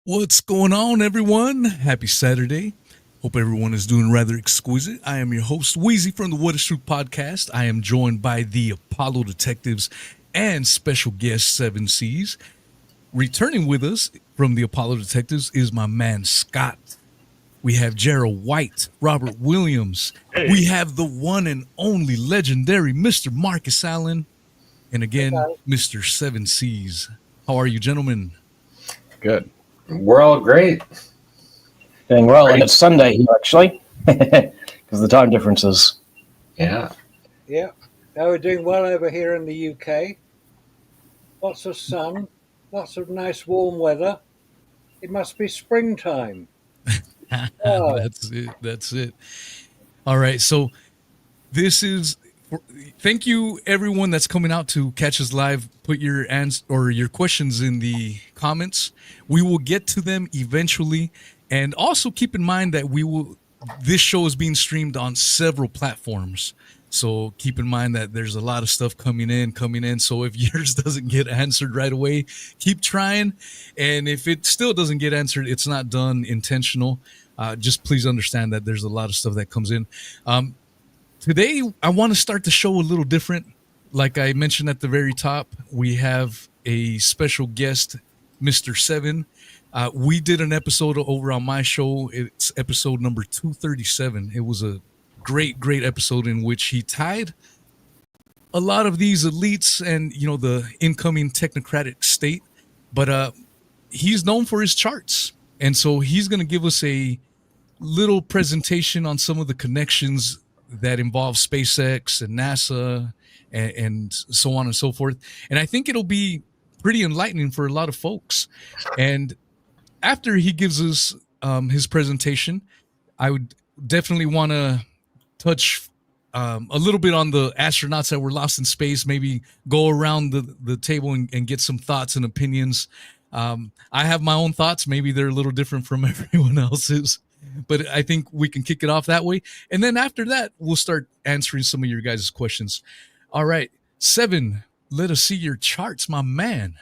What's going on, everyone? Happy Saturday. Hope everyone is doing rather exquisite. I am your host, Wheezy from the What is Truth podcast. I am joined by the Apollo detectives and special guest 7Cs. Returning with us from the Apollo detectives is my man, Scott. We have Gerald White, Robert Williams. We have the one and only legendary Mr. Marcus Allen. And again, Mr. 7Cs. How are you, gentlemen? Good. We're all great. Doing well, and it's Sunday here, actually, because the time differences. Yeah. Yeah. Now we're doing well over here in the UK. Lots of sun, lots of nice warm weather. It must be springtime. That's it. That's it. All right. So this is. Thank you, everyone that's coming out to catch us live. Put your answers or your questions in the comments. We will get to them eventually. And also keep in mind that this show is being streamed on several platforms. So keep in mind that there's a lot of stuff coming in. So if yours doesn't get answered right away, keep trying. And if it still doesn't get answered, it's not done intentional. Just please understand that there's a lot of stuff that comes in. Today, I want to start the show a little different. Like I mentioned at the very top, we have a special guest, Mr. 7. We did an episode over on my show. It's episode number 237. It was a great episode in which he tied a lot of these elites and, the incoming technocratic state. But he's known for his charts. And so he's going to give us a little presentation on some of the connections that involve SpaceX and NASA and so on and so forth. And I think it'll be pretty enlightening for a lot of folks. And after he gives us his presentation, I would definitely want to touch a little bit on the astronauts that were lost in space, maybe go around the table and get some thoughts and opinions. I have my own thoughts. Maybe they're a little different from everyone else's. But I think we can kick it off that way. And then after that, we'll start answering some of your guys' questions. All right. 7, let us see your charts, my man.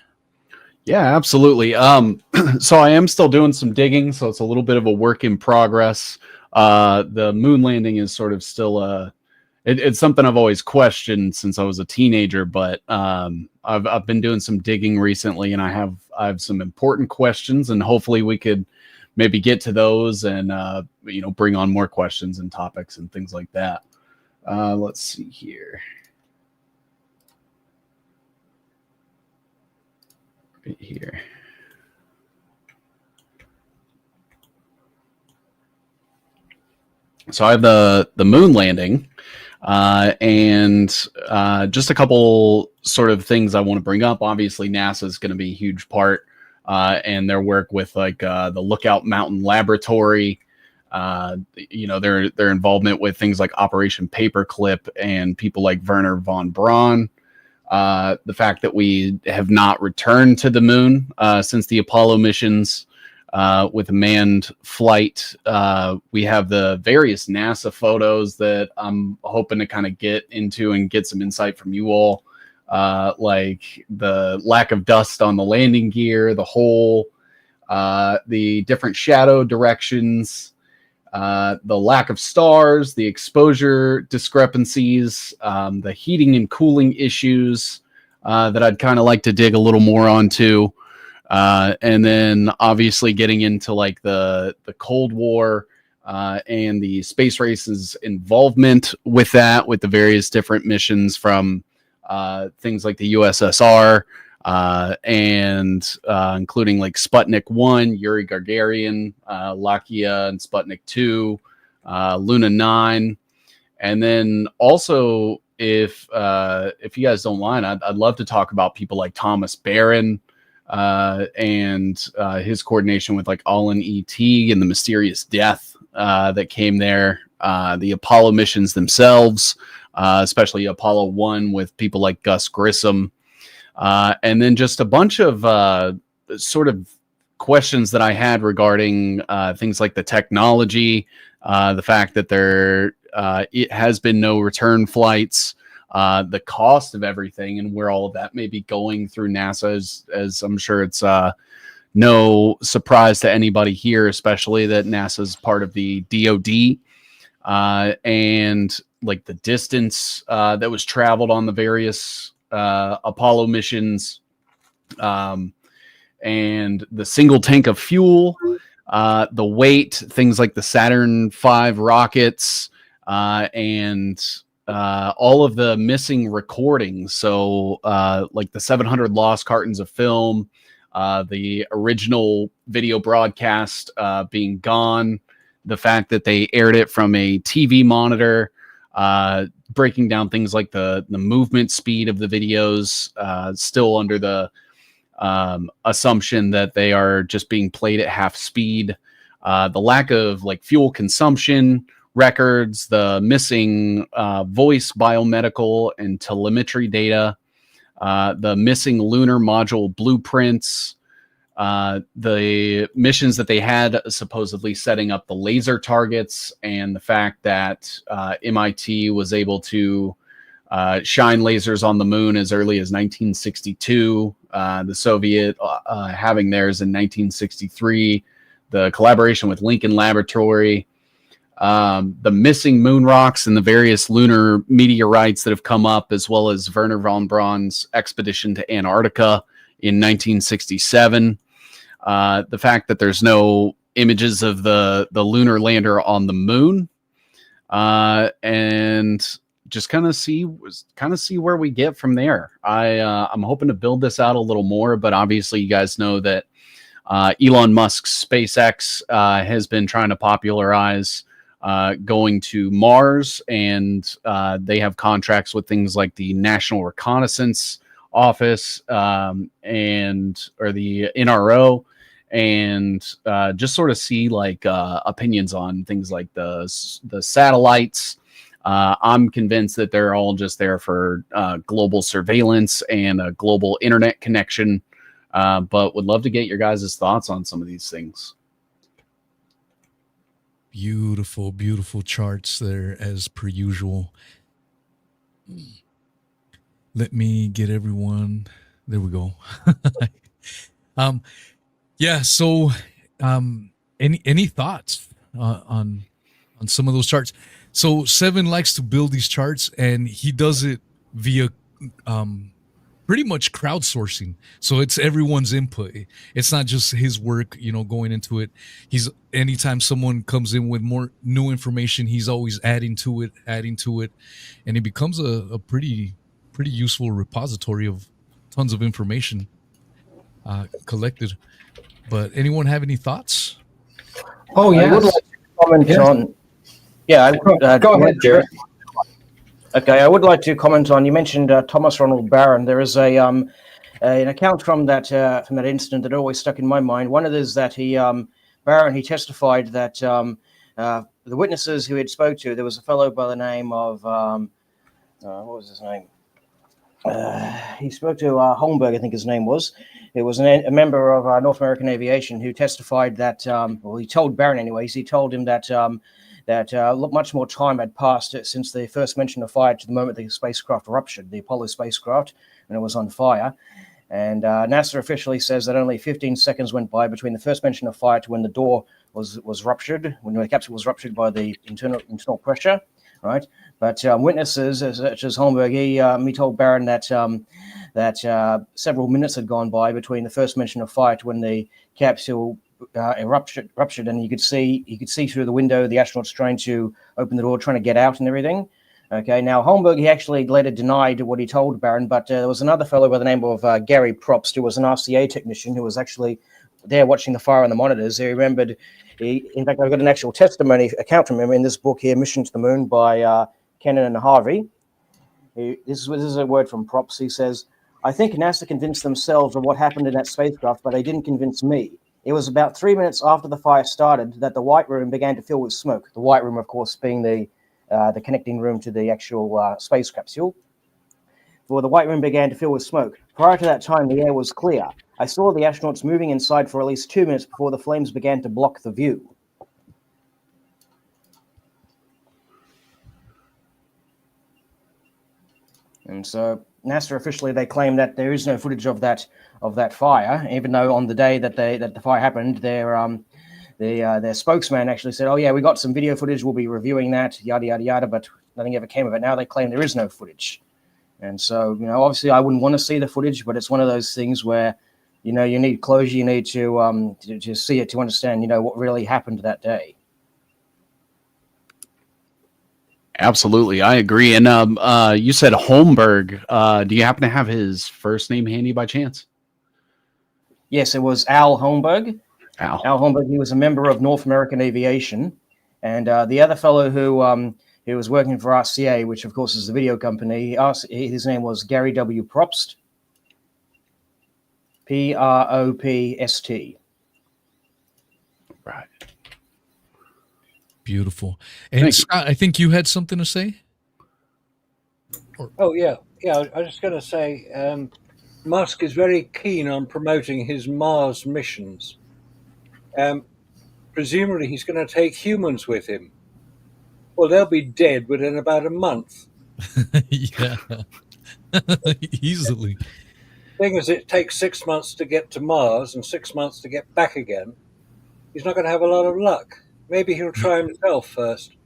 Yeah, absolutely. So I am still doing some digging, so it's a little bit of a work in progress. The moon landing is sort of still it's something I've always questioned since I was a teenager, but I've been doing some digging recently, and I have some important questions, and hopefully we could maybe get to those and, bring on more questions and topics and things like that. Let's see here. Right here. So I have the moon landing and just a couple sort of things I want to bring up. Obviously, NASA is going to be a huge part. And their work with the Lookout Mountain Laboratory, their involvement with things like Operation Paperclip and people like Werner von Braun. The fact that we have not returned to the moon since the Apollo missions with a manned flight. We have the various NASA photos that I'm hoping to kind of get into and get some insight from you all. Like the lack of dust on the landing gear, the hole, the different shadow directions, the lack of stars, the exposure discrepancies, the heating and cooling issues that I'd kind of like to dig a little more onto. And then obviously getting into like the Cold War and the space race's involvement with that, with the various different missions from things like the USSR and including like Sputnik 1, Yuri Gagarin, Lakia and Sputnik 2, Luna 9. And then also, if you guys don't mind, I'd love to talk about people like Thomas Barron and his coordination with like Alan E. Teague and the mysterious death that came there, the Apollo missions themselves, especially Apollo 1 with people like Gus Grissom. And then just a bunch of sort of questions that I had regarding things like the technology, the fact that it has been no return flights, the cost of everything, and where all of that may be going through NASA, as I'm sure it's no surprise to anybody here, especially that NASA's part of the DoD, and like the distance that was traveled on the various Apollo missions, and the single tank of fuel, the weight, things like the Saturn V rockets, and all of the missing recordings. So like the 700 lost cartons of film, the original video broadcast being gone, the fact that they aired it from a TV monitor, breaking down things like the movement speed of the videos, still under the assumption that they are just being played at half speed, the lack of like fuel consumption records, the missing voice, biomedical, and telemetry data, the missing lunar module blueprints, the missions that they had supposedly setting up the laser targets, and the fact that MIT was able to shine lasers on the moon as early as 1962, the Soviet having theirs in 1963, the collaboration with Lincoln Laboratory, the missing moon rocks and the various lunar meteorites that have come up, as well as Wernher von Braun's expedition to Antarctica in 1967. The fact that there's no images of the lunar lander on the moon, and just kind of see where we get from there. I'm hoping to build this out a little more, but obviously you guys know that Elon Musk's SpaceX has been trying to popularize going to Mars, and they have contracts with things like the National Reconnaissance Office or the NRO, and just sort of see like opinions on things like the satellites. I'm convinced that they're all just there for global surveillance and a global internet connection, but would love to get your guys' thoughts on some of these things. Beautiful, beautiful charts there as per usual. Let me get everyone. There we go. Yeah. So, any thoughts on some of those charts? So Seven likes to build these charts, and he does it via pretty much crowdsourcing. So it's everyone's input. It's not just his work, going into it. Anytime someone comes in with more new information, he's always adding to it, and it becomes a pretty useful repository of tons of information collected. But anyone have any thoughts? Oh, yeah. I would like to comment on. Yeah, go ahead, Jerry. Okay, I would like to comment on. You mentioned Thomas Ronald Barron. There is an account from that incident that always stuck in my mind. One of it is that Barron testified that the witnesses who he spoke to, there was a fellow by the name of what was his name? He spoke to Holmberg, I think his name was. It was a member of North American Aviation who testified that. He told Barron anyways. He told him that. Much more time had passed since the first mention of fire to the moment the spacecraft ruptured, the Apollo spacecraft, and it was on fire. And NASA officially says that only 15 seconds went by between the first mention of fire to when the door was ruptured, when the capsule was ruptured by the internal pressure, right? But witnesses, such as Holmberg, he told Barron that several minutes had gone by between the first mention of fire to when the capsule ruptured, and you could see through the window the astronauts trying to open the door, trying to get out and everything. Okay, now Holmberg, he actually later denied what he told Barron, but there was another fellow by the name of Gary Probst, who was an RCA technician who was actually there watching the fire on the monitors. He remembered. In fact, I've got an actual testimony account from him in this book here, Mission to the Moon by Kennan and Harvey. This is a word from Probst. He says, "I think NASA convinced themselves of what happened in that spacecraft, but they didn't convince me. It was about 3 minutes after the fire started that the White Room began to fill with smoke." The White Room, of course, being the connecting room to the actual space capsule. For the White Room began to fill with smoke. Prior to that time, the air was clear. I saw the astronauts moving inside for at least 2 minutes before the flames began to block the view. And so, NASA officially they claim that there is no footage of that fire, even though on the day that the fire happened, their spokesman actually said, "Oh yeah, we got some video footage. We'll be reviewing that, yada yada yada." But nothing ever came of it. Now they claim there is no footage, and so obviously, I wouldn't want to see the footage, but it's one of those things where you need closure. You need to see it to understand what really happened that day. Absolutely, I agree. And you said Holmberg. Do you happen to have his first name handy by chance? Yes, it was Al Holmberg. Al Holmberg. He was a member of North American Aviation, and the other fellow who was working for RCA, which of course is the video company. His name was Gary W. Probst. Propst. Right. Beautiful. And Scott, I think you had something to say. Oh yeah. I was just going to say, Musk is very keen on promoting his Mars missions. Presumably, he's going to take humans with him. Well, they'll be dead within about a month. Yeah, easily. Thing is, it takes 6 months to get to Mars and 6 months to get back again. He's not going to have a lot of luck. Maybe he'll try himself first.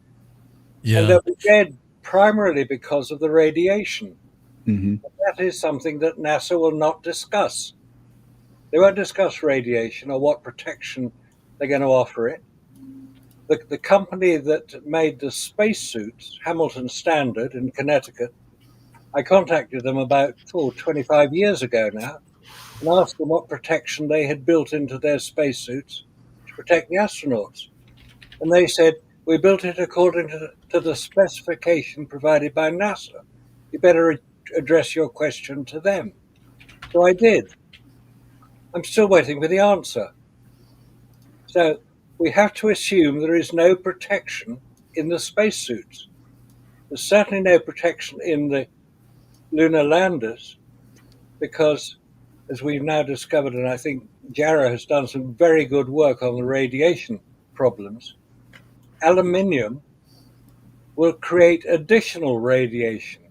Yeah. And they'll be dead primarily because of the radiation. Mm-hmm. That is something that NASA will not discuss. They won't discuss radiation or what protection they're going to offer it. The company that made the spacesuits, Hamilton Standard in Connecticut, I contacted them about 25 years ago now and asked them what protection they had built into their spacesuits to protect the astronauts. And they said, we built it according to the specification provided by NASA. You better address your question to them. So I did. I'm still waiting for the answer. So we have to assume there is no protection in the spacesuits. There's certainly no protection in the lunar landers because, as we've now discovered, and I think JARA has done some very good work on the radiation problems, aluminium will create additional radiation.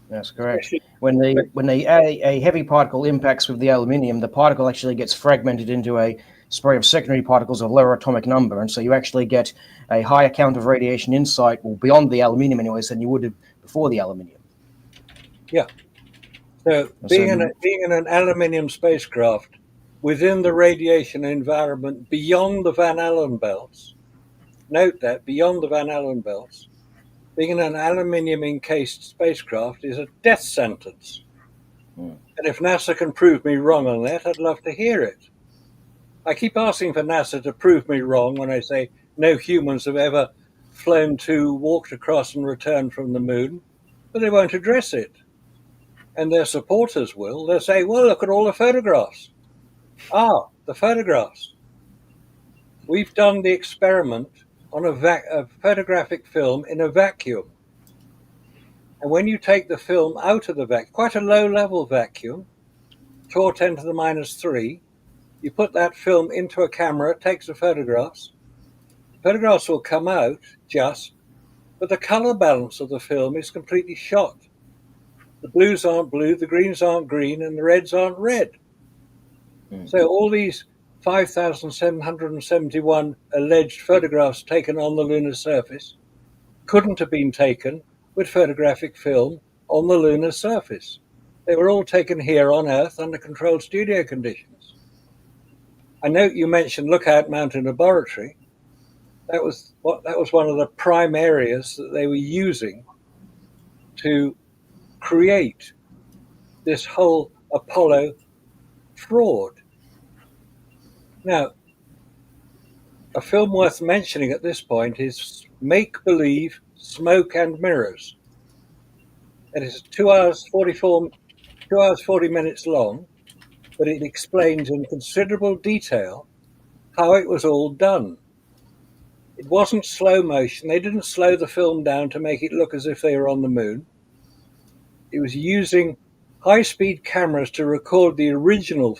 That's correct. When a heavy particle impacts with the aluminium, the particle actually gets fragmented into a spray of secondary particles of lower atomic number, and so you actually get a higher count of radiation inside, well, beyond the aluminium anyways, than you would have before the aluminium. Yeah. So being in an aluminium spacecraft within the radiation environment beyond the Van Allen belts, note that beyond the Van Allen belts, being in an aluminium encased spacecraft is a death sentence. And if NASA can prove me wrong on that, I'd love to hear it. I keep asking for NASA to prove me wrong when I say no humans have ever flown to, walked across and returned from the moon, but they won't address it. And their supporters will. They'll say, well, look at all the photographs. Ah, the photographs. We've done the experiment on a photographic film in a vacuum. And when you take the film out of the vacuum, quite a low-level vacuum, torr 10 to the minus 3, you put that film into a camera, it takes the photographs. Photographs will come out but the color balance of the film is completely shot. The blues aren't blue, the greens aren't green, and the reds aren't red. So all these 5,771 alleged photographs taken on the lunar surface couldn't have been taken with photographic film on the lunar surface. They were all taken here on Earth under controlled studio conditions. I note you mentioned Lookout Mountain Laboratory. That was one of the prime areas that they were using to create this whole Apollo fraud. Now, a film worth mentioning at this point is Make Believe, Smoke and Mirrors. It is 2 hours 40 minutes long, but it explains in considerable detail how it was all done. It wasn't slow motion. They didn't slow the film down to make it look as if they were on the moon. It was using high-speed cameras to record the original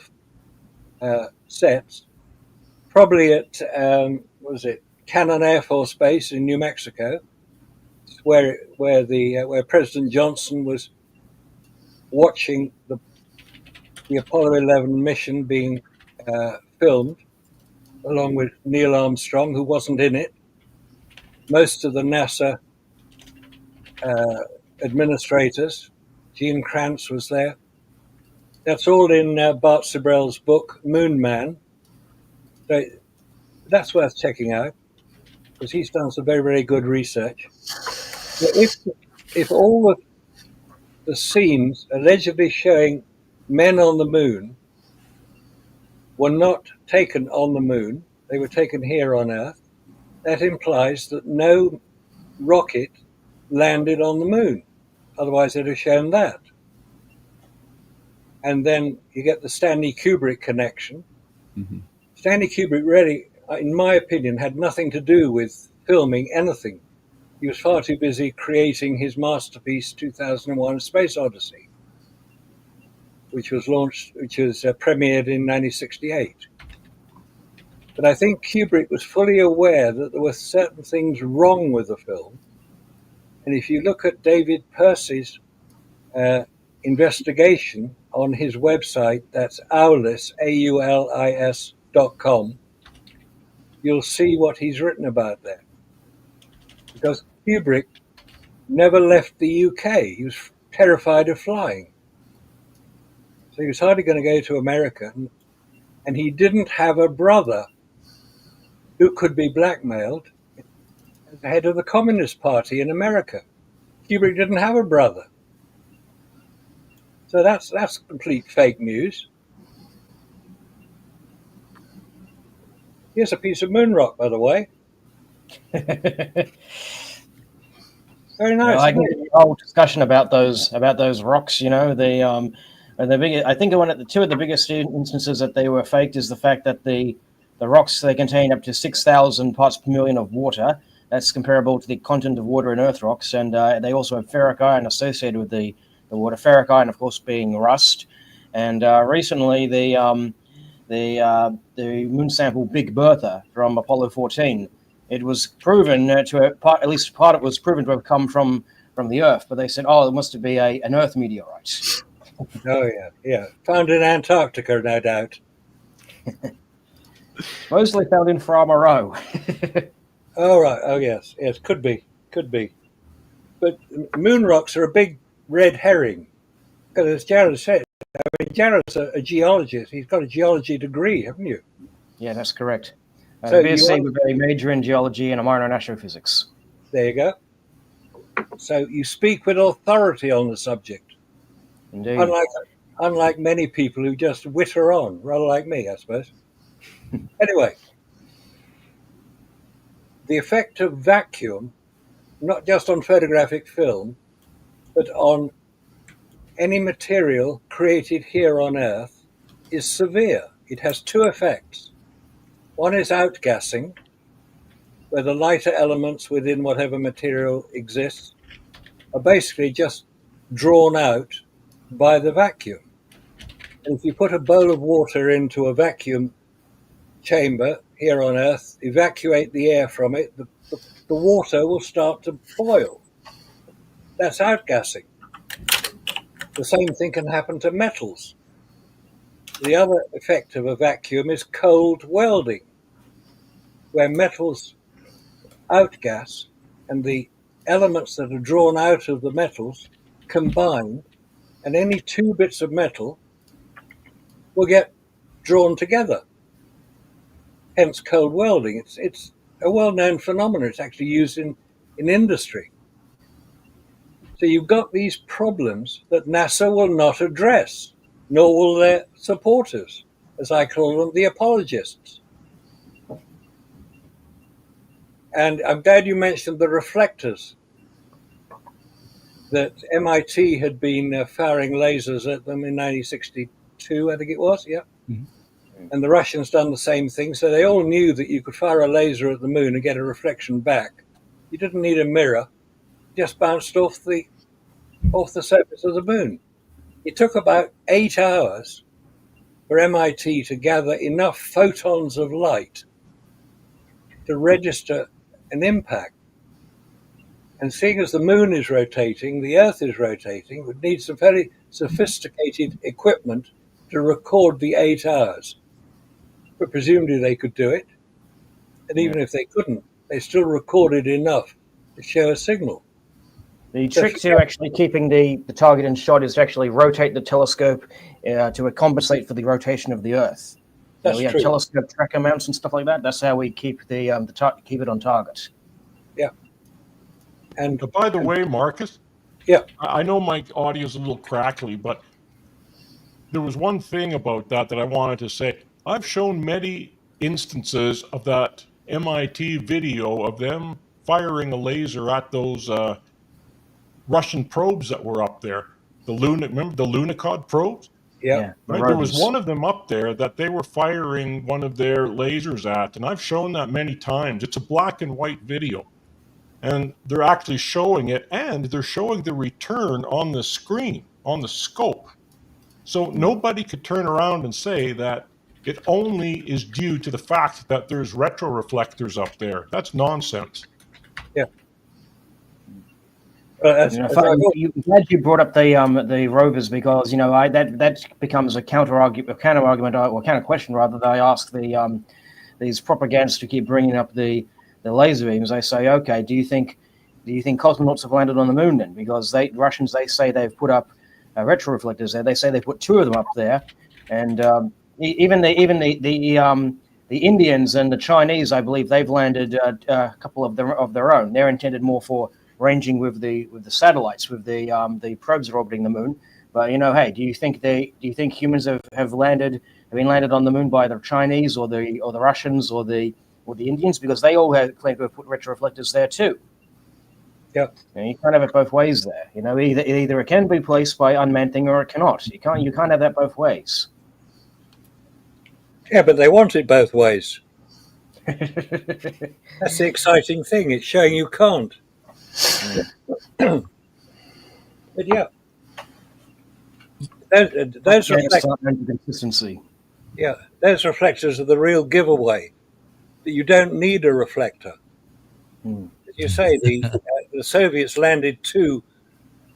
sets, probably at Cannon Air Force Base in New Mexico, where President Johnson was watching the Apollo 11 mission being filmed, along with Neil Armstrong, who wasn't in it. Most of the NASA administrators, Gene Kranz was there. That's all in Bart Sibrel's book, Moon Man. So that's worth checking out, because he's done some very, very good research. But if all of the scenes allegedly showing men on the moon were not taken on the moon, they were taken here on Earth, that implies that no rocket landed on the moon. Otherwise, they'd have shown that. And then you get the Stanley Kubrick connection. Mm-hmm. Stanley Kubrick really, in my opinion, had nothing to do with filming anything. He was far too busy creating his masterpiece, 2001: Space Odyssey, which was premiered in 1968. But I think Kubrick was fully aware that there were certain things wrong with the film. And if you look at David Percy's investigation on his website, that's Aulis, AULIS.com, you'll see what he's written about there. Because Kubrick never left the UK. He was terrified of flying. So he was hardly going to go to America. And he didn't have a brother who could be blackmailed as the head of the Communist Party in America. Kubrick didn't have a brother. So that's complete fake news. Here's a piece of moon rock, by the way. Very nice. I think the whole discussion about those rocks, you know, the big. I think two of the biggest instances that they were faked is the fact that the rocks, they contain up to 6,000 parts per million of water. That's comparable to the content of water in Earth rocks, and they also have ferric iron associated with the water. Ferric iron, of course, being rust. And recently, the moon sample Big Bertha from Apollo 14. It was proven at least part of it was proven to have come from the Earth, but they said, oh, it must be an Earth meteorite. Oh, yeah. Found in Antarctica, no doubt. Mostly found in Fra Moreau. Oh, right. Oh, yes. Yes, could be. But moon rocks are a big red herring. Because as Jared said, Jared's a geologist. He's got a geology degree, haven't you? Yeah, that's correct. So BSc with a major in geology and a minor in astrophysics. There you go. So you speak with authority on the subject. Indeed. Unlike many people who just witter on, rather like me, I suppose. Anyway, the effect of vacuum, not just on photographic film, but on any material created here on Earth, is severe. It has two effects. One is outgassing, where the lighter elements within whatever material exists are basically just drawn out by the vacuum. And if you put a bowl of water into a vacuum chamber here on Earth, evacuate the air from it, the water will start to boil. That's outgassing. The same thing can happen to metals. The other effect of a vacuum is cold welding, where metals outgas and the elements that are drawn out of the metals combine, and any two bits of metal will get drawn together. Hence cold welding. It's a well-known phenomenon. It's actually used in industry. So you've got these problems that NASA will not address, nor will their supporters, as I call them, the apologists. And I'm glad you mentioned the reflectors, that MIT had been firing lasers at them in 1962, I think it was, yeah. Mm-hmm. And the Russians done the same thing. So they all knew that you could fire a laser at the moon and get a reflection back. You didn't need a mirror, just bounced off the surface of the moon. It took about 8 hours for MIT to gather enough photons of light to register an impact. And seeing as the moon is rotating, the Earth is rotating, would need some very sophisticated equipment to record the 8 hours. But presumably they could do it. And even if they couldn't, they still recorded enough to show a signal. The trick to actually keeping the target in shot is to actually rotate the telescope to compensate for the rotation of the Earth. That's we have true. telescope tracker mounts and stuff like that. That's how we keep keep it on target. Yeah. And But by the way, Marcus. Yeah. I know my audio is a little crackly, but there was one thing about that I wanted to say. I've shown many instances of that MIT video of them firing a laser at those Russian probes that were up there. Remember the Lunokhod probes? Yeah. Right? There was one of them up there that they were firing one of their lasers at, and I've shown that many times. It's a black and white video. And they're actually showing it, and they're showing the return on the screen, on the scope. So nobody could turn around and say that it only is due to the fact that there's retroreflectors up there. That's nonsense. Yeah. I'm glad you brought up the rovers, because that becomes a counter argument or counter question rather, that I ask these propagandists to keep bringing up the laser beams. I say, okay, do you think cosmonauts have landed on the moon then? Because Russians say they've put up retroreflectors there. They say they put 2 of them up there, and even the Indians and the Chinese, I believe, they've landed a couple of their own. They're intended more for ranging with the satellites, with the probes that are orbiting the moon. But hey, do you think humans have been landed on the moon by the Chinese or the Russians or the Indians? Because they all claim to have put retroreflectors there too. Yeah, and you can't have it both ways there. Either it can be placed by unmanned thing or it cannot. You can't have that both ways. Yeah, but they want it both ways. That's the exciting thing. It's showing you can't. But yeah, those consistency. Yeah, those reflectors are the real giveaway. That you don't need a reflector. As you say, the Soviets landed 2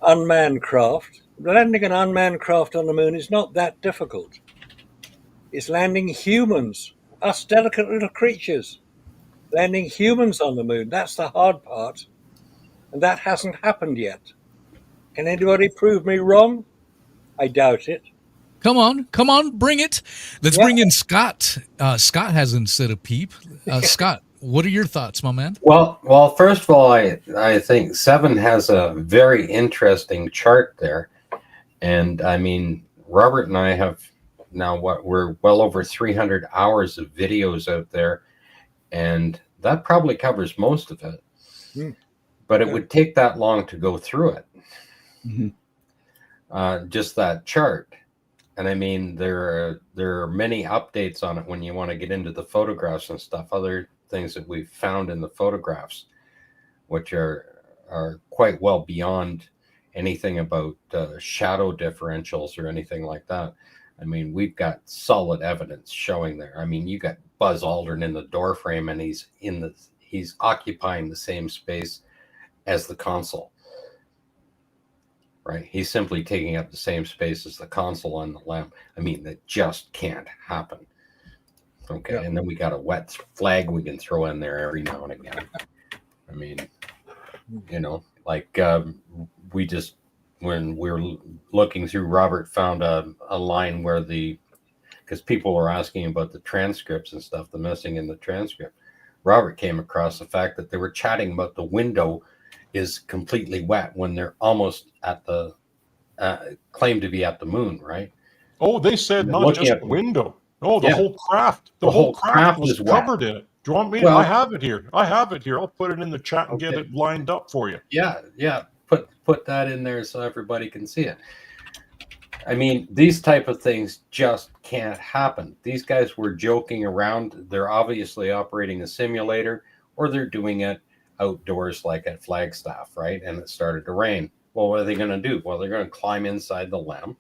unmanned craft. Landing an unmanned craft on the moon is not that difficult. It's landing humans, us delicate little creatures. Landing humans on the moon, that's the hard part. And that hasn't happened yet. Can anybody prove me wrong? I doubt it. Come on, bring it. Let's bring in Scott. Scott hasn't said a peep. Scott, what are your thoughts, my man? Well, first of all, I think 7 has a very interesting chart there. And I mean, Robert and I have now we're well over 300 hours of videos out there, and that probably covers most of it. But it would take that long to go through it. Just that chart. And I mean, there are many updates on it when you want to get into the photographs and stuff. Other things that we've found in the photographs, which are quite well beyond anything about shadow differentials or anything like that. I mean, we've got solid evidence showing there. I mean, you got Buzz Aldrin in the door frame, and he's occupying the same space as the console. Right? He's simply taking up the same space as the console on the lamp. I mean, that just can't happen. Okay. Yeah. And then we got a wet flag we can throw in there every now and again. I mean, like we just, when we were looking through, Robert found a line where because people were asking about the transcripts and stuff, the missing in the transcript. Robert came across the fact that they were chatting about the window is completely wet when they're almost at the claim to be at the moon, right? Oh, they said not just the window. Oh, the whole craft. The whole craft was covered in it. Do you want me to? I have it here. I'll put it in the chat and get it lined up for you. Yeah. Put that in there so everybody can see it. I mean, these type of things just can't happen. These guys were joking around. They're obviously operating a simulator, or they're doing it outdoors like at Flagstaff, right? And it started to rain. Well, what are they going to do? Well, they're going to climb inside the lamp,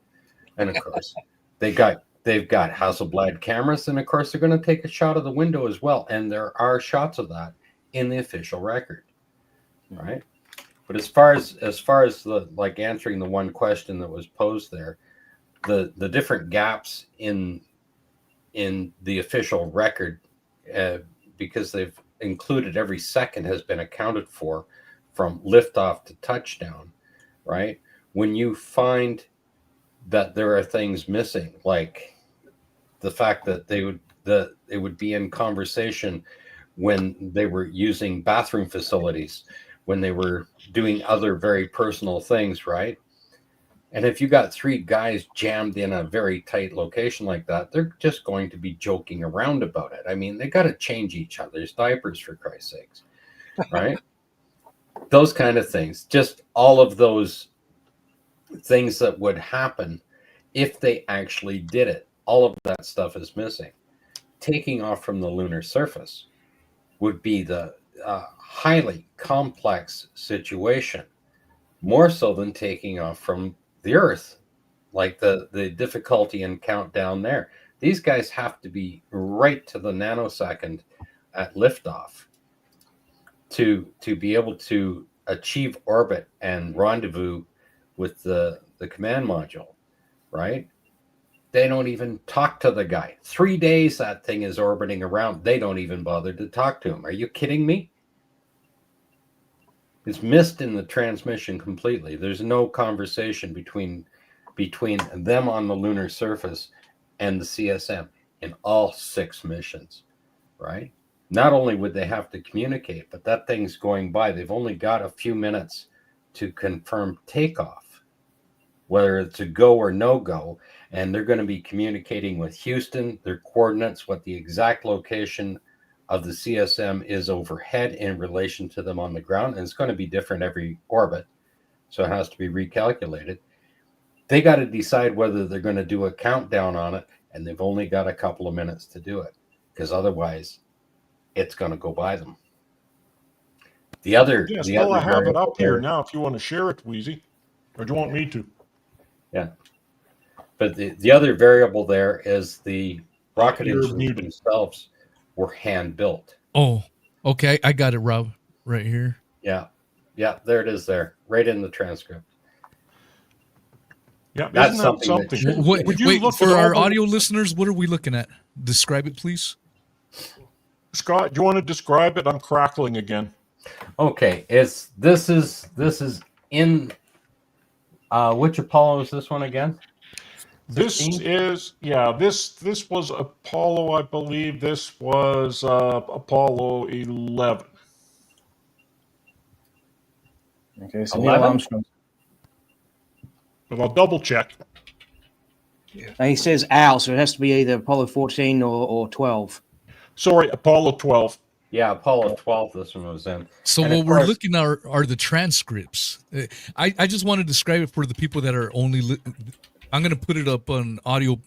and of course, they've got Hasselblad cameras, and of course, they're going to take a shot of the window as well. And there are shots of that in the official record, right? But as far as the like answering the one question that was posed there, the different gaps in the official record, because they've included every second has been accounted for from liftoff to touchdown, right? When you find that there are things missing, like the fact that it would be in conversation when they were using bathroom facilities, when they were doing other very personal things, right? And if you got three guys jammed in a very tight location like that, they're just going to be joking around about it. I mean, they got to change each other's diapers, for Christ's sakes, right? Those kind of things, just all of those things that would happen if they actually did it. All of that stuff is missing. Taking off from the lunar surface would be the highly complex situation, more so than taking off from the Earth, like the difficulty and countdown there. These guys have to be right to the nanosecond at liftoff to be able to achieve orbit and rendezvous with the command module, right? They don't even talk to the guy. 3 days that thing is orbiting around. They don't even bother to talk to him. Are you kidding me? It's missed in the transmission completely. There's no conversation between them on the lunar surface and the CSM in all 6 missions, right? Not only would they have to communicate, but that thing's going by. They've only got a few minutes to confirm takeoff, whether it's a go or no go, and they're going to be communicating with Houston, their coordinates, what the exact location of the CSM is overhead in relation to them on the ground, and it's going to be different every orbit, so it has to be recalculated. They got to decide whether they're going to do a countdown on it, and they've only got a couple of minutes to do it, because otherwise it's going to go by them. I have it up here now if you want to share it, Wheezy. Or do you want me to? Yeah. But the other variable there is the rocket engines themselves were hand built. Oh, okay. I got it, Rob, right here. Yeah. Yeah, there it is there, right in the transcript. Yeah, that's something. Wait, for our audio listeners, what are we looking at? Describe it, please. Scott, do you want to describe it? I'm crackling again. Okay, this is in which Apollo is this one again? 16? This was Apollo, I believe. This was Apollo 11. Okay, so Neil Armstrong. But I'll double check. Yeah. He says owl, so it has to be either Apollo 14 or 12. Sorry, Apollo 12. Yeah, Apollo 12, this one was in. So what we're looking at are the transcripts. I just want to describe it for the people that are only... I'm going to put it up on audio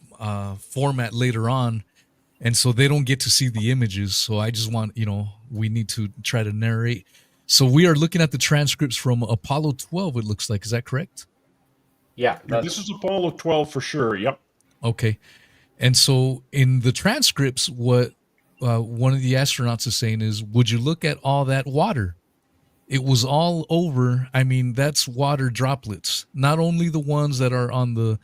format later on, and so they don't get to see the images. So I just want, we need to try to narrate. So we are looking at the transcripts from Apollo 12, it looks like. Is that correct? Yeah. This is Apollo 12 for sure, yep. Okay. And so in the transcripts, what one of the astronauts is saying is, would you look at all that water? It was all over. I mean, that's water droplets, not only the ones that are on the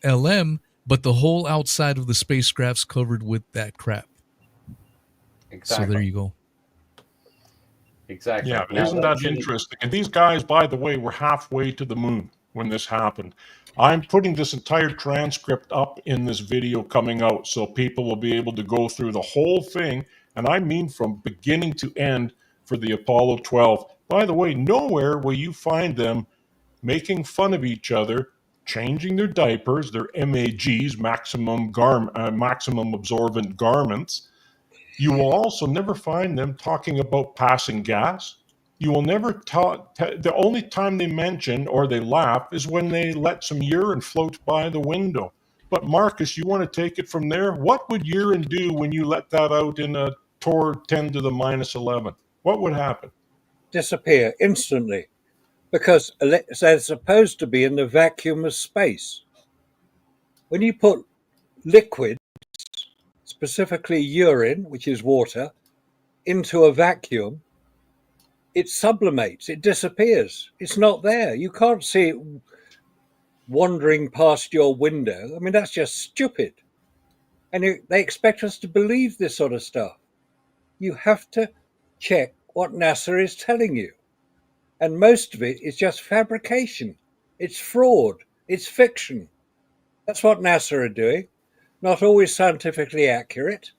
LM, but the whole outside of the spacecraft's covered with that crap. Exactly. So there you go. Exactly. Yeah, isn't that interesting? And these guys, by the way, were halfway to the moon when this happened. I'm putting this entire transcript up in this video coming out so people will be able to go through the whole thing, and I mean from beginning to end for the Apollo 12. By the way, nowhere will you find them making fun of each other, changing their diapers, their MAGs, maximum absorbent garments. You will also never find them talking about passing gas. You will never the only time they mention or they laugh is when they let some urine float by the window. But Marcus, you want to take it from there? What would urine do when you let that out in a torr 10 to the minus 11? What would happen? Disappear instantly, because they're supposed to be in the vacuum of space. When you put liquids, specifically urine, which is water, into a vacuum, it sublimates, it disappears. It's not there. You can't see it wandering past your window. I mean, that's just stupid. And they expect us to believe this sort of stuff. You have to check what NASA is telling you. And most of it is just fabrication. It's fraud. It's fiction. That's what NASA are doing. Not always scientifically accurate.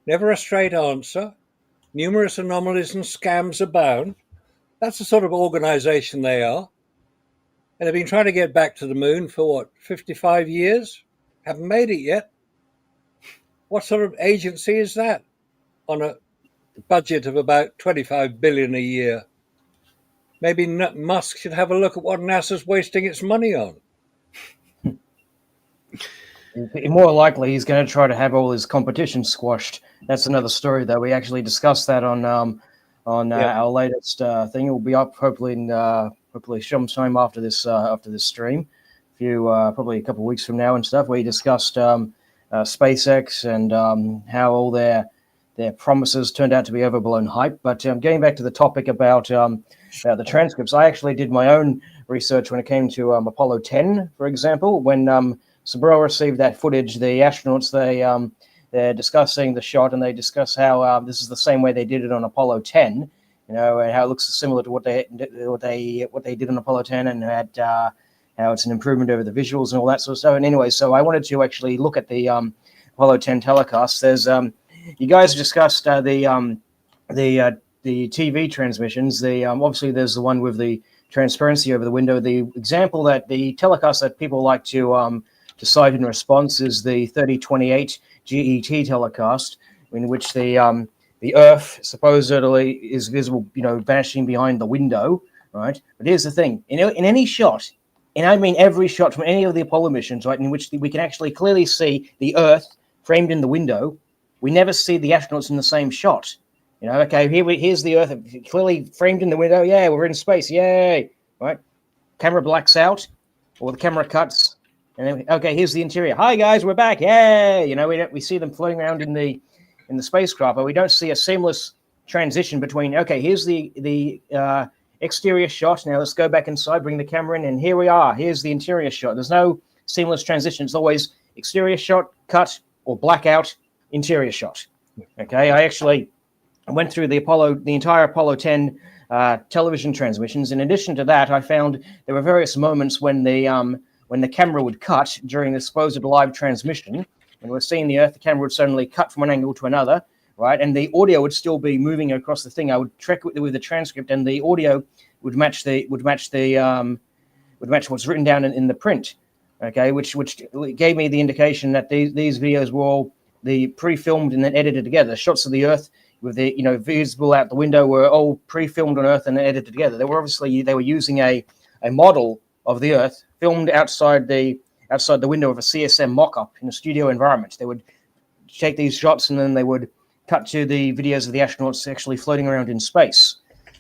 Never a straight answer. Numerous anomalies and scams abound. That's the sort of organization they are. And they've been trying to get back to the moon for what, 55 years? Haven't made it yet. What sort of agency is that on a budget of about 25 billion a year? Maybe Musk should have a look at what NASA's wasting its money on. More likely, he's going to try to have all his competition squashed. That's another story, though. We actually discussed that on our latest thing. It will be up hopefully sometime after this stream, probably a couple of weeks from now and stuff. We discussed SpaceX and how all their promises turned out to be overblown hype. But getting back to the topic about the transcripts, I actually did my own research when it came to Apollo 10, for example, when Sabro received that footage. The astronauts they're discussing the shot, and they discuss how this is the same way they did it on Apollo 10, and how it looks similar to what they did on Apollo 10, and how it's an improvement over the visuals and all that sort of stuff. And anyway, so I wanted to actually look at the Apollo 10 telecast. There's you guys discussed the TV transmissions. Obviously there's the one with the transparency over the window. The example that the telecast that people like to cite in response is the 3028 GET telecast, in which the Earth supposedly is visible, vanishing behind the window, right? But here's the thing: in any shot, and I mean every shot from any of the Apollo missions, right, in which we can actually clearly see the Earth framed in the window, we never see the astronauts in the same shot. Okay, here's the Earth clearly framed in the window. Yeah, we're in space. Yay! Right? Camera blacks out, or the camera cuts. And then, okay, here's the interior. Hi guys, we're back. Yay! We see them floating around in the spacecraft, but we don't see a seamless transition between. Okay, here's the exterior shot. Now let's go back inside, bring the camera in, and here we are. Here's the interior shot. There's no seamless transition. It's always exterior shot, cut, or blackout, interior shot. Okay, I went through the entire Apollo 10 television transmissions. In addition to that, I found there were various moments when the camera would cut during the supposed live transmission. When we're seeing the Earth, the camera would suddenly cut from one angle to another, right? And the audio would still be moving across the thing. I would check with the transcript, and the audio would match what's written down in the print. Okay, which gave me the indication that these videos were all pre-filmed and then edited together. The shots of the Earth with the visible out the window were all pre-filmed on Earth and then edited together. They were using a model of the Earth filmed outside the window of a CSM mock-up in a studio environment. They would take these shots and then they would cut to the videos of the astronauts actually floating around in space.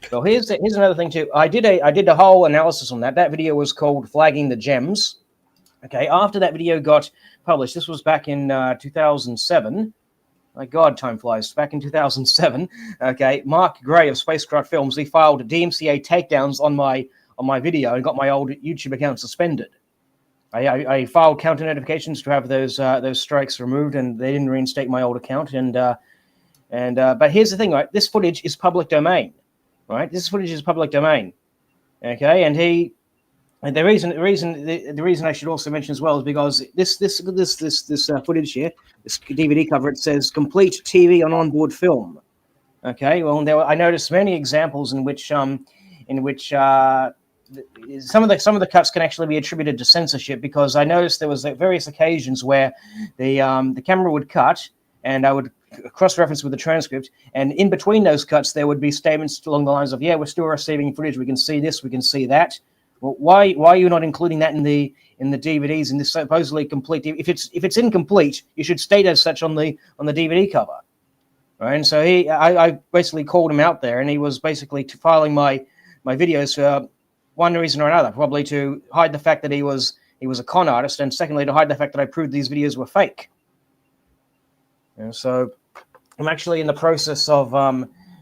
So here's another thing too. I did a whole analysis on that. That video was called "Flagging the Gems." Okay, after that video got published, this was back in 2007. My God, time flies. Back in 2007, okay, Mark Gray of Spacecraft Films, he filed DMCA takedowns on my video and got my old YouTube account suspended. I filed counter notifications to have those strikes removed, and they didn't reinstate my old account. But here's the thing, right? This footage is public domain, right? This footage is public domain, okay? And the reason I should also mention as well is because this footage here, this DVD cover, it says complete TV on onboard film. Okay, well, I noticed many examples in which some of the cuts can actually be attributed to censorship, because I noticed there was various occasions where the camera would cut and I would cross-reference with the transcript, and in between those cuts there would be statements along the lines of, yeah, we're still receiving footage, we can see this, we can see that. Well, why are you not including that in the DVDs in this supposedly complete? If it's incomplete, you should state as such on the DVD cover, right? And so I basically called him out there, and he was basically filing my videos for one reason or another, probably to hide the fact that he was a con artist, and secondly to hide the fact that I proved these videos were fake. And so I'm actually in the process of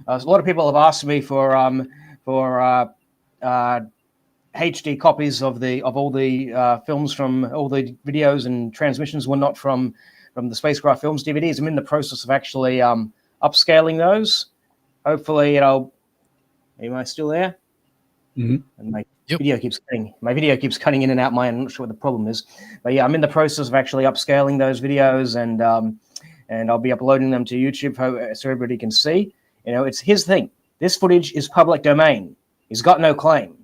A lot of people have asked me for HD copies of all the films from all the videos and transmissions were not from the spacecraft films DVDs. I'm in the process of actually upscaling those. Hopefully, am I still there? Mm-hmm. And my video keeps cutting in and out. I'm not sure what the problem is, but yeah, I'm in the process of actually upscaling those videos, and I'll be uploading them to YouTube so everybody can see. It's his thing. This footage is public domain. He's got no claim.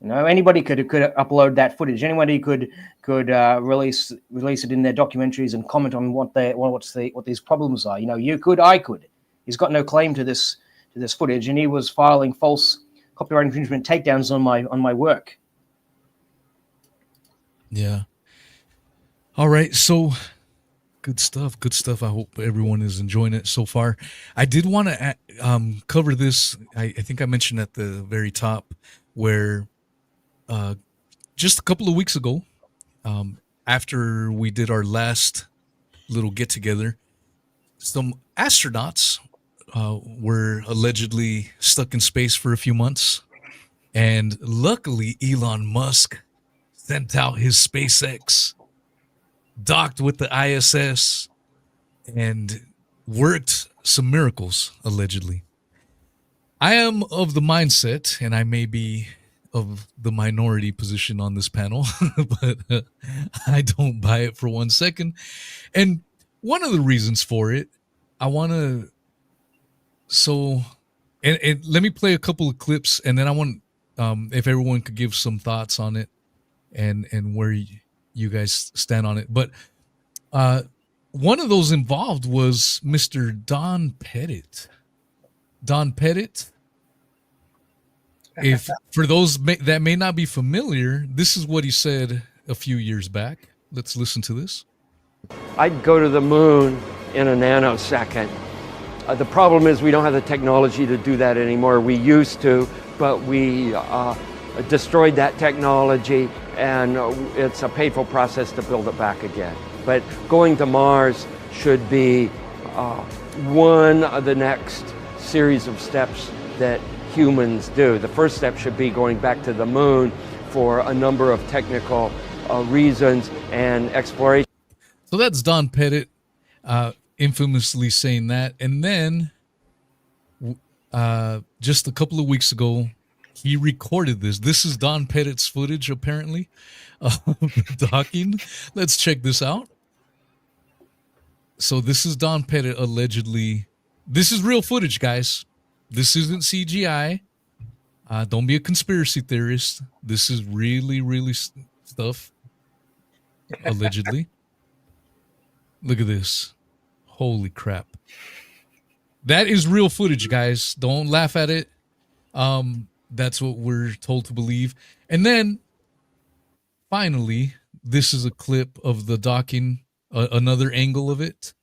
Anybody could upload that footage. Anybody could release it in their documentaries and comment on what these problems are. You could, I could. He's got no claim to this footage, and he was filing false copyright infringement takedowns on my work. Yeah. All right. So good stuff. Good stuff. I hope everyone is enjoying it so far. I did want to cover this. I think I mentioned at the very top where just a couple of weeks ago, after we did our last little get together, some astronauts were allegedly stuck in space for a few months. And luckily, Elon Musk sent out his SpaceX, docked with the ISS, and worked some miracles, allegedly. I am of the mindset, and I may be of the minority position on this panel, but I don't buy it for 1 second. And one of the reasons for it, I want to, and let me play a couple of clips, and then I want, if everyone could give some thoughts on it and where you guys stand on it. But one of those involved was Mr. Don Pettit. Don Pettit, if for those that may not be familiar, this is what he said a few years back. Let's listen to this. I'd go to the moon in a nanosecond. The problem is we don't have the technology to do that anymore. We used to, but we destroyed that technology, and it's a painful process to build it back again. But going to Mars should be one of the next series of steps that humans do. The first step should be going back to the moon for a number of technical reasons and exploration. So that's Don Pettit infamously saying that. And then just a couple of weeks ago, he recorded this. This is Don Pettit's footage, apparently, of docking. Let's check this out. So this is Don Pettit allegedly. This is real footage, guys. This isn't CGI. Don't be a conspiracy theorist. This is really, really stuff. Allegedly. Look at this. Holy crap. That is real footage, guys. Don't laugh at it. That's what we're told to believe. And then, finally, this is a clip of the docking, another angle of it.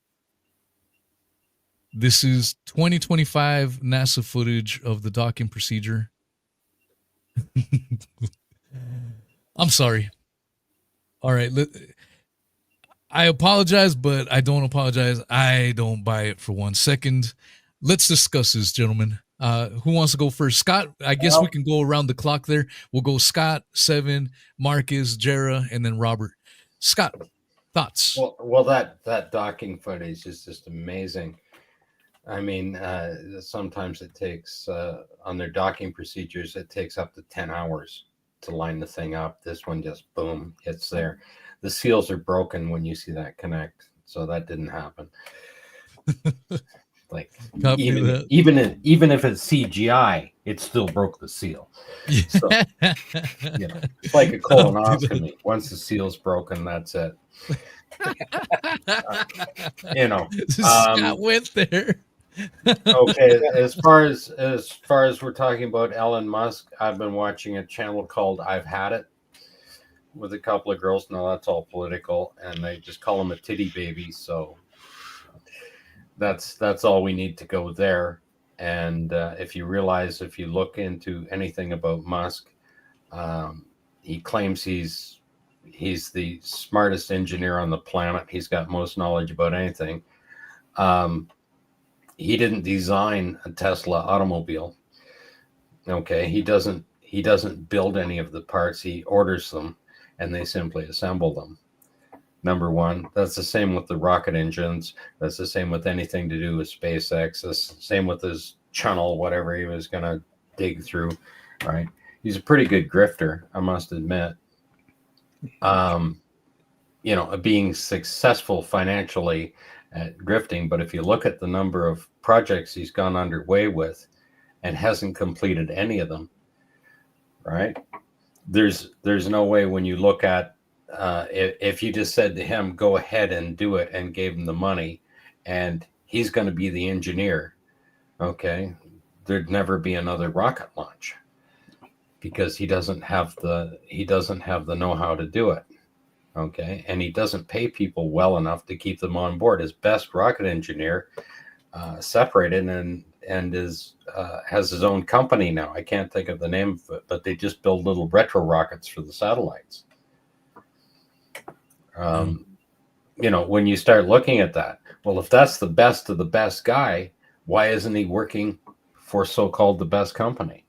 This is 2025 NASA footage of the docking procedure. I'm sorry. All right. I apologize, but I don't apologize. I don't buy it for 1 second. Let's discuss this, gentlemen. Who wants to go first? Scott, I guess we can go around the clock there. We'll go Scott, Seven, Marcus, Jera, and then Robert. Scott, thoughts? Well, that docking footage is just amazing. I mean, sometimes it takes, on their docking procedures, it takes up to 10 hours to line the thing up. This one just, boom, it's there. The seals are broken when you see that connect. So that didn't happen. Like, even if it's CGI, it still broke the seal. So, it's like a colonoscopy. Once the seal's broken, that's it. Scott went there. Okay, as far as we're talking about Elon Musk, I've been watching a channel called I've Had It with a couple of girls. Now that's all political, and they just call him a titty baby. So that's all we need to go there. And if you look into anything about Musk, he claims he's the smartest engineer on the planet. He's got most knowledge about anything. He didn't design a Tesla automobile. Okay, he doesn't build any of the parts. He orders them, and they simply assemble them. Number one. That's the same with the rocket engines. That's the same with anything to do with SpaceX. That's the same with his channel, whatever he was going to dig through, right? He's a pretty good grifter, I must admit. Being successful financially at grifting, but if you look at the number of projects he's gone underway with and hasn't completed any of them, right? There's no way when you look at if you just said to him, go ahead and do it, and gave him the money, and he's going to be the engineer, okay, there'd never be another rocket launch because he doesn't have the know-how to do it. Okay, and he doesn't pay people well enough to keep them on board. His best rocket engineer separated and has his own company now. I can't think of the name of it, but they just build little retro rockets for the satellites. When you start looking at that, well, if that's the best of the best guy, why isn't he working for so-called the best company?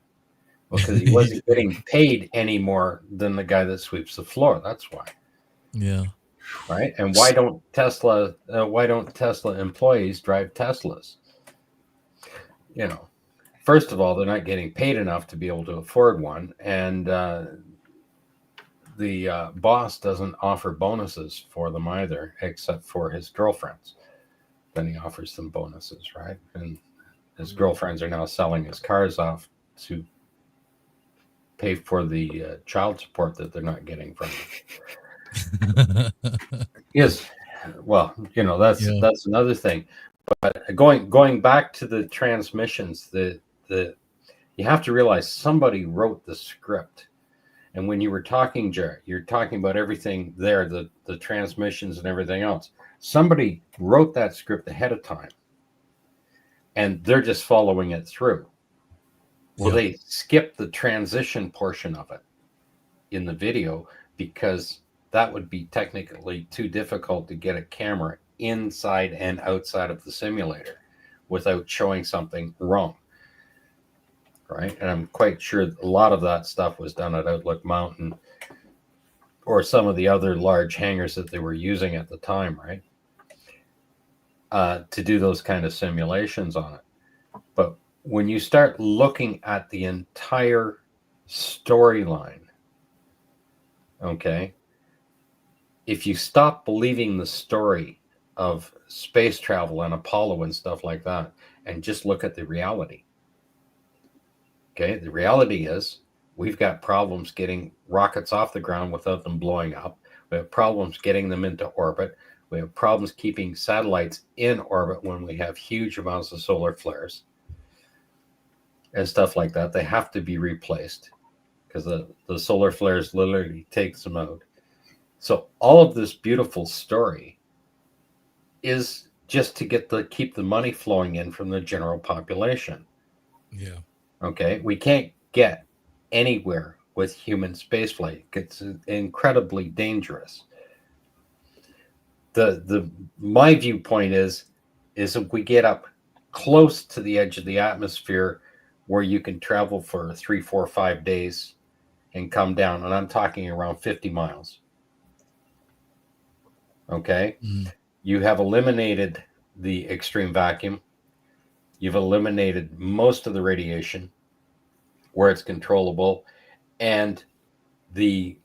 Well, because he wasn't getting paid any more than the guy that sweeps the floor. That's why. Yeah. Right. And why don't Tesla employees drive Teslas? First of all, they're not getting paid enough to be able to afford one, and the boss doesn't offer bonuses for them either, except for his girlfriends. Then he offers them bonuses, right? And his girlfriends are now selling his cars off to pay for the child support that they're not getting from him. Yes, well, that's another thing. But going back to the transmissions, the you have to realize somebody wrote the script. And when you were talking, Jared, you're talking about everything there, the transmissions and everything else. Somebody wrote that script ahead of time, and they're just following it through. Well, they skipped the transition portion of it in the video because that would be technically too difficult to get a camera inside and outside of the simulator without showing something wrong. Right. And I'm quite sure a lot of that stuff was done at Outlook Mountain or some of the other large hangars that they were using at the time, right? To do those kind of simulations on it. But when you start looking at the entire storyline, okay, if you stop believing the story of space travel and Apollo and stuff like that, and just look at the reality. Okay, the reality is we've got problems getting rockets off the ground without them blowing up. We have problems getting them into orbit. We have problems keeping satellites in orbit when we have huge amounts of solar flares and stuff like that. They have to be replaced because the solar flares literally takes them out. So all of this beautiful story is just to keep the money flowing in from the general population. Yeah. Okay, we can't get anywhere with human spaceflight. It's incredibly dangerous. My viewpoint is if we get up close to the edge of the atmosphere where you can travel for 3, 4, 5 days and come down, and I'm talking around 50 miles. Okay, you have eliminated the extreme vacuum. You've eliminated most of the radiation where it's controllable, and the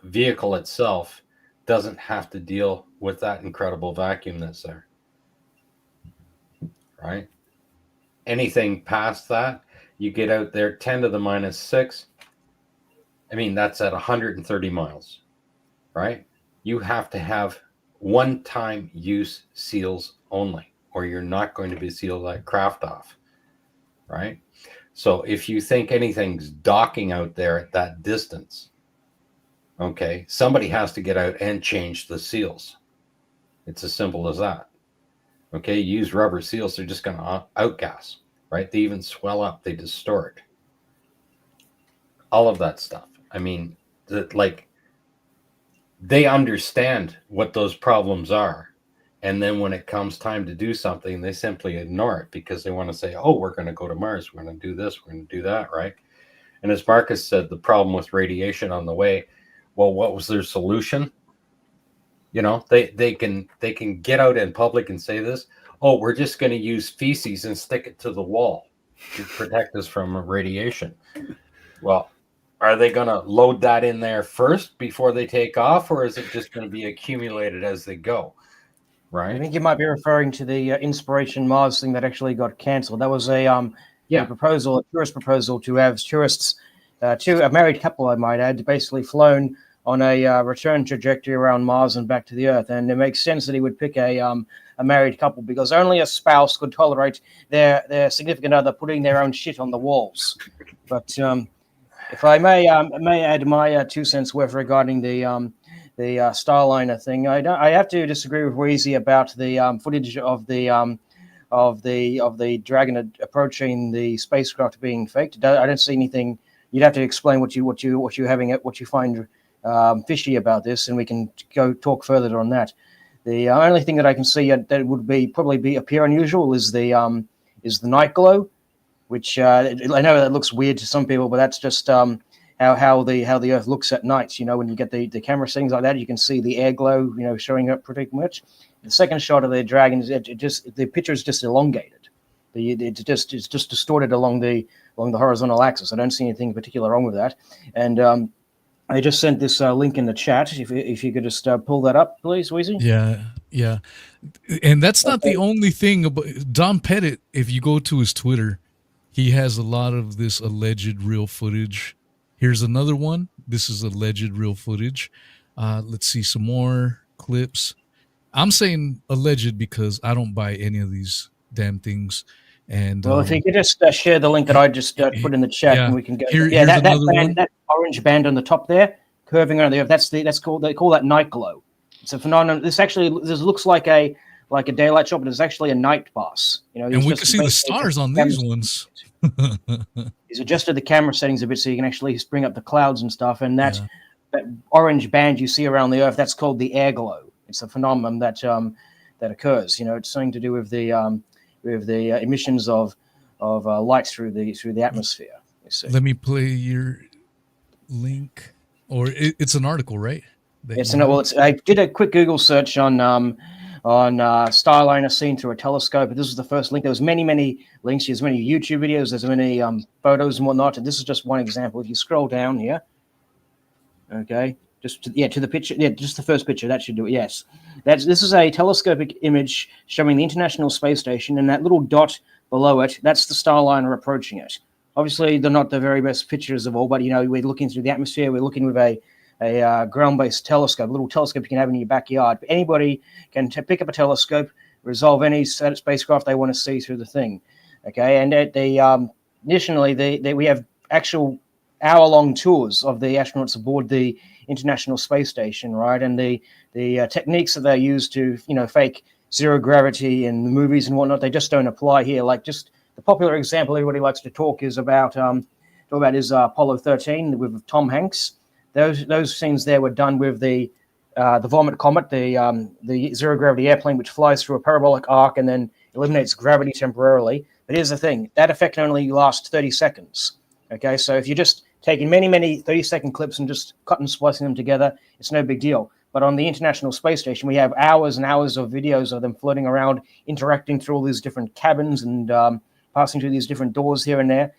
vehicle itself doesn't have to deal with that incredible vacuum that's there. Right? Anything past that, you get out there 10 to the minus 6. I mean, that's at 130 miles, right? You have to have one-time use seals only, or you're not going to be sealed that craft off, right? So if you think anything's docking out there at that distance, okay, somebody has to get out and change the seals. It's as simple as that. Okay, you use rubber seals, they're just going to outgas, right? They even swell up, they distort. All of that stuff. I mean, they understand what those problems are, And then when it comes time to do something, they simply ignore it because they want to say, oh, we're going to go to Mars. We're going to do this. We're going to do that. Right. And as Marcus said, the problem with radiation on the way, well, what was their solution? You know, they can get out in public and say this. Oh, we're just going to use feces and stick it to the wall to protect us from radiation. Well, are they going to load that in there first before they take off, or is it just going to be accumulated as they go? Right. I think you might be referring to the Inspiration Mars thing that actually got cancelled. That was a proposal, a tourist proposal to have tourists, a married couple, I might add, basically flown on a return trajectory around Mars and back to the Earth. And it makes sense that he would pick a married couple because only a spouse could tolerate their significant other putting their own shit on the walls. But if I may add my 2 cents worth regarding the Starliner thing, I have to disagree with Wheezy about the footage of the Dragon approaching the spacecraft being faked. I don't see anything. You'd have to explain what you find fishy about this, and we can go talk further on that. The only thing that I can see that would probably appear unusual is the night glow, which I know that looks weird to some people, but that's just how the Earth looks at night. You know, when you get the camera settings like that, you can see the air glow, you know, showing up pretty much. The second shot of the Dragon is the picture is just elongated. It's just distorted along the horizontal axis. I don't see anything particular wrong with that. And I just sent this link in the chat. If you could just pull that up, please, Weezy. Yeah. And that's not the only thing about Dom Pettit. If you go to his Twitter, he has a lot of this alleged real footage. Here's another one. This is alleged real footage. Let's see some more clips. I'm saying alleged because I don't buy any of these damn things. And well, if you could just share the link that I just put in the chat, and we can go. That orange band on the top there, curving around the Earth. They call that night glow. It's a phenomenon. This looks like a daylight shot, but it's actually a night pass. You know, and we can see the stars on these ones. He's adjusted the camera settings a bit so you can actually bring up the clouds and stuff. And that orange band you see around the Earth, that's called the air glow. It's a phenomenon that occurs. You know, it's something to do with the emissions of light through the atmosphere. Let me play your link, or it's an article, right? I did a quick Google search on Starliner seen through a telescope, but this was the first link. There was many links. There's many YouTube videos. There's many photos and whatnot. And this is just one example. If you scroll down here, okay, to the picture. Yeah, just the first picture. That should do it. Yes, this is a telescopic image showing the International Space Station, and that little dot below it, that's the Starliner approaching it. Obviously, they're not the very best pictures of all, but you know, we're looking through the atmosphere. We're looking with a ground-based telescope, a little telescope you can have in your backyard. Anybody can pick up a telescope, resolve any spacecraft they want to see through the thing. Okay, and additionally, we have actual hour-long tours of the astronauts aboard the International Space Station, right? And the techniques that they use to, you know, fake zero gravity in the movies and whatnot, they just don't apply here. Like, just the popular example everybody likes to talk is about Apollo 13 with Tom Hanks. Those scenes there were done with the Vomit Comet, the zero gravity airplane, which flies through a parabolic arc and then eliminates gravity temporarily. But here's the thing: that effect only lasts 30 seconds. Okay, so if you're just taking many 30-second clips and just cut and splicing them together, it's no big deal. But on the International Space Station, we have hours and hours of videos of them floating around, interacting through all these different cabins and passing through these different doors here and there.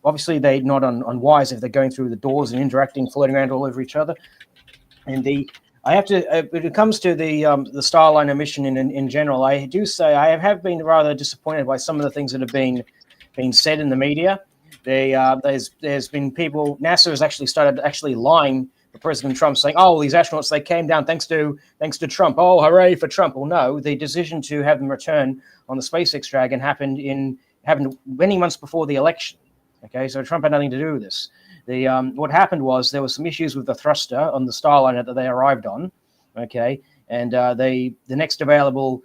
Obviously, they're not unwise if they're going through the doors and interacting, floating around all over each other. And when it comes to the Starliner mission in general, I do say I have been rather disappointed by some of the things that have been said in the media. There's been people. NASA has actually started lying for President Trump, saying, "Oh, these astronauts, they came down thanks to Trump. Oh, hooray for Trump!" Well, no, the decision to have them return on the SpaceX Dragon happened many months before the election. Okay, so Trump had nothing to do with this. What happened was there were some issues with the thruster on the Starliner that they arrived on. Okay, and the next available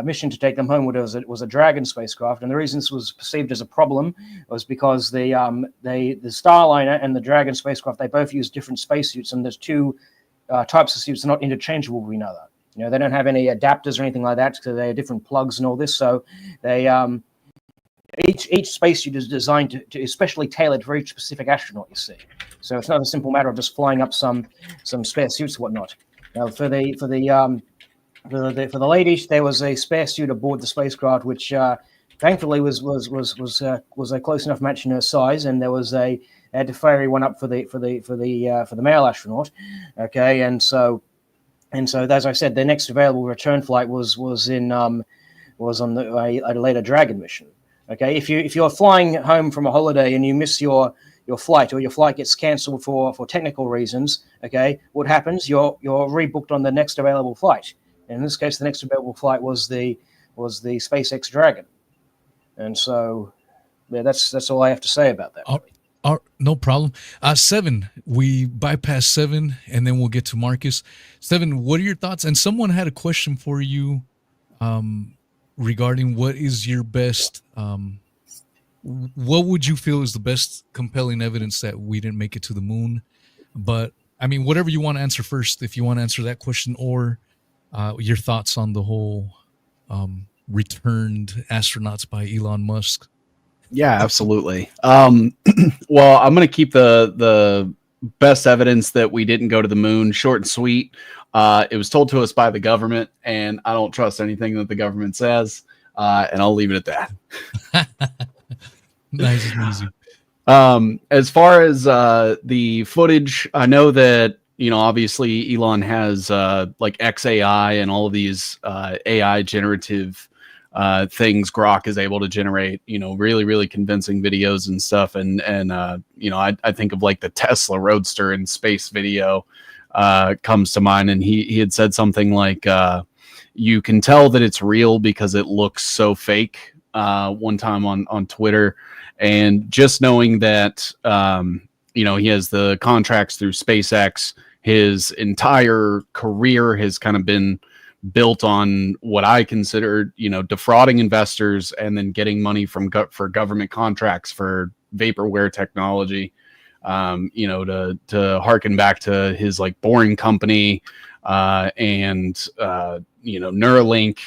mission to take them home was a Dragon spacecraft, and the reason this was perceived as a problem was because the Starliner and the Dragon spacecraft, they both use different spacesuits, and there's two types of suits that are not interchangeable with one another. They don't have any adapters or anything like that, so they have different plugs and all this. So they each spacesuit is designed to especially tailored for each specific astronaut. You see, so it's not a simple matter of just flying up some spare suits and whatnot. Now for the ladies, there was a spare suit aboard the spacecraft, which thankfully was a close enough match in her size, and there was a had to ferry one up for the male astronaut. Okay, and so as I said, the next available return flight was on a later Dragon mission. Okay, if you're flying home from a holiday and you miss your flight, or your flight gets cancelled for technical reasons, okay, what happens? You're rebooked on the next available flight. And in this case, the next available flight was the SpaceX Dragon. And so, yeah, that's all I have to say about that. No problem. 7, we bypass 7, and then we'll get to Marcus. 7, what are your thoughts? And someone had a question for you regarding what is your best, what would you feel is the best compelling evidence that we didn't make it to the moon? But, I mean, whatever you want to answer first, if you want to answer that question, or your thoughts on the whole returned astronauts by Elon Musk. Yeah, absolutely. Well, I'm going to keep the best evidence that we didn't go to the moon short and sweet. It was told to us by the government, and I don't trust anything that the government says, and I'll leave it at that. Nice and easy. As far as the footage, I know that, obviously Elon has like XAI and all of these AI generative things Grok is able to generate, really, really convincing videos and stuff. And I think of like the Tesla Roadster in space video comes to mind. And he had said something like, you can tell that it's real because it looks so fake one time on Twitter. And just knowing that, he has the contracts through SpaceX, his entire career has kind of been built on what I consider, defrauding investors and then getting money for government contracts for vaporware technology, to harken back to his like Boring Company and Neuralink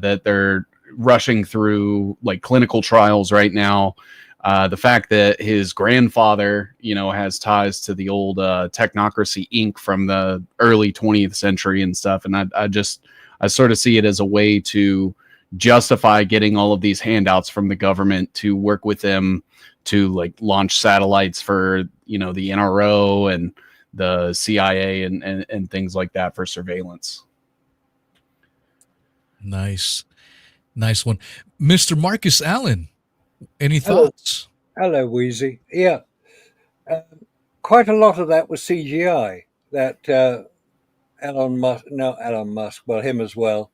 that they're rushing through like clinical trials right now. The fact that his grandfather, has ties to the old Technocracy Inc. from the early 20th century and stuff. And I sort of see it as a way to justify getting all of these handouts from the government to work with them to like launch satellites for, the NRO and the CIA and things like that for surveillance. Nice one. Mr. Marcus Allen. Any thoughts? Hello, Wheezy. Yeah. Quite a lot of that was CGI that Elon Musk, well, him as well,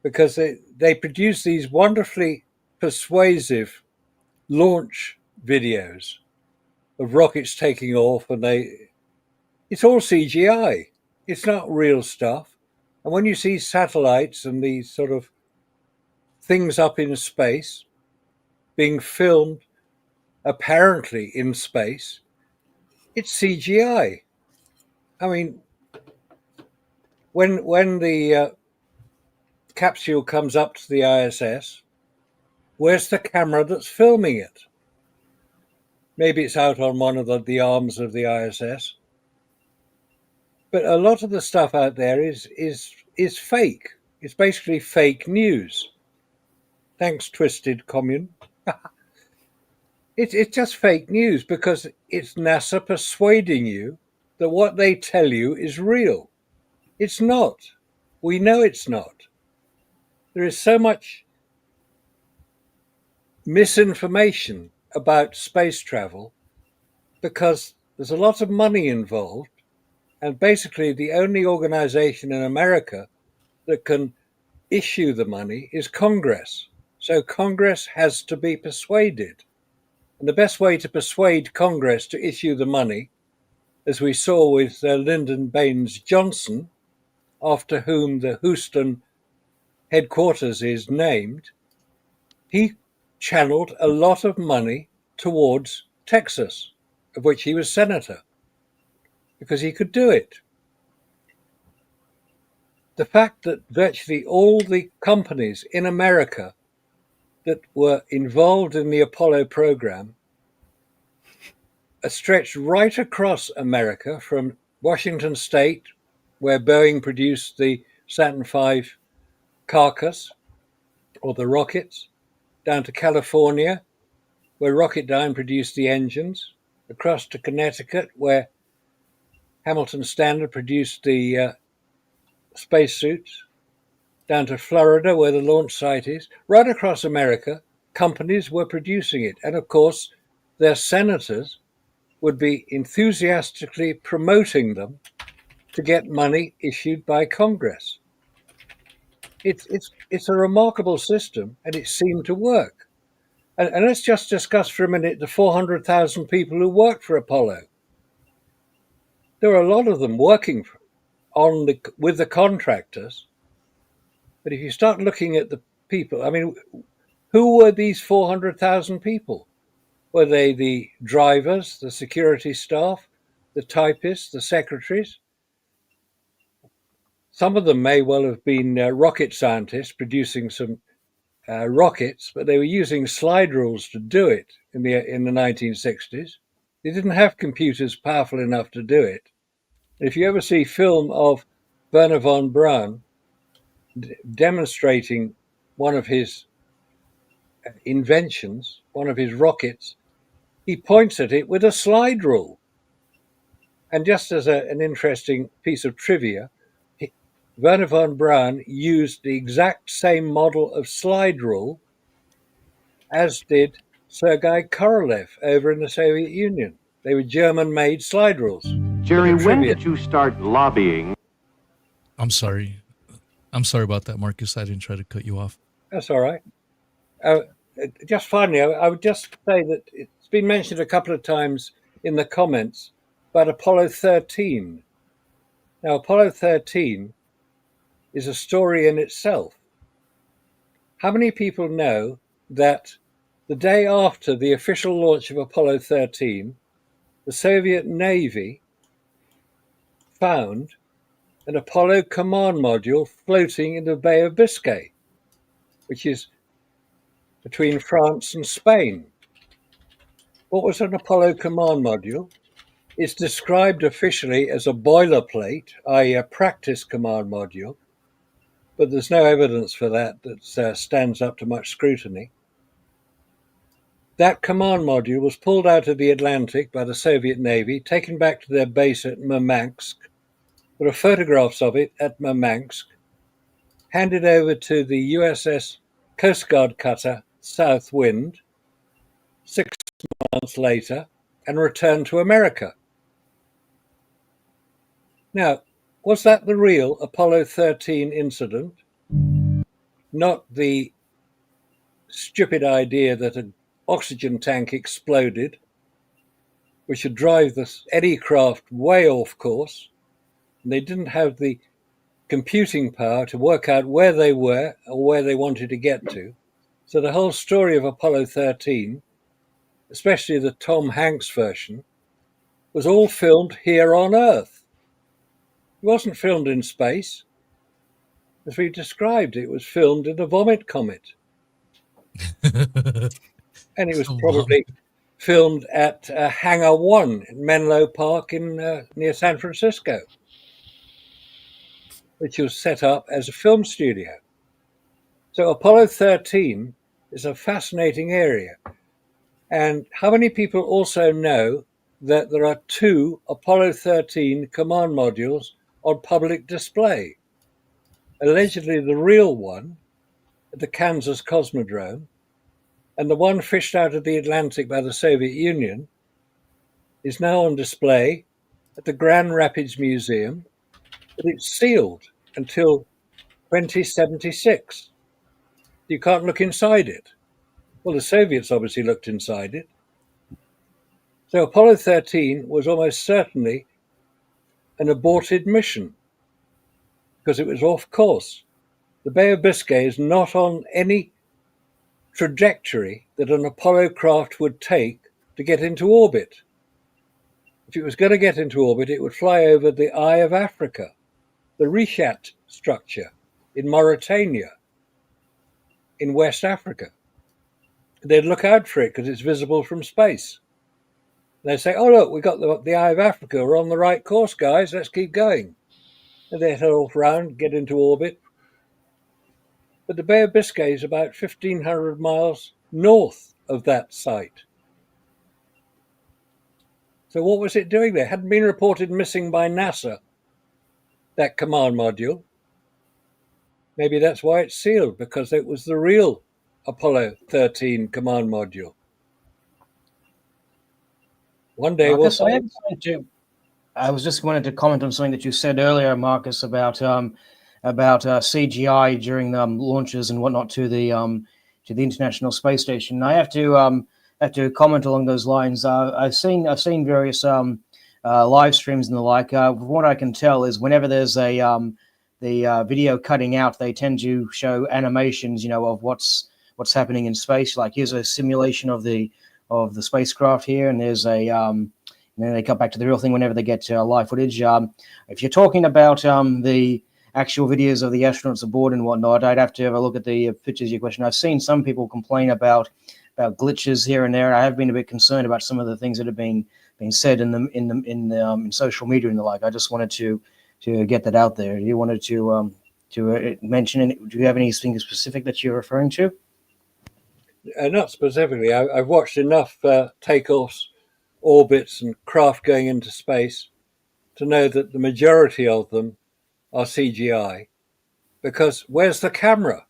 because they produce these wonderfully persuasive launch videos of rockets taking off, and it's all CGI. It's not real stuff. And when you see satellites and these sort of things up in space being filmed apparently in space, it's CGI. I mean, when the capsule comes up to the ISS, where's the camera that's filming it? Maybe it's out on one of the arms of the ISS. But a lot of the stuff out there is fake. It's basically fake news. Thanks, Twisted Commune. It's just fake news because it's NASA persuading you that what they tell you is real. It's not. We know it's not. There is so much misinformation about space travel because there's a lot of money involved, and basically the only organization in America that can issue the money is Congress. So Congress has to be persuaded. And the best way to persuade Congress to issue the money, as we saw with Lyndon Baines Johnson, after whom the Houston headquarters is named, he channeled a lot of money towards Texas, of which he was senator, because he could do it. the fact that virtually all the companies in America that were involved in the Apollo program are stretched right across America from Washington State, where Boeing produced the Saturn V carcass or the rockets, down to California, where Rocketdyne produced the engines, across to Connecticut, where Hamilton Standard produced the spacesuits, down to Florida, where the launch site is. Right across America, companies were producing it. And of course, their senators would be enthusiastically promoting them to get money issued by Congress. It's a remarkable system, and it seemed to work. And let's just discuss for a minute the 400,000 people who worked for Apollo. There were a lot of them working with the contractors. But if you start looking at the people, I mean, who were these 400,000 people? Were they the drivers, the security staff, the typists, the secretaries? Some of them may well have been rocket scientists producing some rockets, but they were using slide rules to do it in the 1960s. They didn't have computers powerful enough to do it. If you ever see film of Wernher von Braun demonstrating one of his inventions, one of his rockets, he points at it with a slide rule. And just as an interesting piece of trivia, Wernher von Braun used the exact same model of slide rule as did Sergei Korolev over in the Soviet Union. They were German-made slide rules. Jerry, when did you start lobbying? I'm sorry about that, Marcus. I didn't try to cut you off. That's all right. Just finally, I would just say that it's been mentioned a couple of times in the comments about Apollo 13. Now, Apollo 13 is a story in itself. How many people know that the day after the official launch of Apollo 13, the Soviet Navy found an Apollo command module floating in the Bay of Biscay, which is between France and Spain? What was an Apollo command module? It's described officially as a boilerplate, i.e. a practice command module, but there's no evidence for that stands up to much scrutiny. That command module was pulled out of the Atlantic by the Soviet Navy, taken back to their base at Murmansk. There are photographs of it at Murmansk, handed over to the USS Coast Guard cutter Southwind 6 months later, and returned to America. Now, was that the real Apollo 13 incident? Not the stupid idea that an oxygen tank exploded, which would drive any craft way off course. And they didn't have the computing power to work out where they were or where they wanted to get to. So the whole story of Apollo 13, especially the Tom Hanks version, was all filmed here on Earth. It wasn't filmed in space. As we described, it was filmed in a vomit comet. And it was probably filmed at Hangar 1 in Menlo Park near San Francisco, which was set up as a film studio. So Apollo 13 is a fascinating area. And how many people also know that there are 2 Apollo 13 command modules on public display? Allegedly the real one at the Kansas Cosmodrome, and the one fished out of the Atlantic by the Soviet Union is now on display at the Grand Rapids Museum, but it's sealed until 2076. You can't look inside it. Well, the Soviets obviously looked inside it. So Apollo 13 was almost certainly an aborted mission because it was off course. The Bay of Biscay is not on any trajectory that an Apollo craft would take to get into orbit. If it was going to get into orbit, it would fly over the Eye of Africa, the Richat structure in Mauritania, in West Africa. They'd look out for it because it's visible from space. They'd say, oh, look, we got the Eye of Africa. We're on the right course, guys. Let's keep going. And they'd head off round, get into orbit. But the Bay of Biscay is about 1,500 miles north of that site. So what was it doing there? It hadn't been reported missing by NASA, that command module. Maybe that's why it's sealed, because it was the real Apollo 13 command module. One day Marcus, I was just wanted to comment on something that you said earlier, Marcus, about CGI during the launches and whatnot to the International Space Station. I have to comment along those lines. I've seen various live streams and the like. From what I can tell is whenever there's the video cutting out, they tend to show animations, of what's happening in space. Like here's a simulation of the spacecraft here, and there's a and then they cut back to the real thing whenever they get live footage. If you're talking about the actual videos of the astronauts aboard and whatnot, I'd have to have a look at the pictures of your question. I've seen some people complain about glitches here and there. I have been a bit concerned about some of the things that have been said in social media and the like. I just wanted to get that out there. You wanted to mention it? Do you have anything specific that you're referring to? Not specifically. I've watched enough takeoffs, orbits, and craft going into space to know that the majority of them are CGI. Because where's the camera?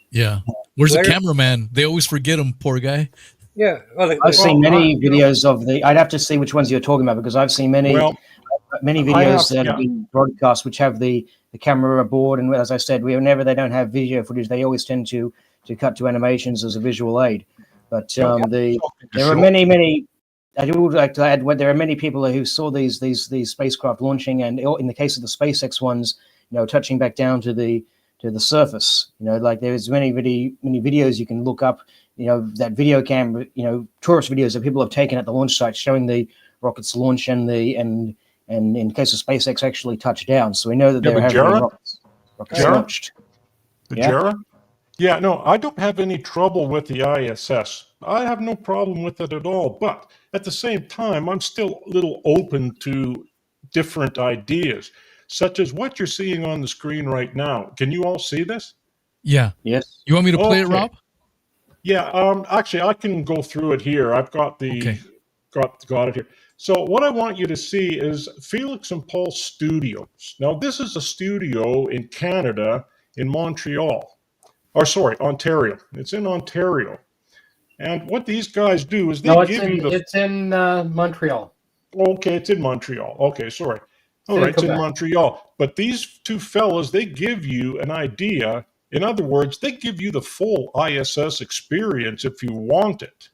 Yeah. Where's the cameraman? They always forget him, poor guy. Yeah. Well, I've seen many videos of the. I'd have to see which ones you're talking about because I've seen many videos that have been broadcast which have the camera aboard. And as I said, whenever they don't have video footage, they always tend to cut to animations as a visual aid. But there are many. I would like to add, there are many people who saw these spacecraft launching, and in the case of the SpaceX ones, touching back down to the surface. Like there's many videos you can look up. That video camera, tourist videos that people have taken at the launch site showing the rockets launch and in case of SpaceX actually touch down. So we know that there have been rockets launched. Yeah, no, I don't have any trouble with the ISS. I have no problem with it at all. But at the same time, I'm still a little open to different ideas, such as what you're seeing on the screen right now. Can you all see this? Yeah. Yes. You want me to play it, Rob? Yeah. Actually, I can go through it here. I've got got it here. So what I want you to see is Felix and Paul Studios. Now, this is a studio in Canada, in Montreal. Ontario. It's in Ontario. And what these guys do is it's in Montreal. Okay, it's in Montreal. Okay, sorry. All right, it's in Montreal. But these two fellas, they give you an idea. In other words, they give you the full ISS experience if you want it.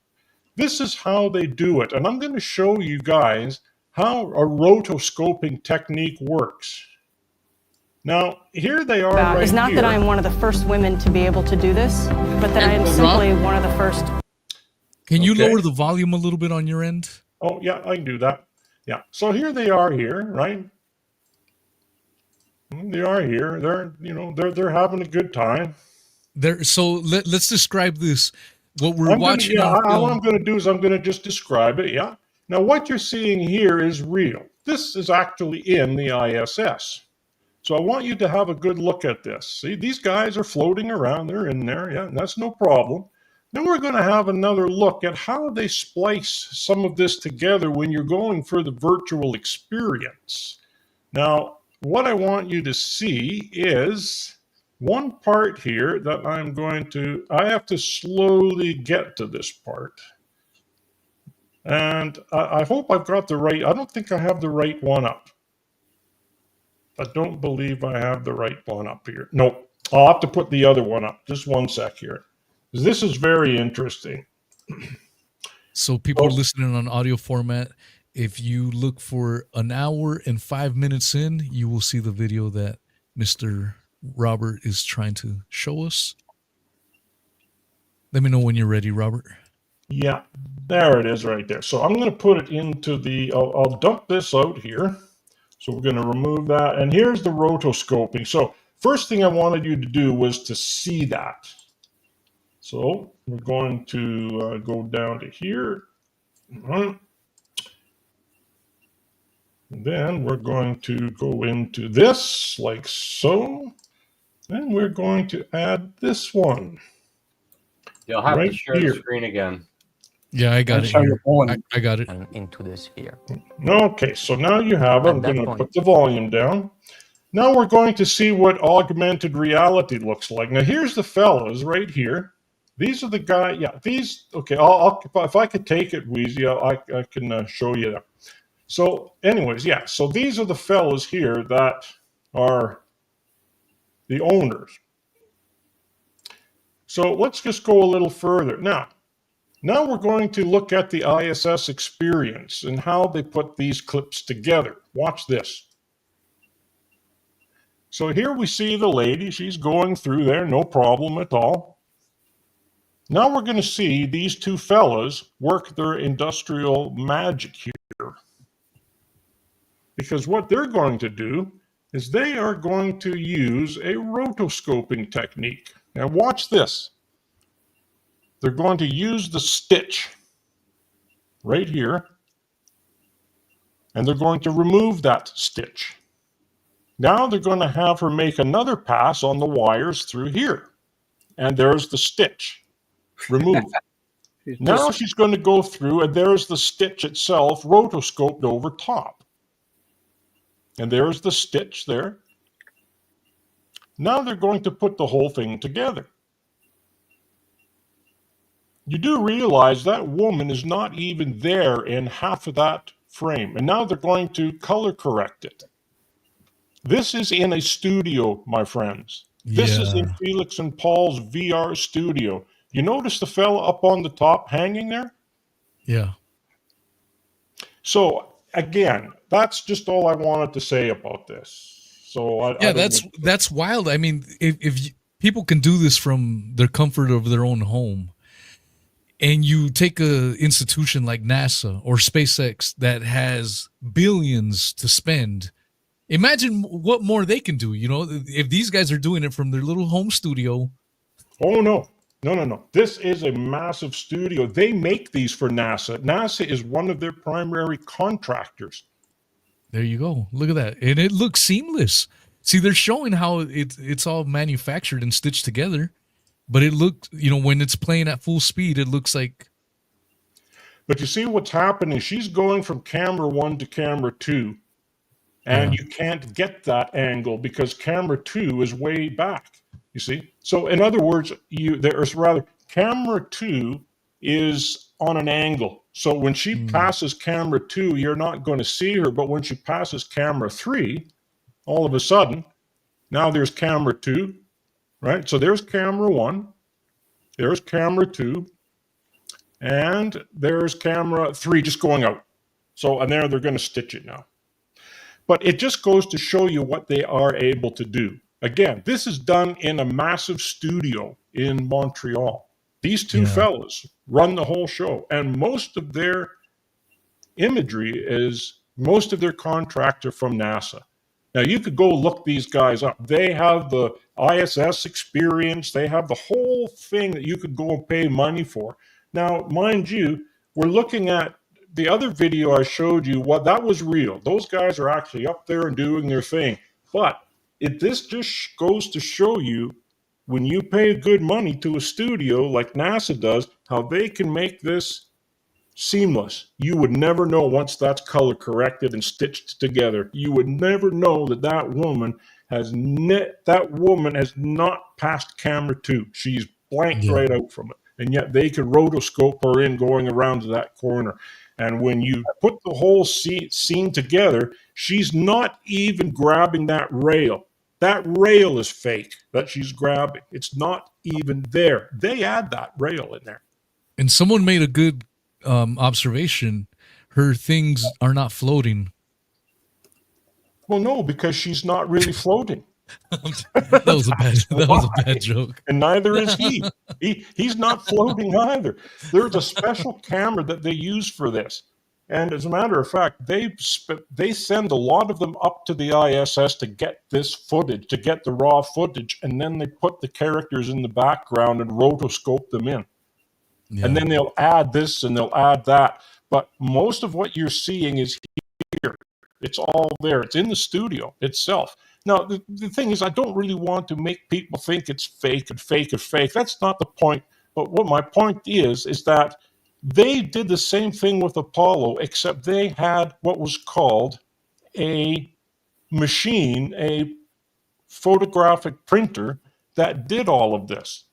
This is how they do it. And I'm going to show you guys how a rotoscoping technique works. Now, here they are right It's not here. that I'm one of the first women to be able to do this, but that I am simply one of the first. Can you lower the volume a little bit on your end? Oh, yeah, I can do that. Yeah. So here they are here, right? They are here. They're having a good time. So let's describe this. What we're watching. All I'm going to do is I'm going to just describe it. Yeah. Now, what you're seeing here is real. This is actually in the ISS. So I want you to have a good look at this. See, these guys are floating around. They're in there. Yeah, that's no problem. Then we're going to have another look at how they splice some of this together when you're going for the virtual experience. Now, what I want you to see is one part here that I have to slowly get to this part. And I hope I've got the right, I don't think I have the right one up. I don't believe I have the right one up here. Nope. I'll have to put the other one up. Just one sec here. This is very interesting. So people are listening on audio format. If you look for an hour and 5 minutes in, you will see the video that Mr. Robert is trying to show us. Let me know when you're ready, Robert. Yeah, there it is right there. So I'm going to put it into I'll dump this out here. So we're going to remove that. And here's the rotoscoping. So first thing I wanted you to do was to see that. So we're going to go down to here. And then we're going to go into this like so. And we're going to add this one. You'll have right to share here. the screen again. Yeah, I got it here. I got it. And into the sphere. Okay, so now you have it. I'm At that going to point- put the volume down. Now we're going to see what augmented reality looks like. Now here's the fellas right here. These are the guys. Yeah, these. Okay, if I could take it, Wheezy, I can show you that. So, anyways, yeah. So these are the fellas here that are the owners. So let's just go a little further. Now we're going to look at the ISS experience and how they put these clips together. Watch this. So here we see the lady. She's going through there, no problem at all. Now we're going to see these two fellas work their industrial magic here. Because what they're going to do is they are going to use a rotoscoping technique. Now watch this. They're going to use the stitch right here, and they're going to remove that stitch. Now they're going to have her make another pass on the wires through here, and there's the stitch removed. Now she's going to go through, and there's the stitch itself rotoscoped over top. And there's the stitch there. Now they're going to put the whole thing together. You do realize that woman is not even there in half of that frame. And now they're going to color correct it. This is in a studio, my friends. This is in Felix and Paul's VR studio. You notice the fella up on the top hanging there? Yeah. So, again, that's just all I wanted to say about this. So that's wild. I mean, if people can do this from their comfort of their own home, and you take a institution like NASA or SpaceX that has billions to spend, imagine what more they can do. You know, if these guys are doing it from their little home studio. Oh, no. No. This is a massive studio. They make these for NASA. NASA is one of their primary contractors. There you go. Look at that. And it looks seamless. See, they're showing how it's all manufactured and stitched together. But it looks, when it's playing at full speed, it looks like. But you see what's happening? She's going from camera 1 to camera 2. And you can't get that angle because camera 2 is way back. You see? So in other words, camera 2 is on an angle. So when she passes camera 2, you're not going to see her. But when she passes camera 3, all of a sudden, now there's camera 2. Right, so there's camera 1, there's camera 2, and there's camera 3 just going out. So, and they're going to stitch it now. But it just goes to show you what they are able to do. Again, this is done in a massive studio in Montreal. These two fellas run the whole show, and most of their imagery most of their contracts are from NASA. Now, you could go look these guys up. They have the ISS experience. They have the whole thing that you could go and pay money for. Now, mind you, we're looking at the other video I showed you. That was real. Those guys are actually up there and doing their thing. But this just goes to show you, when you pay good money to a studio like NASA does, how they can make this seamless. You would never know once that's color corrected and stitched together. You would never know that woman has not passed camera 2. She's blanked right out from it. And yet they could rotoscope her in going around to that corner. And when you put the whole scene together, she's not even grabbing that rail. That rail is fake that she's grabbing. It's not even there. They add that rail in there. And someone made a good observation. Her things are not floating. Well, no, because she's not really floating. that was a bad joke. And neither is he. He's not floating either. There's a special camera that they use for this. And as a matter of fact, they send a lot of them up to the ISS to get this footage, to get the raw footage, and then they put the characters in the background and rotoscope them in. Yeah. And then they'll add this and they'll add that. But most of what you're seeing is here. It's all there. It's in the studio itself. Now, the thing is, I don't really want to make people think it's fake and fake and fake. That's not the point. But what my point is that they did the same thing with Apollo, except they had what was called a machine, a photographic printer that did all of this.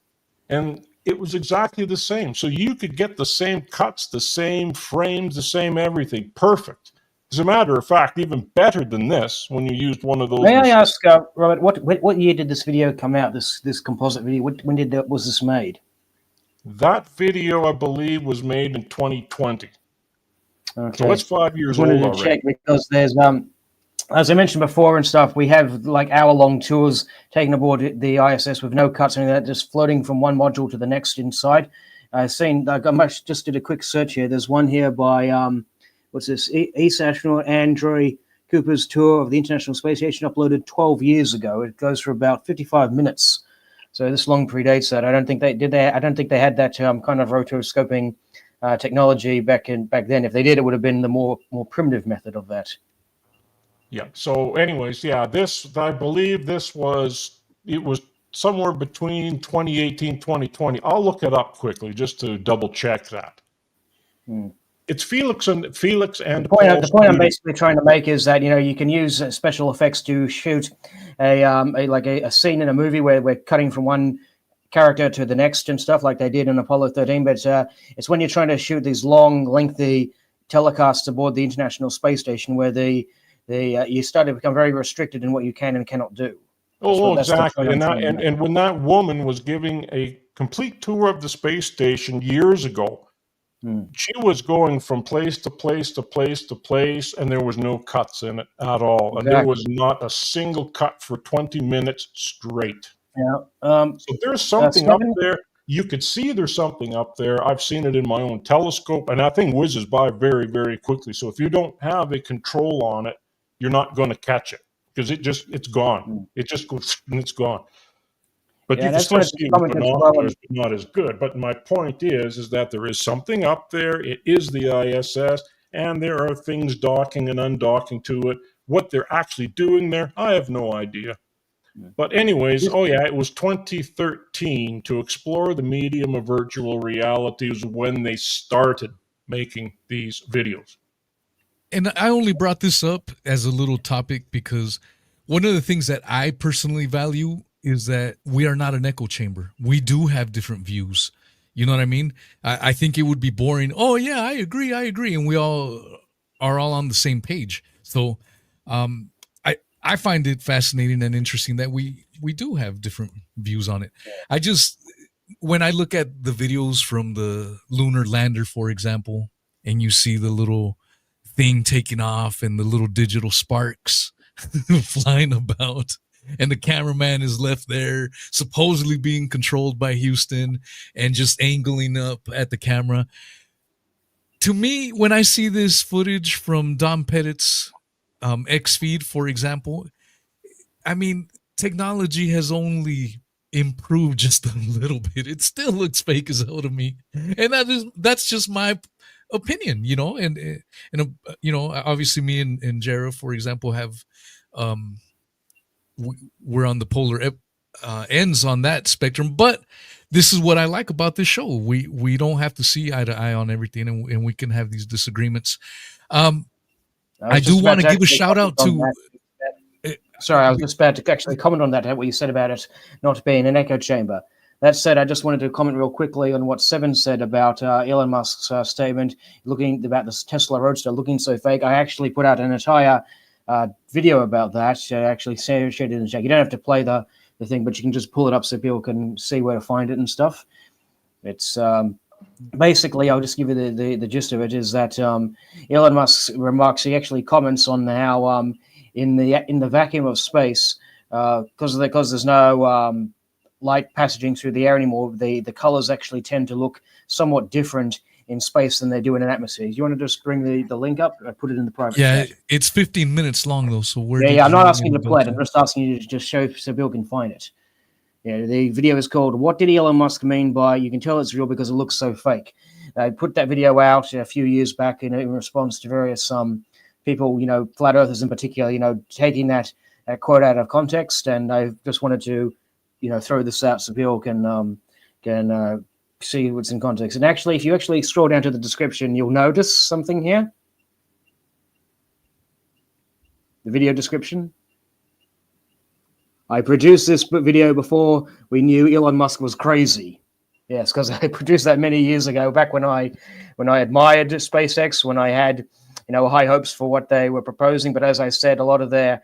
And it was exactly the same. So you could get the same cuts, the same frames, the same everything. Perfect. As a matter of fact, even better than this when you used one of those. May I ask, Robert, what year did this video come out, this composite video? When was this made? That video, I believe, was made in 2020. Okay. So it's 5 years old old already. Check because there's as I mentioned before and stuff, we have like hour-long tours taken aboard the ISS with no cuts or anything like that, just floating from one module to the next inside. I've seen, like, just did a quick search here. There's one here by, what's this, East Astronaut Andrew Cooper's tour of the International Space Station, uploaded 12 years ago. It goes for about 55 minutes. So this long predates that. I don't think they had that kind of rotoscoping technology back then. If they did, it would have been the more primitive method of that. Yeah. So anyways, yeah, I believe it was somewhere between 2018, 2020. I'll look it up quickly just to double check that. It's Felix and the point I'm basically trying to make is that, you can use special effects to shoot a scene in a movie where we're cutting from one character to the next and stuff like they did in Apollo 13. But it's when you're trying to shoot these long, lengthy telecasts aboard the International Space Station where you start to become very restricted in what you can and cannot do. Exactly. And when that woman was giving a complete tour of the space station years ago, she was going from place to place to place to place, and there was no cuts in it at all. Exactly. And there was not a single cut for 20 minutes straight. Yeah. So there's something up there. You could see there's something up there. I've seen it in my own telescope, and that thing whizzes by very, very quickly. So if you don't have a control on it, you're not going to catch it because it's gone. It just goes and it's gone. But you can still see it with binoculars, but not as good. But my point is that there is something up there. It is the ISS, and there are things docking and undocking to it. What they're actually doing there, I have no idea. But anyways, it was 2013 to explore the medium of virtual reality was when they started making these videos. And I only brought this up as a little topic because one of the things that I personally value is that we are not an echo chamber. We do have different views. You know what I mean? I think it would be boring. Oh yeah, I agree. And we all are all on the same page. So I find it fascinating and interesting that we do have different views on it. When I look at the videos from the lunar lander, for example, and you see the little thing taking off and the little digital sparks flying about, and the cameraman is left there supposedly being controlled by Houston and just angling up at the camera. To me, when I see this footage from Don Pettit's X feed, for example, I mean, technology has only improved just a little bit. It still looks fake as hell to me. And that's just my opinion, and obviously me and Jera, for example, have we're on the polar ends on that spectrum, but this is what I like about this show. We don't have to see eye to eye on everything, and we can have these disagreements. I do want to give a shout out to sorry, I was just about to actually comment on that, what you said about it not being an echo chamber. That said, I just wanted to comment real quickly on what Seven said about Elon Musk's statement looking about this Tesla Roadster looking so fake. I actually put out an entire video about that. I actually shared it in the chat. You don't have to play the thing, but you can just pull it up so people can see where to find it and stuff. It's basically, I'll just give you the gist of it, is that Elon Musk's remarks, he actually comments on how in the vacuum of space, because there's no light passaging through the air anymore, the colors actually tend to look somewhat different in space than they do in an atmosphere. Do you want to just bring the link up? I put it in the private chat. It's 15 minutes long though. So where? Yeah, I'm not asking you to play it. I'm just asking you to just show so Bill can find it. Yeah, the video is called "What Did Elon Musk Mean by?" You can tell it's real because it looks so fake. I put that video out a few years back in response to various people, flat earthers in particular, taking that quote out of context, and I just wanted to, throw this out so Bill can see what's in context. And actually, if you actually scroll down to the description, you'll notice something here. The video description. I produced this video before we knew Elon Musk was crazy. Yes, because I produced that many years ago, back when I admired SpaceX, when I had high hopes for what they were proposing. But as I said, a lot of their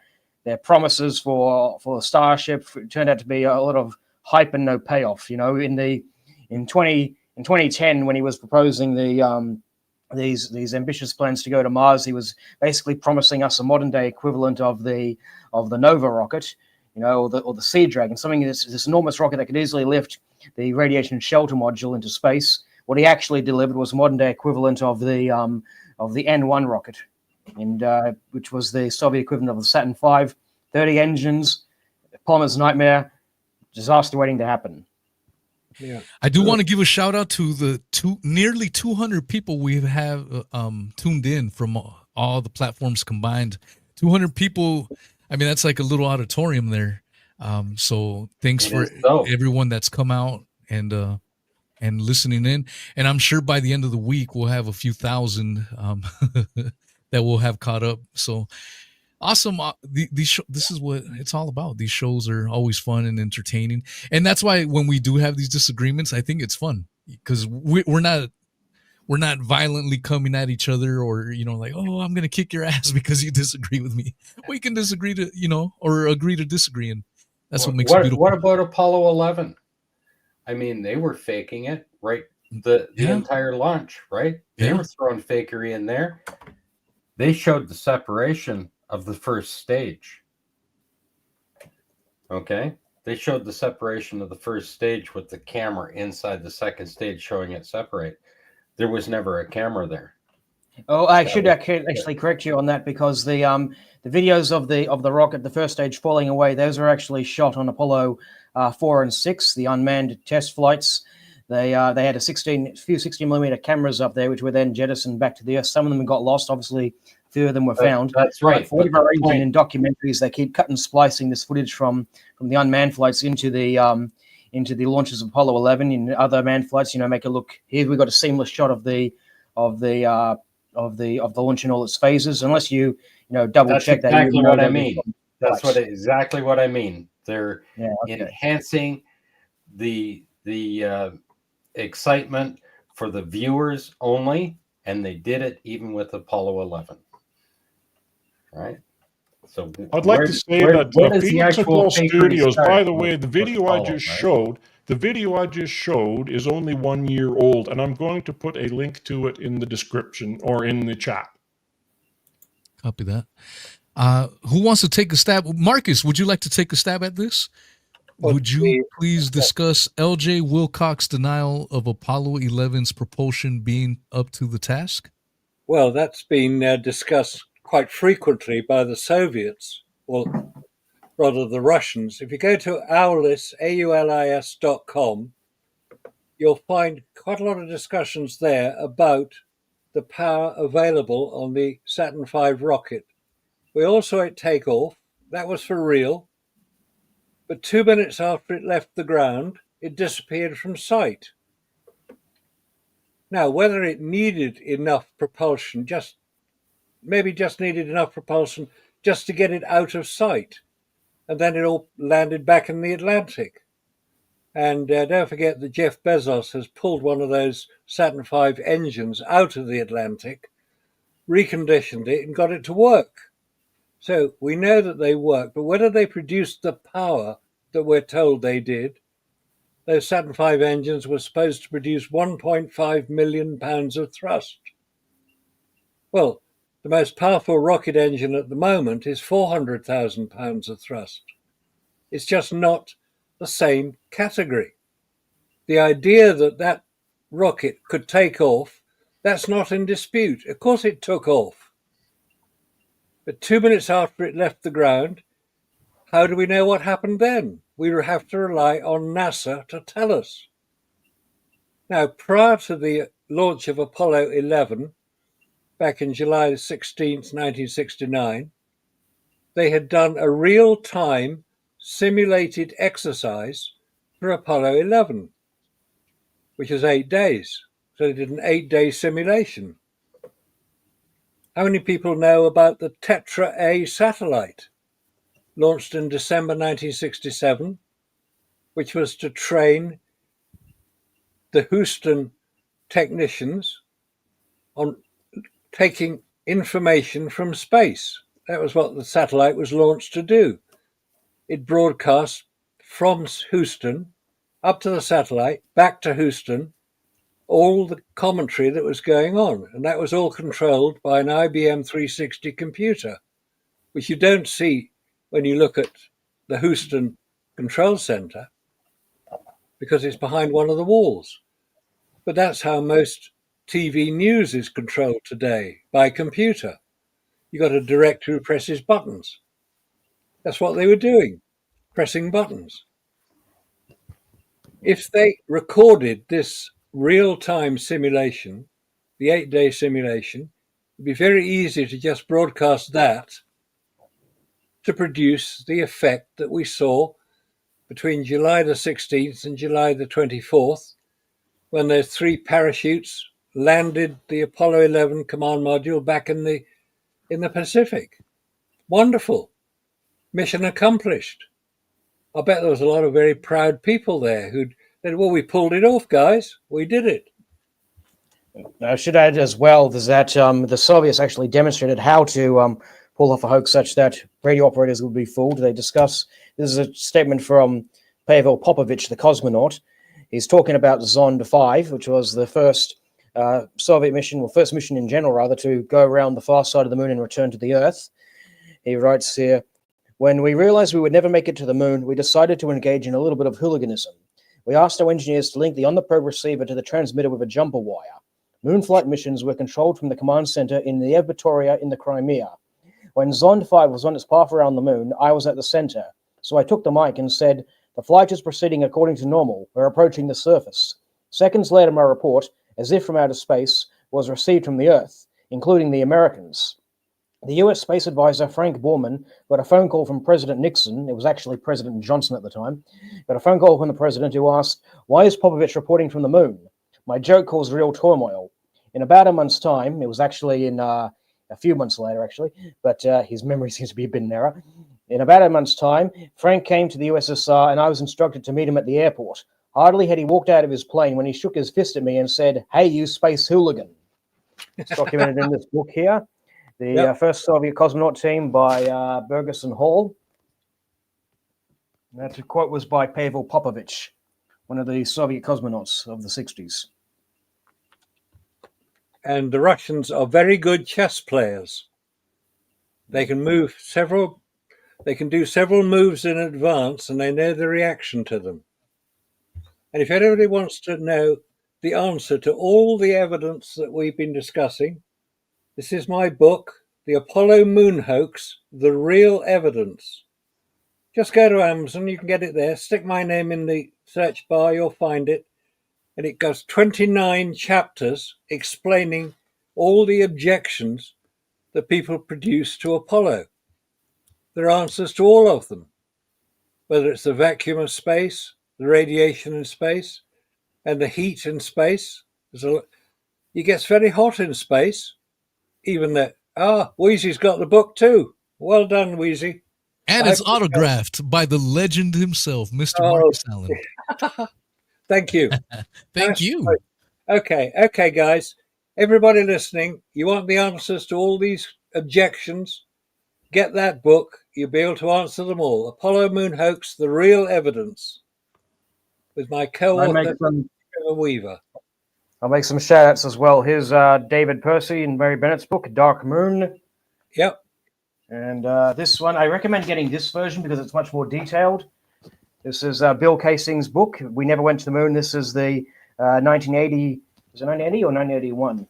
promises for Starship turned out to be a lot of hype and no payoff. In 2010, when he was proposing these ambitious plans to go to Mars, he was basically promising us a modern day equivalent of the Nova rocket, or the Sea Dragon, something this enormous rocket that could easily lift the radiation shelter module into space. What he actually delivered was a modern day equivalent of the N1 rocket, and which was the Soviet equivalent of the Saturn V, 30 engines, plumber's nightmare, disaster waiting to happen. Yeah, I do want to give a shout out to the nearly 200 people we have tuned in from all the platforms combined. 200 people. I mean, that's like a little auditorium there. So thanks for everyone that's come out and listening in. And I'm sure by the end of the week we'll have a few thousand that we'll have caught up. So awesome. This is what it's all about. These shows are always fun and entertaining. And that's why when we do have these disagreements, I think it's fun because we're not violently coming at each other or, like, oh, I'm going to kick your ass because you disagree with me. We can disagree to, or agree to disagree. And that's what makes it beautiful. What about Apollo 11? I mean, they were faking it, right? The entire launch, right? They were throwing fakery in there. They showed the separation of the first stage. Okay? They showed the separation of the first stage with the camera inside the second stage showing it separate. There was never a camera there. Oh, I should actually correct you on that because the videos of the rocket, the first stage falling away, those are actually shot on Apollo 4 and 6, the unmanned test flights. They had a few 16mm cameras up there, which were then jettisoned back to the Earth. Some of them got lost. Obviously, a few of them were found. That's right. But for whatever reason, in documentaries, they keep cut and splicing this footage from the unmanned flights into the launches of Apollo 11 and other manned flights. Make it look. Here we've got a seamless shot of the launch in all its phases. Unless you double check that. That's exactly what I mean. That's exactly what I mean. They're enhancing the excitement for the viewers only, and they did it even with Apollo 11. Right? So I'd like to say that Phoenix Apollo Studios, by the way, the video I just showed is only 1 year old, and I'm going to put a link to it in the description or in the chat. Copy that. Who wants to take a stab? Marcus, would you like to take a stab at this? Would you please discuss L.J. Wilcox's denial of Apollo 11's propulsion being up to the task? Well, that's been discussed quite frequently by the Soviets, or rather the Russians. If you go to aulis.com, you'll find quite a lot of discussions there about the power available on the Saturn V rocket. We all saw it take off. That was for real. But 2 minutes after it left the ground, it disappeared from sight. Now, whether it needed enough propulsion, maybe just needed enough propulsion just to get it out of sight, and then it all landed back in the Atlantic. And don't forget that Jeff Bezos has pulled one of those Saturn V engines out of the Atlantic, reconditioned it, and got it to work. So we know that they work, but whether they produced the power that we're told they did, those Saturn V engines were supposed to produce 1.5 million pounds of thrust. Well, the most powerful rocket engine at the moment is 400,000 pounds of thrust. It's just not the same category. The idea that rocket could take off That's not in dispute. Of course it took off. But 2 minutes after it left the ground, how do we know what happened then? We have to rely on NASA to tell us. Now, prior to the launch of Apollo 11, back in July 16th, 1969, they had done a real-time simulated exercise for Apollo 11, which was 8 days. So they did an 8-day simulation. How many people know about the Tetra A satellite, launched in December 1967, which was to train the Houston technicians on taking information from space? That was what the satellite was launched to do. It broadcast from Houston up to the satellite, back to Houston, all the commentary that was going on. And that was all controlled by an IBM 360 computer, which you don't see when you look at the Houston Control Center, because it's behind one of the walls. But that's how most TV news is controlled today, by computer. You got a director who presses buttons. That's what they were doing, pressing buttons. If they recorded this real-time simulation, the 8-day simulation, it'd be very easy to just broadcast that to produce the effect that we saw between July the 16th and July the 24th, when those 3 parachutes landed the Apollo 11 command module back in the Pacific. Wonderful. Mission accomplished. I bet there was a lot of very proud people there who'd said, well, we pulled it off, guys. We did it. I should add as well is that the Soviets actually demonstrated how to pull off a hoax such that radio operators would be fooled. They discuss, this is a statement from Pavel Popovich, the cosmonaut. He's talking about Zond 5, which was the first Soviet mission, or first mission in general, rather, to go around the far side of the moon and return to the Earth. He writes here, when we realized we would never make it to the moon, we decided to engage in a little bit of hooliganism. We asked our engineers to link the on-the-probe receiver to the transmitter with a jumper wire. Moon flight missions were controlled from the command center in the Evpatoria in the Crimea. When Zond 5 was on its path around the moon, I was at the center. So I took the mic and said, the flight is proceeding according to normal. We're approaching the surface. Seconds later, my report, as if from outer space, was received from the Earth, including the Americans. The US space advisor, Frank Borman, got a phone call from President Nixon. It was actually President Johnson at the time. Got a phone call from the president who asked, why is Popovich reporting from the moon? My joke caused real turmoil. In about a month's time, it was actually in a few months later, actually, but his memory seems to be a bit narrow. In about a month's time, Frank came to the USSR and I was instructed to meet him at the airport. Hardly had he walked out of his plane when he shook his fist at me and said, hey, you space hooligan. It's documented in this book here. The first Soviet cosmonaut team by Bergeson Hall. That quote was by Pavel Popovich, one of the Soviet cosmonauts of the 60s. And the Russians are very good chess players. They can do several moves in advance and they know the reaction to them. And if anybody wants to know the answer to all the evidence that we've been discussing, this is my book, The Apollo Moon Hoax, The Real Evidence. Just go to Amazon, you can get it there. Stick my name in the search bar, you'll find it. And it goes 29 chapters explaining all the objections that people produce to Apollo. There are answers to all of them, whether it's the vacuum of space, the radiation in space, and the heat in space. It gets very hot in space. Even that, Wheezy's got the book too. Well done, Wheezy. And it's autographed by the legend himself, Mr. Marcus Allen. Thank you. Thank you. Okay, guys. Everybody listening, you want the answers to all these objections? Get that book. You'll be able to answer them all. Apollo Moon Hoax, The Real Evidence, with my co-author, Weaver. I'll make some shout-outs as well. Here's David Percy and Mary Bennett's book, Dark Moon. Yep. And this one, I recommend getting this version because it's much more detailed. This is Bill Casing's book, We Never Went to the Moon. This is the 1980, is it 1980 or 1981?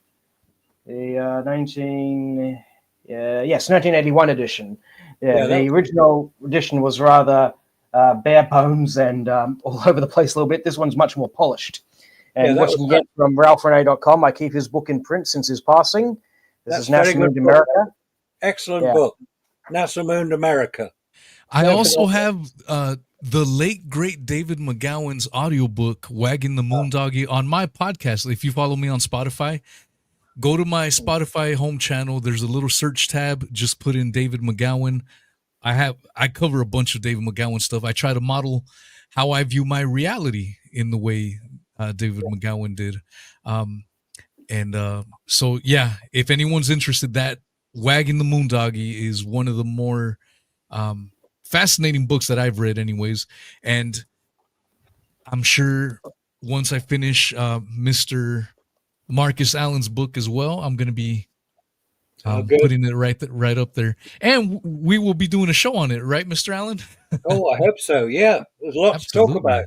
the 1981 edition. Yeah, the original edition was rather bare bones and all over the place a little bit. This one's much more polished. And what you can get from ralphrene.com, I keep his book in print since his passing. This is NASA Moon America. Excellent book. NASA Moon America. I also have the late, great David McGowan's audiobook, Wagging the Moondoggy, on my podcast. If you follow me on Spotify, go to my Spotify home channel. There's a little search tab. Just put in David McGowan. I cover a bunch of David McGowan stuff. I try to model how I view my reality in the way David McGowan did. So yeah, if anyone's interested, that Wagging the Moondoggy is one of the more fascinating books that I've read anyways. And I'm sure once I finish Mr. Marcus Allen's book as well, I'm going to be putting it right up there. And we will be doing a show on it, right, Mr. Allen? Oh, I hope so. Yeah, there's lots to talk about.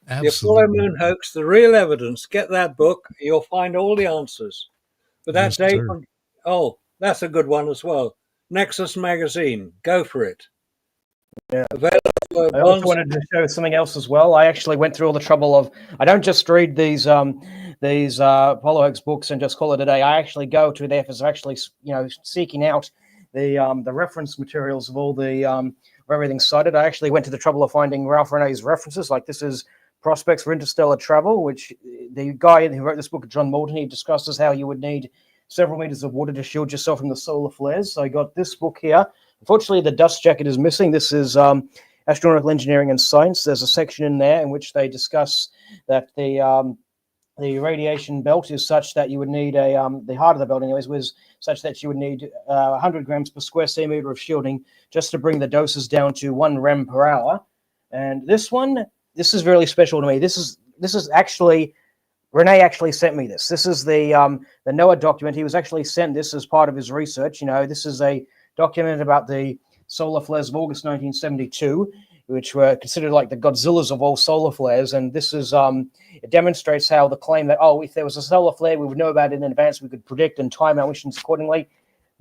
Absolutely. The Apollo Moon Hoax, The Real Evidence. Get that book. You'll find all the answers. But that Dave, that's a good one as well. Nexus Magazine. Go for it. Yeah. I also wanted to show something else as well. I actually went through all the trouble of, I don't just read these Apollo Hoax books and just call it a day. I actually go to the efforts of actually, seeking out the reference materials of all the everything cited. I actually went to the trouble of finding Ralph Rene's references. Like this is Prospects for Interstellar Travel, which the guy who wrote this book, John Moulton, he discusses how you would need several meters of water to shield yourself from the solar flares. So I got this book here. Unfortunately, the dust jacket is missing. This is Astronautical Engineering and Science. There's a section in there in which they discuss that the radiation belt is such that you would need the heart of the belt anyways was such that you would need 100 grams per square centimeter of shielding just to bring the doses down to 1 rem per hour. And this is really special to me. This is actually, Rene actually sent me this. This is the NOAA document. He was actually sent this as part of his research. This is a document about the solar flares of August 1972, which were considered like the Godzillas of all solar flares. And this is it demonstrates how the claim that, if there was a solar flare, we would know about it in advance, we could predict and time our missions accordingly.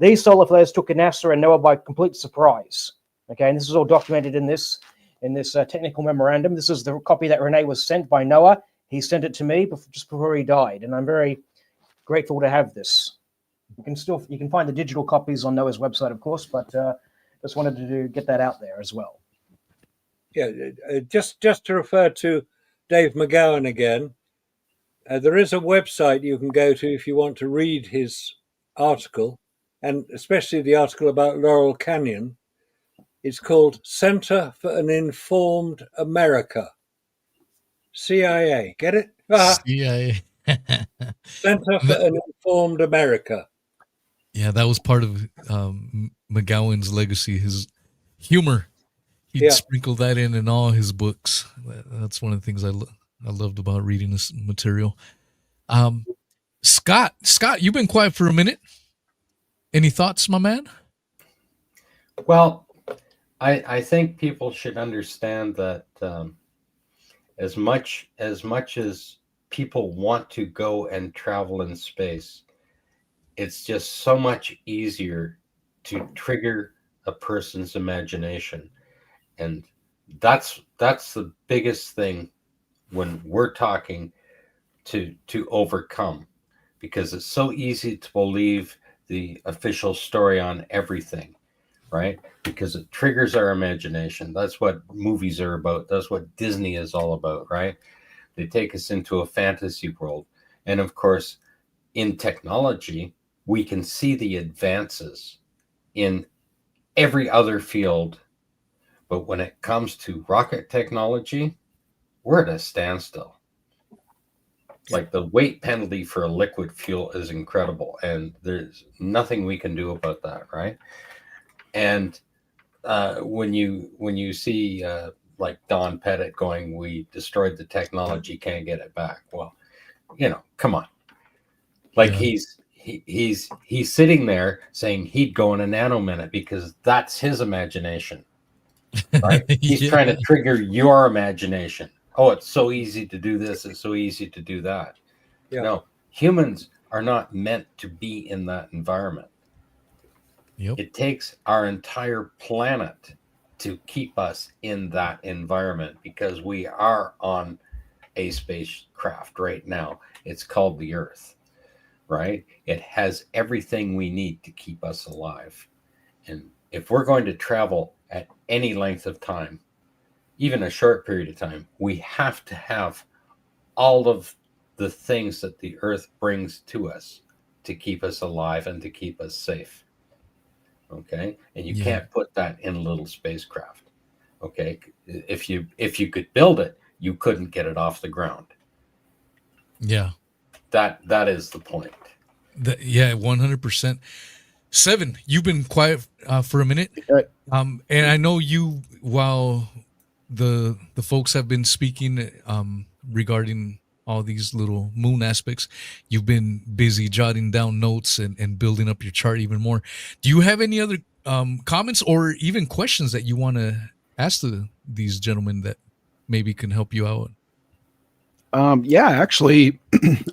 These solar flares took NASA and NOAA by complete surprise. Okay, and this is all documented in this technical memorandum. This is the copy that Rene was sent by NOAA. He sent it to me just before he died, and I'm very grateful to have this. You can find the digital copies on NOAA's website, of course, but just wanted to get that out there as well. Yeah, just to refer to Dave McGowan again, there is a website you can go to if you want to read his article, and especially the article about Laurel Canyon. It's called Center for an Informed America. CIA. Get it? CIA. Center for an Informed America. Yeah, that was part of McGowan's legacy, his humor. He'd sprinkle that in all his books. That's one of the things I loved about reading this material. Scott, you've been quiet for a minute. Any thoughts, my man? Well, I think people should understand that as much as people want to go and travel in space, it's just so much easier to trigger a person's imagination. And that's the biggest thing when we're talking to overcome, because it's so easy to believe the official story on everything, right? Because it triggers our imagination. That's what movies are about. That's what Disney is all about, right? They take us into a fantasy world. And of course, in technology, we can see the advances in every other field. But when it comes to rocket technology, we're at a standstill. Like the weight penalty for a liquid fuel is incredible, and there's nothing we can do about that, right? And when you see like Don Pettit going, "We destroyed the technology, can't get it back." Well, come on. Like he's sitting there saying he'd go in a nanominute because that's his imagination. Right? He's trying to trigger your imagination. Oh, it's so easy to do this. It's so easy to do that. Yeah. No, humans are not meant to be in that environment. Yep. It takes our entire planet to keep us in that environment because we are on a spacecraft right now. It's called the Earth, right? It has everything we need to keep us alive. And if we're going to travel at any length of time, even a short period of time, we have to have all of the things that the Earth brings to us to keep us alive and to keep us safe. Okay? And you can't put that in a little spacecraft. Okay? If you could build it, you couldn't get it off the ground. Yeah. That is the point. 100%. Seven, you've been quiet for a minute. And I know you, while the folks have been speaking regarding all these little moon aspects, you've been busy jotting down notes and building up your chart even more. Do you have any other comments or even questions that you want to ask these gentlemen that maybe can help you out? Yeah, actually,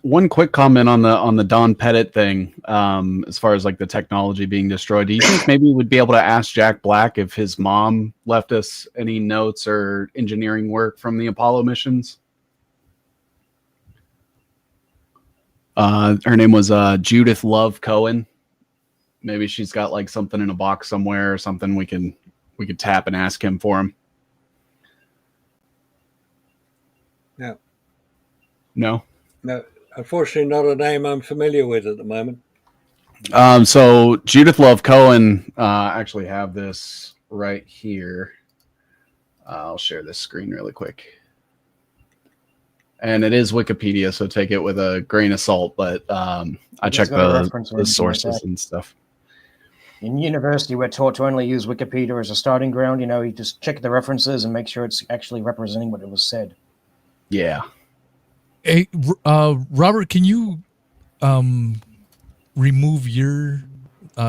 one quick comment on the Don Pettit thing. As far as like the technology being destroyed, do you think maybe we'd be able to ask Jack Black if his mom left us any notes or engineering work from the Apollo missions? Her name was Judith Love Cohen. Maybe she's got like something in a box somewhere or something we could tap and ask him for him. No. No, unfortunately, not a name I'm familiar with at the moment. So Judith Love Cohen, actually have this right here. I'll share this screen really quick. And it is Wikipedia, so take it with a grain of salt, but I checked the sources and stuff. In university, we're taught to only use Wikipedia as a starting ground. You just check the references and make sure it's actually representing what it was said. Yeah. Hey, Robert, can you remove your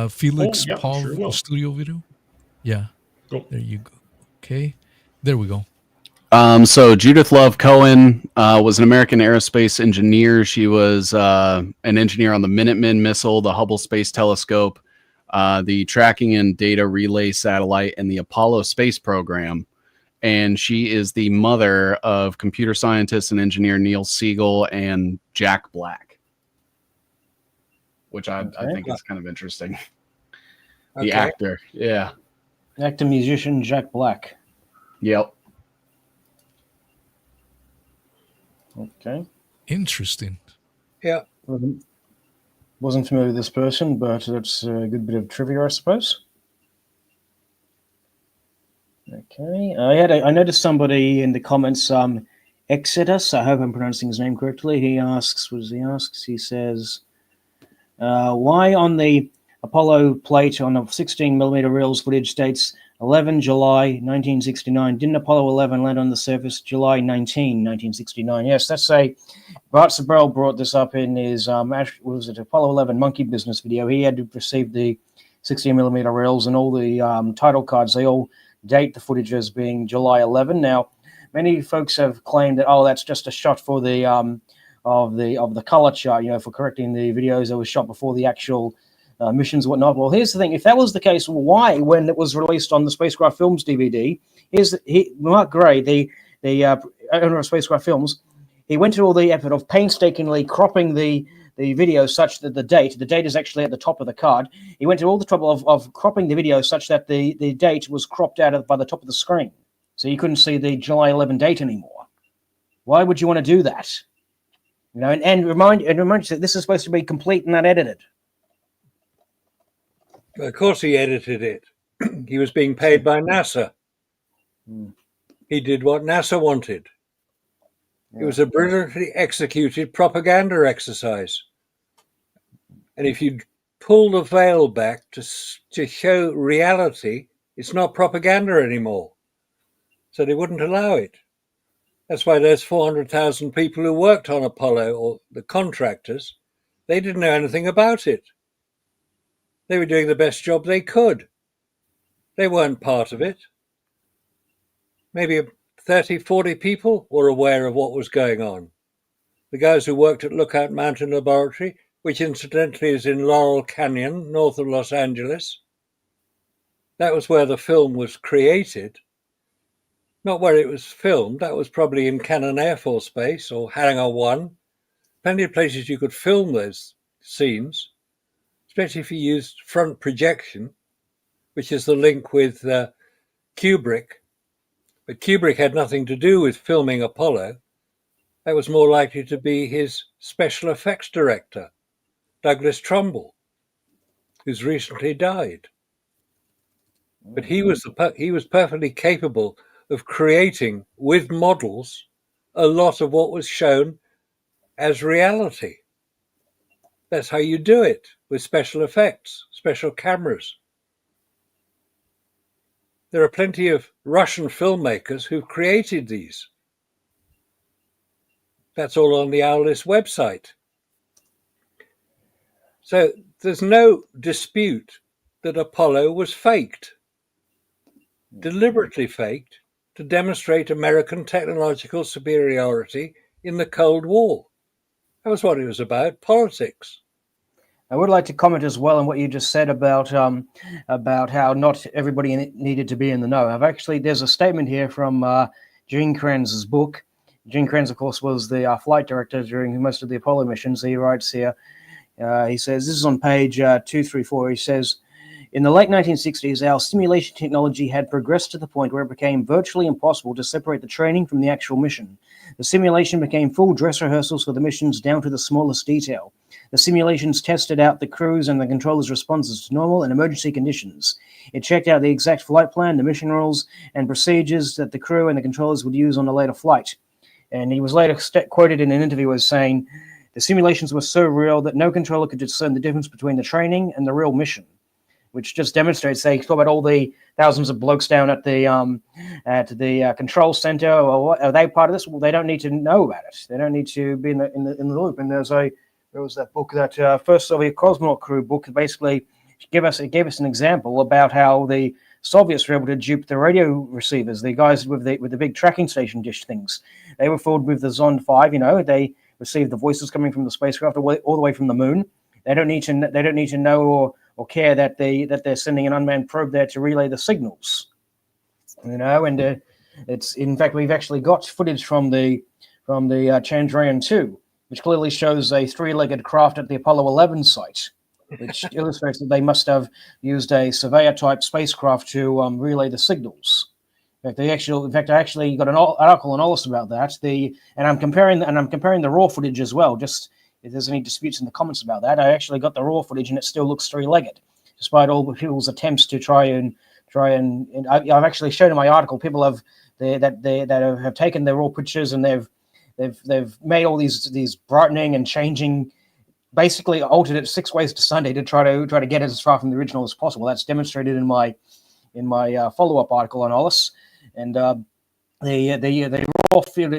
Felix Paul studio video? Yeah. Go. There you go. Okay. There we go. So Judith Love Cohen was an American aerospace engineer. She was an engineer on the Minuteman missile, the Hubble Space Telescope, the Tracking and Data Relay Satellite, and the Apollo space program. And she is the mother of computer scientist and engineer Neil Siegel and Jack Black, which I think is kind of interesting. The actor, yeah. Actor musician Jack Black. Yep. Okay. Interesting. Yeah. Wasn't familiar with this person, but that's a good bit of trivia, I suppose. Okay, I noticed somebody in the comments, Exodus. I hope I'm pronouncing his name correctly. He asks, He says, why on the Apollo plate on a 16mm reels footage states 11 July 1969? Didn't Apollo 11 land on the surface July 19, 1969? Yes, that's Bart Sabrell brought this up in his Apollo 11 monkey business video. He had received the 16mm reels and all the title cards. They all date the footage as being July 11. Now, many folks have claimed that that's just a shot for the of the color chart, for correcting the videos that were shot before the actual missions and whatnot. Well, here's the thing: if that was the case, why, when it was released on the Spacecraft Films DVD, Mark Gray, the owner of Spacecraft Films, he went to all the effort of painstakingly cropping the video such that the date is actually at the top of the card. He went to all the trouble of cropping the video such that the date was cropped out by the top of the screen. So you couldn't see the July 11 date anymore. Why would you want to do that? And remind you that this is supposed to be complete and not edited. Of course he edited it. He was being paid by NASA. He did what NASA wanted. It was a brilliantly executed propaganda exercise. And if you pull the veil back to show reality, it's not propaganda anymore. So they wouldn't allow it. That's why there's 400,000 people who worked on Apollo, or the contractors. They didn't know anything about it. They were doing the best job they could. They weren't part of it. Maybe 30, 40 people were aware of what was going on. The guys who worked at Lookout Mountain Laboratory which incidentally is in Laurel Canyon, north of Los Angeles. That was where the film was created. Not where it was filmed. That was probably in Cannon Air Force Base or Hangar 1. Plenty of places you could film those scenes, especially if you used front projection, which is the link with Kubrick. But Kubrick had nothing to do with filming Apollo. That was more likely to be his special effects director, Douglas Trumbull, who's recently died. But he was perfectly capable of creating with models a lot of what was shown as reality. That's how you do it with special effects, special cameras. There are plenty of Russian filmmakers who've created these. That's all on the Owlist website. So there's no dispute that Apollo was faked, deliberately faked, to demonstrate American technological superiority in the Cold War. That was what it was about, politics. I would like to comment as well on what you just said about how not everybody needed to be in the know. There's a statement here from Gene Kranz's book. Gene Kranz, of course, was the flight director during most of the Apollo missions. He writes here, he says, this is on page 234, he says, in the late 1960s, our simulation technology had progressed to the point where it became virtually impossible to separate the training from the actual mission. The simulation became full dress rehearsals for the missions down to the smallest detail. The simulations tested out the crew's and the controllers' responses to normal and emergency conditions. It checked out the exact flight plan, the mission rules, and procedures that the crew and the controllers would use on a later flight. And he was later quoted in an interview as saying, the simulations were so real that no controller could discern the difference between the training and the real mission, which just demonstrates they talk about all the thousands of blokes down at the control center. Or what, are they part of this? Well, they don't need to know about it. They don't need to be in the loop. And there was that book, that first Soviet cosmonaut crew book, that basically gave us an example about how the Soviets were able to dupe the radio receivers. The guys with the big tracking station dish things, they were fooled with the Zond 5. They received the voices coming from the spacecraft all the way from the moon. They don't need to know or care that they're sending an unmanned probe there to relay the signals. And it's, in fact, we've actually got footage from the Chandrayaan 2, which clearly shows a three-legged craft at the Apollo 11 site, which illustrates that they must have used a surveyor-type spacecraft to relay the signals. I actually got an article on Ollis about that. And I'm comparing the raw footage as well. Just if there's any disputes in the comments about that, I actually got the raw footage and it still looks three-legged, despite all the people's attempts to try and. I've actually shown in my article people have taken the raw pictures and they've made all these brightening and changing, basically altered it 6 ways to Sunday to try to get it as far from the original as possible. That's demonstrated in my follow-up article on Ollis. And the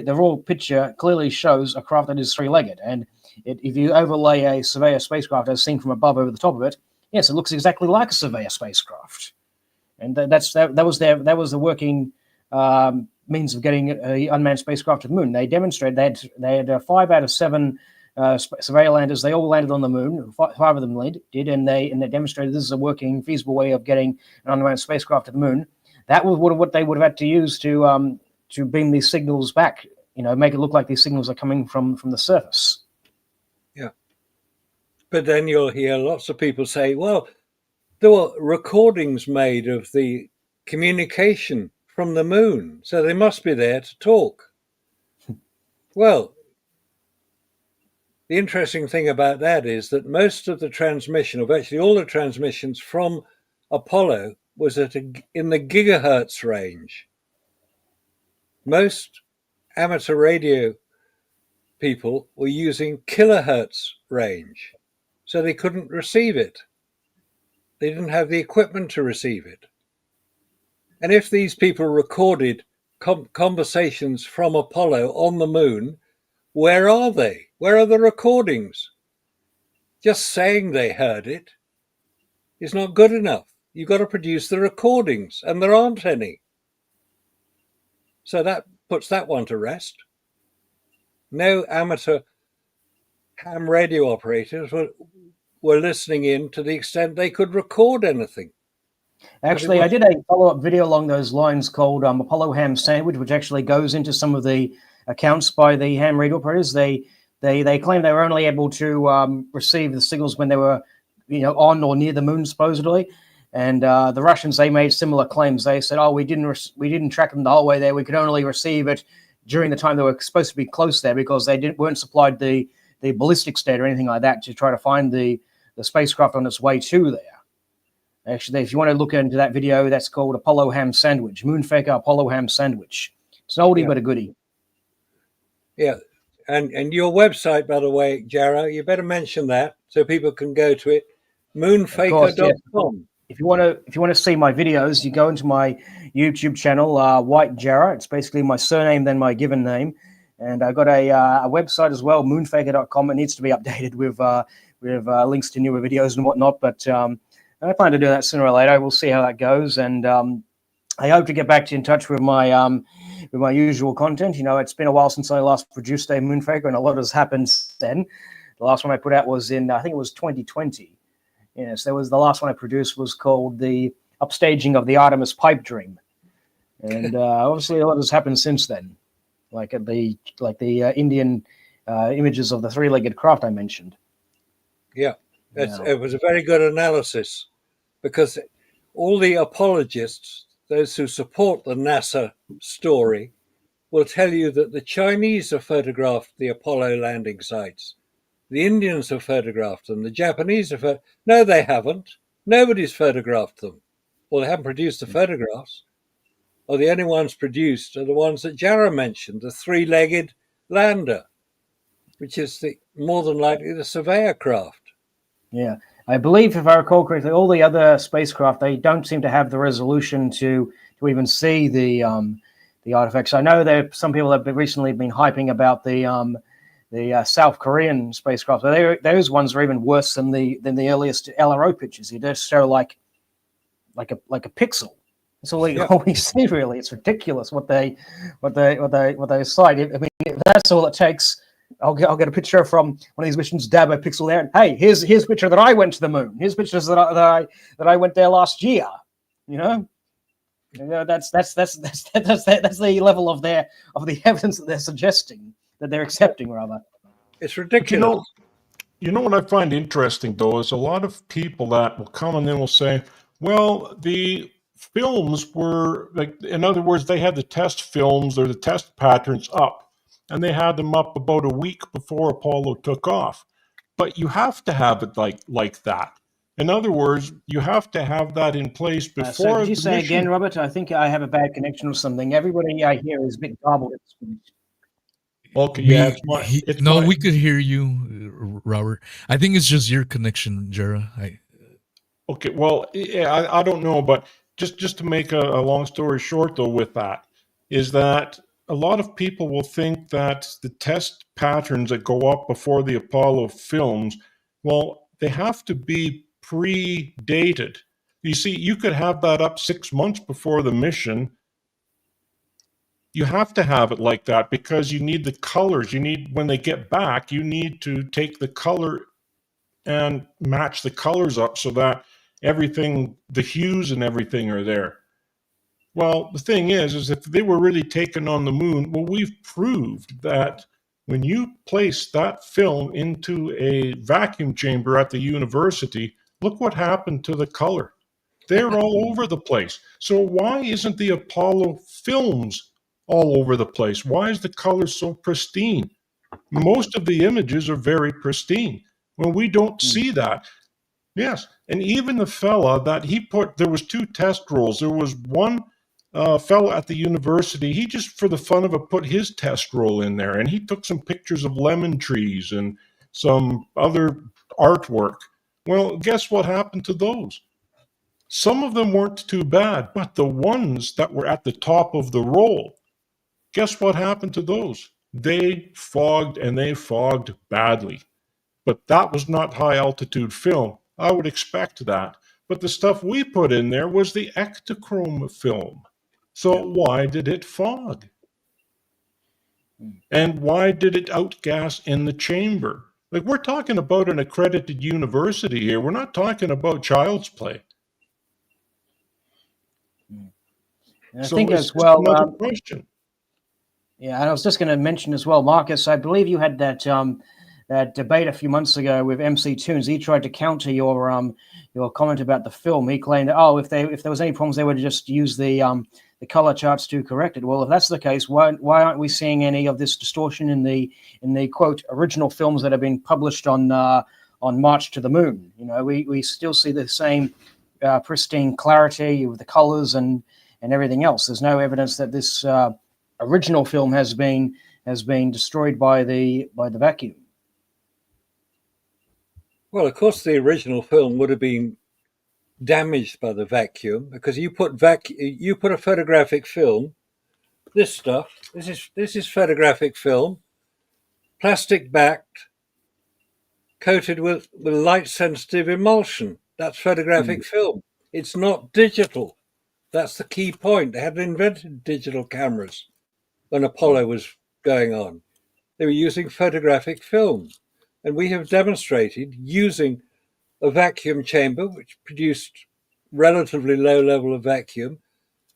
raw picture clearly shows a craft that is three-legged. And if you overlay a surveyor spacecraft as seen from above over the top of it, yes, it looks exactly like a surveyor spacecraft. And that was the working means of getting an unmanned spacecraft to the moon. They demonstrated they had 5 out of 7 surveyor landers. They all landed on the moon. 5 of them did, and they demonstrated this is a working, feasible way of getting an unmanned spacecraft to the moon. That was what they would have had to use to beam these signals back. Make it look like these signals are coming from the surface. Yeah, but then you'll hear lots of people say, "Well, there were recordings made of the communication from the moon, so they must be there to talk." Well, the interesting thing about that is that most of the transmission, or virtually all the transmissions from Apollo, was in the gigahertz range. Most amateur radio people were using kilohertz range, so they couldn't receive it. They didn't have the equipment to receive it. And if these people recorded conversations from Apollo on the moon, where are they? Where are the recordings? Just saying they heard it is not good enough. You've got to produce the recordings, and there aren't any. So that puts that one to rest. No amateur ham radio operators were listening in to the extent they could record anything. Actually, I did a follow-up video along those lines called Apollo Ham Sandwich, which actually goes into some of the accounts by the ham radio operators. They claim they were only able to receive the signals when they were, on or near the moon, supposedly. And the Russians, they made similar claims. They said, "Oh, we didn't track them the whole way there. We could only receive it during the time they were supposed to be close there because they weren't supplied the ballistics data or anything like that to try to find the spacecraft on its way to there." Actually, if you want to look into that video, that's called Apollo Ham Sandwich, Moonfaker Apollo Ham Sandwich. It's an oldie but a goodie. Yeah, and your website, by the way, Jarrah, you better mention that so people can go to it. Moonfaker.com. If you want to see my videos, you go into my YouTube channel, White Jarrah. It's basically my surname then my given name, and I've got a website as well, moonfaker.com. It needs to be updated with links to newer videos and whatnot, but I plan to do that sooner or later. We'll see how that goes, and I hope to get back in touch with my usual content. It's been a while since I last produced a Moonfaker, and a lot has happened since then. The last one I put out was in, I think it was 2020. Yes, there was the last one I produced was called the upstaging of the Artemis pipe dream, and obviously a lot has happened since then, like the Indian images of the three-legged craft I mentioned. Yeah, it was a very good analysis, because all the apologists, those who support the NASA story, will tell you that the Chinese have photographed the Apollo landing sites. The Indians have photographed them. The Japanese have. No, they haven't. Nobody's photographed them. Well, they haven't produced the photographs. Or the only ones produced are the ones that Jarrah mentioned, the three-legged lander, which is more than likely the surveyor craft. Yeah. I believe, if I recall correctly, all the other spacecraft, they don't seem to have the resolution to even see the artifacts. I know there some people have recently been hyping about the South Korean spacecraft. Those ones are even worse than the earliest LRO pictures. You just show like a pixel. That's all we see, really. It's ridiculous what they cite. I mean, if that's all it takes, I'll get a picture from one of these missions, dab a pixel there, and hey, here's a picture that I went to the moon. Here's pictures that I went there last year. That's the level of the evidence that they're suggesting, that they're accepting, rather. It's ridiculous. You know what I find interesting, though, is a lot of people that will come and then will say, well, the films were, like, in other words, they had the test films or the test patterns up, and they had them up about a week before Apollo took off. But you have to have it like that. In other words, you have to have that in place before. So did you say mission again, Robert? I think I have a bad connection or something. Everybody I hear is a bit garbled at this point. Okay, yeah, we could hear you, Robert. I think it's just your connection, Jarrah. Okay, well, yeah, I don't know, but just to make a long story short, though, with that, is that a lot of people will think that the test patterns that go up before the Apollo films, well, they have to be predated. You see, you could have that up 6 months before the mission. You have to have it like that because you need the colors. When they get back, you need to take the color and match the colors up so that everything, the hues and everything are there. Well, the thing is if they were really taken on the moon, well, we've proved that when you place that film into a vacuum chamber at the university, look what happened to the color. They're all over the place. So why isn't the Apollo films all over the place? Why is the color so pristine? Most of the images are very pristine. Well, we don't see that. Yes, and even the fella that he put, there was 2 test rolls. There was one fella at the university, he just for the fun of it put his test roll in there, and he took some pictures of lemon trees and some other artwork. Well, guess what happened to those? Some of them weren't too bad, but the ones that were at the top of the roll, guess what happened to those? They fogged, and they fogged badly. But that was not high altitude film. I would expect that. But the stuff we put in there was the ectochrome film. So why did it fog? And why did it outgas in the chamber? Like, we're talking about an accredited university here. We're not talking about child's play. I So think it's as just well. another question. Yeah, and I was just going to mention as well, Marcus. I believe you had that debate a few months ago with MC Tunes. He tried to counter your comment about the film. He claimed that if there was any problems, they would just use the color charts to correct it. Well, if that's the case, why aren't we seeing any of this distortion in the quote original films that have been published on March to the Moon? You know, we still see the same pristine clarity with the colors and everything else. There's no evidence that this original film has been destroyed by the vacuum. Well, of course, the original film would have been damaged by the vacuum, because you put a photographic film. This is photographic film, plastic backed, coated with light sensitive emulsion. That's photographic film. It's not digital. That's the key point. They hadn't invented digital cameras when Apollo was going on. They were using photographic film. And we have demonstrated, using a vacuum chamber, which produced relatively low level of vacuum,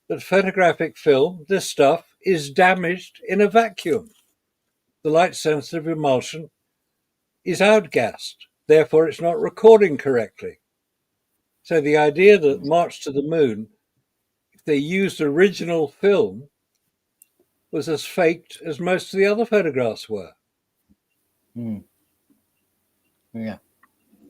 that photographic film, this stuff, is damaged in a vacuum. The light sensitive emulsion is outgassed. Therefore, it's not recording correctly. So the idea that March to the Moon, if they used original film, was as faked as most of the other photographs were.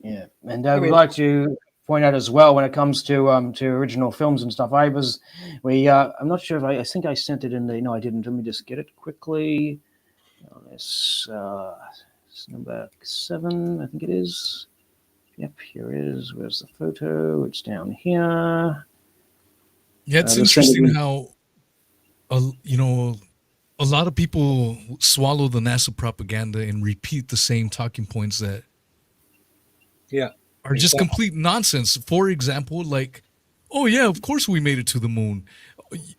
Yeah, and I would like to point out as well, when it comes to original films and stuff. I'm not sure if I think I sent it in the. No, I didn't. Let me just get it quickly. It's number 7, I think it is. Yep, here it is. Where's the photo? It's down here. Yeah, it's interesting how, a lot of people swallow the NASA propaganda and repeat the same talking points that are just complete nonsense. For example, like, oh yeah, of course we made it to the moon.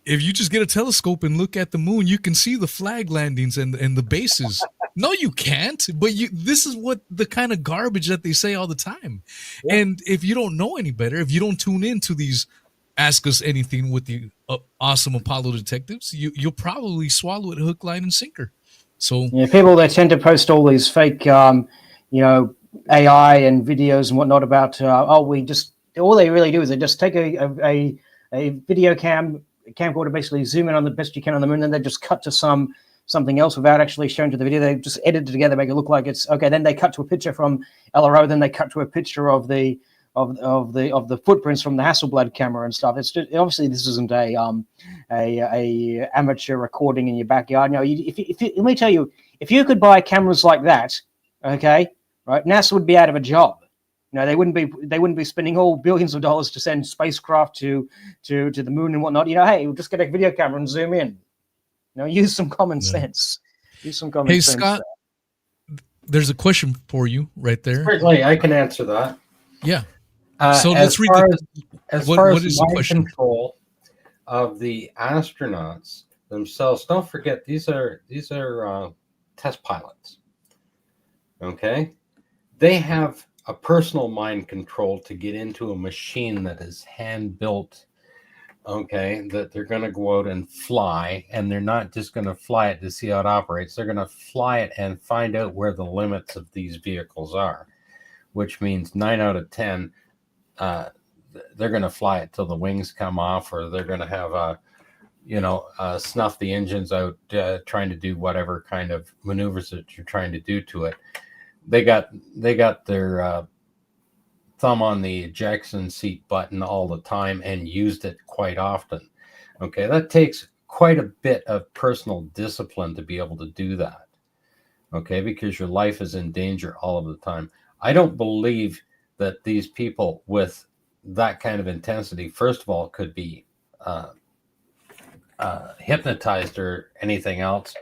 If you just get a telescope and look at the moon, you can see the flag landings and the bases. No, you can't. But this is what the kind of garbage that they say all the time. Yeah. And if you don't know any better, if you don't tune into these Ask Us Anything with the awesome Apollo detectives, you'll probably swallow it hook, line, and sinker. So people, they tend to post all these fake, AI and videos and whatnot about all they really do is they just take a video camcorder, basically zoom in on the best you can on the moon, then they just cut to something else without actually showing to the video. They just edit it together, make it look like it's okay. Then they cut to a picture from LRO, then they cut to a picture of the footprints from the Hasselblad camera and stuff. It's just, obviously this isn't a amateur recording in your backyard. No, let me tell you, if you could buy cameras like that, okay, right, NASA would be out of a job. They wouldn't be spending all billions of dollars to send spacecraft to the moon and whatnot. Hey, we'll just get a video camera and zoom in. Use some common sense. Use some common sense. Hey, Scott, there's a question for you right there. Certainly, I can answer that. Yeah. So let's read what is the question? Control of the astronauts themselves. Don't forget, these are test pilots. Okay, they have a personal mind control to get into a machine that is hand built. Okay, that they're going to go out and fly, and they're not just going to fly it to see how it operates. They're going to fly it and find out where the limits of these vehicles are, which means 9 out of 10, they're going to fly it till the wings come off, or they're going to have snuff the engines out, trying to do whatever kind of maneuvers that you're trying to do to it. They got their thumb on the ejection seat button all the time and used it quite often. Okay, that takes quite a bit of personal discipline to be able to do that. Okay, because your life is in danger all of the time. I don't believe that these people with that kind of intensity, first of all, could be hypnotized or anything else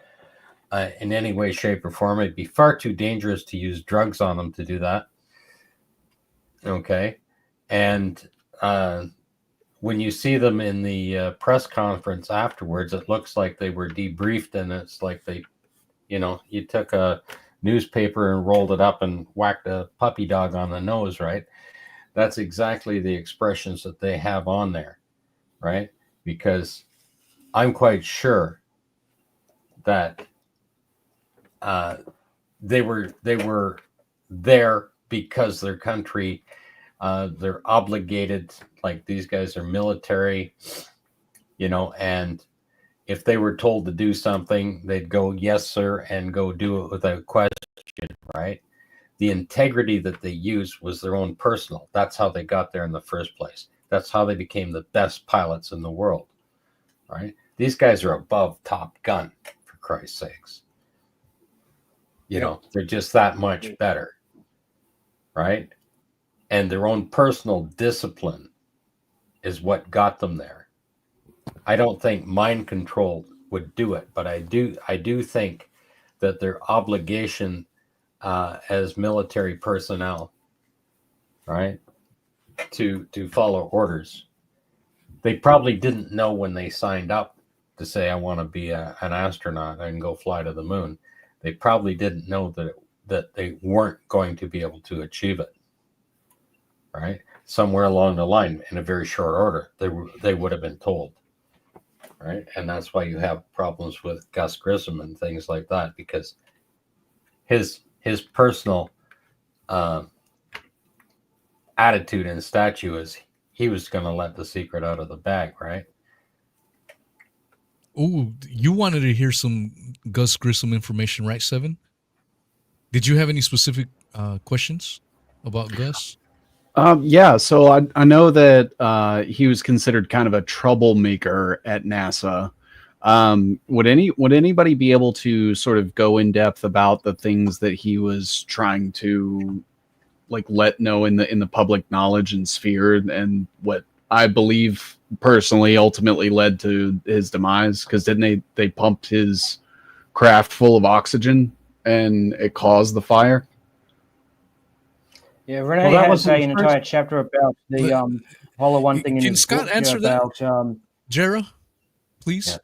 in any way, shape, or form. It'd be far too dangerous to use drugs on them to do that. Okay, and when you see them in the press conference afterwards, it looks like they were debriefed, and it's like you took a newspaper and rolled it up and whacked a puppy dog on the nose, right? That's exactly the expressions that they have on there, right? Because I'm quite sure that they were there because their country, they're obligated, like these guys are military, and if they were told to do something, they'd go, yes, sir, and go do it without question, right? The integrity that they used was their own personal. That's how they got there in the first place. That's how they became the best pilots in the world, right? These guys are above Top Gun, for Christ's sakes. They're just that much better, right? And their own personal discipline is what got them there. I don't think mind control would do it, but I do think that their obligation as military personnel, right, to follow orders. They probably didn't know when they signed up to say, I want to be an astronaut and go fly to the moon. They probably didn't know that they weren't going to be able to achieve it, right? Somewhere along the line, in a very short order, they would have been told, right? And that's why you have problems with Gus Grissom and things like that, because his personal attitude and statue is he was going to let the secret out of the bag, right? Oh, you wanted to hear some Gus Grissom information, right, Seven? Did you have any specific questions about Gus? Yeah, so I know that he was considered kind of a troublemaker at NASA. Would anybody be able to sort of go in depth about the things that he was trying to let know in the public knowledge and sphere, and what I believe personally ultimately led to his demise? Because didn't they pumped his craft full of oxygen and it caused the fire? Yeah, Renee has an entire chapter about the Apollo 1 thing. Can Scott answer that, Jera, please?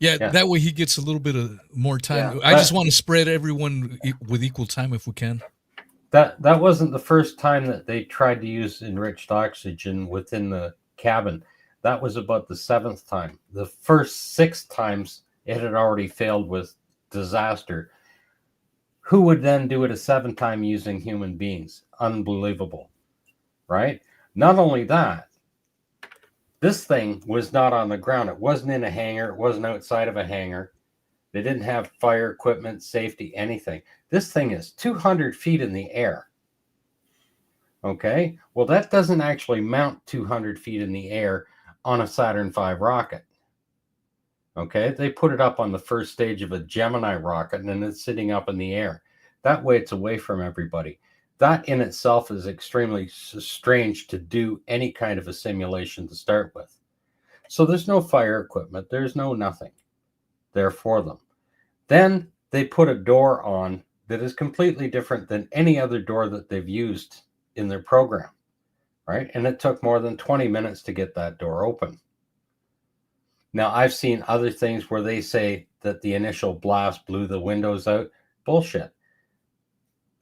Yeah, that way he gets a little bit of more time. Yeah, I just want to spread everyone with equal time if we can. That wasn't the first time that they tried to use enriched oxygen within the cabin. That was about the 7th time. The first 6 times it had already failed with disaster. Who would then do it a 7th time using human beings? Unbelievable, right? Not only that, this thing was not on the ground. It wasn't in a hangar. It wasn't outside of a hangar. They didn't have fire equipment, safety, anything. This thing is 200 feet in the air. Okay? Well, that doesn't actually mount 200 feet in the air on a Saturn V rocket. Okay? They put it up on the first stage of a Gemini rocket, and then it's sitting up in the air. That way it's away from everybody. That in itself is extremely strange to do any kind of a simulation to start with. So there's no fire equipment. There's no nothing there for them. Then they put a door on that is completely different than any other door that they've used in their program, right? And it took more than 20 minutes to get that door open. Now, I've seen other things where they say that the initial blast blew the windows out. Bullshit.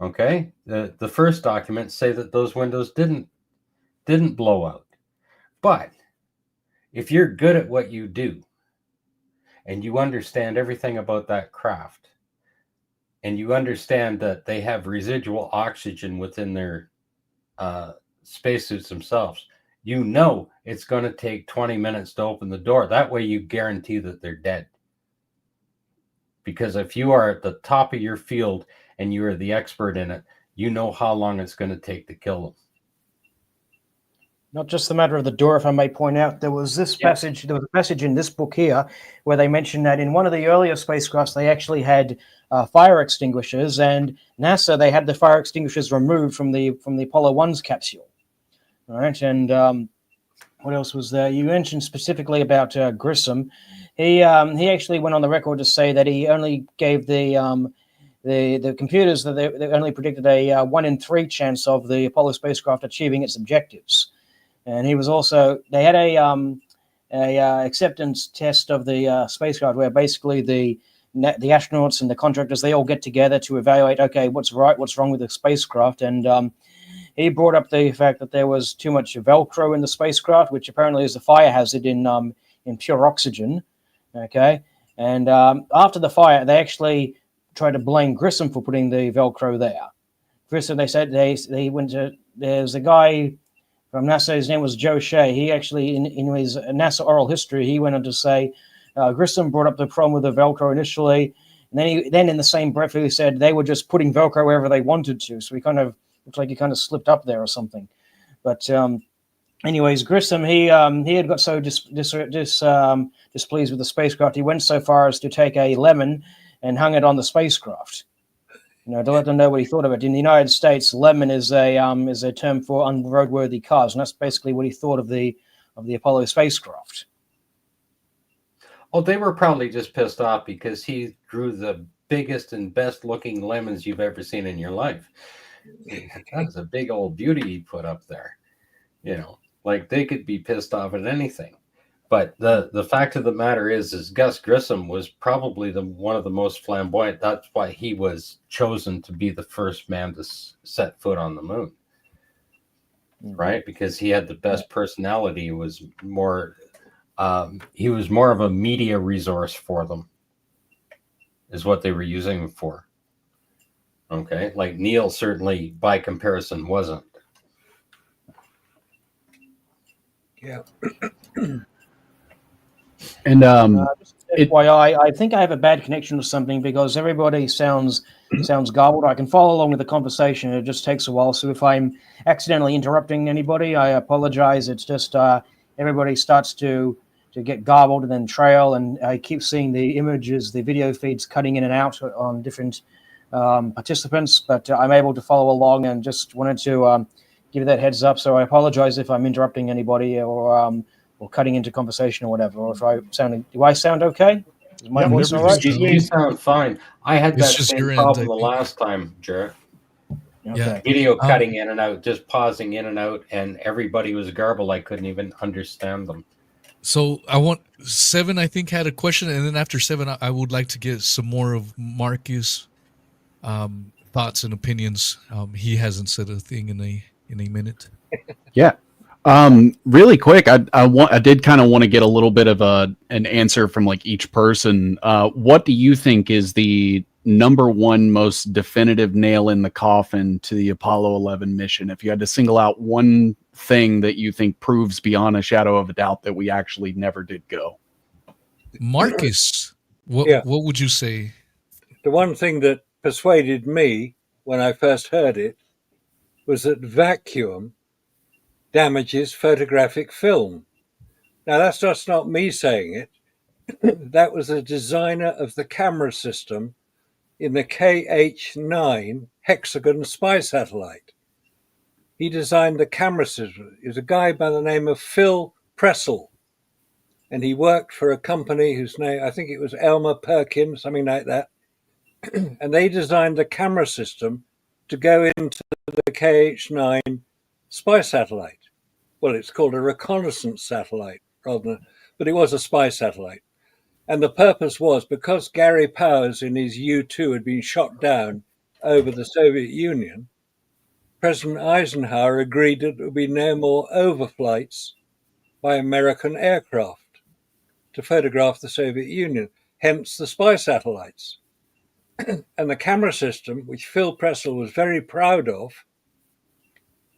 Okay? The first documents say that those windows didn't blow out. But if you're good at what you do, and you understand everything about that craft, and you understand that they have residual oxygen within their spacesuits themselves, you know it's going to take 20 minutes to open the door. That way you guarantee that they're dead. Because if you are at the top of your field and you are the expert in it, you know how long it's going to take to kill them. Not just the matter of the door, if I may point out, there was this passage, there was a passage in this book here where they mentioned that in one of the earlier spacecrafts, they actually had fire extinguishers, and NASA, they had the fire extinguishers removed from the Apollo 1's capsule. All right, and what else was there? You mentioned specifically about Grissom. He actually went on the record to say that he only gave the computers that they only predicted a 1 in 3 chance of the Apollo spacecraft achieving its objectives. And he was also, they had a acceptance test of the spacecraft where basically the the astronauts and the contractors, they all get together to evaluate, okay, what's right, what's wrong with the spacecraft. And he brought up the fact that there was too much Velcro in the spacecraft, which apparently is a fire hazard in pure oxygen. Okay. And after the fire, they actually tried to blame Grissom for putting the Velcro there. Grissom, they said they went to, there's a guy from NASA, his name was Joe Shea. He actually, in his NASA oral history, he went on to say, Grissom brought up the problem with the Velcro initially, and then in the same breath he said they were just putting Velcro wherever they wanted to. So he kind of looked like he kind of slipped up there or something. But anyways, Grissom, he had got so displeased with the spacecraft, he went so far as to take a lemon and hung it on the spacecraft, to let them know what he thought of it. In the United States, lemon is a term for unroadworthy cars, and that's basically what he thought of the Apollo spacecraft. Oh, they were probably just pissed off because he drew the biggest and best looking lemons you've ever seen in your life. That's a big old beauty he put up there. Like they could be pissed off at anything. But the fact of the matter is Gus Grissom was probably one of the most flamboyant. That's why he was chosen to be the first man to set foot on the moon. Right? Because he had the best personality. He was more of a media resource for them, is what they were using him for. Okay? Like Neil certainly, by comparison, wasn't. Yeah. And I think I have a bad connection or something because everybody sounds garbled. I can follow along with the conversation. It just takes a while. So if I'm accidentally interrupting anybody, I apologize. It's just everybody starts to get garbled and then trail, and I keep seeing the images, the video feeds cutting in and out on different participants, but I'm able to follow along and just wanted to give that heads up. So I apologize if I'm interrupting anybody or cutting into conversation or whatever, or do I sound okay? Is my voice all right? You sound fine. I had that same problem the last time, Jarrett. Okay. Video cutting in and out, just pausing in and out, and everybody was garbled. I couldn't even understand them. So Seven, I think, had a question, and then after Seven, I would like to get some more of Marcus' thoughts and opinions. He hasn't said a thing in a minute. Yeah. Really quick, I did kind of want to get a little bit of an answer from like each person. What do you think is the number one most definitive nail in the coffin to the Apollo 11 mission? If you had to single out one thing that you think proves beyond a shadow of a doubt that we actually never did go. Marcus, what would you say? The one thing that persuaded me when I first heard it was that vacuum damages photographic film. Now, that's just not me saying it. That was the designer of the camera system in the KH-9 hexagon spy satellite. He designed the camera system. He was a guy by the name of Phil Pressel, and he worked for a company whose name, I think it was Elmer Perkins, something like that. And they designed the camera system to go into the KH-9 spy satellite. Well, it's called a reconnaissance satellite, but it was a spy satellite. And the purpose was because Gary Powers in his U-2 had been shot down over the Soviet Union, President Eisenhower agreed that there would be no more overflights by American aircraft to photograph the Soviet Union, hence the spy satellites. And the camera system, which Phil Pressel was very proud of,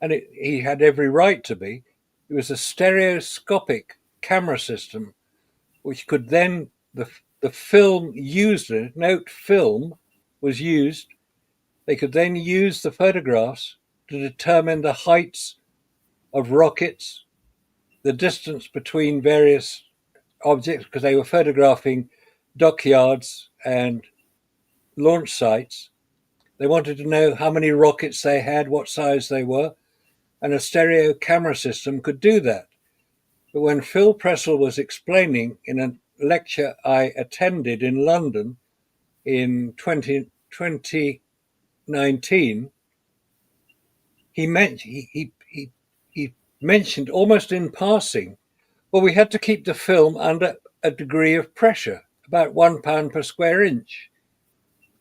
and he had every right to be, it was a stereoscopic camera system, which could then, the film used in it, note film was used, they could then use the photographs to determine the heights of rockets, the distance between various objects, because they were photographing dockyards and launch sites. They wanted to know how many rockets they had, what size they were, and a stereo camera system could do that. But when Phil Pressel was explaining in a lecture I attended in London in 2019, he mentioned almost in passing, well, we had to keep the film under a degree of pressure, about £1 per square inch,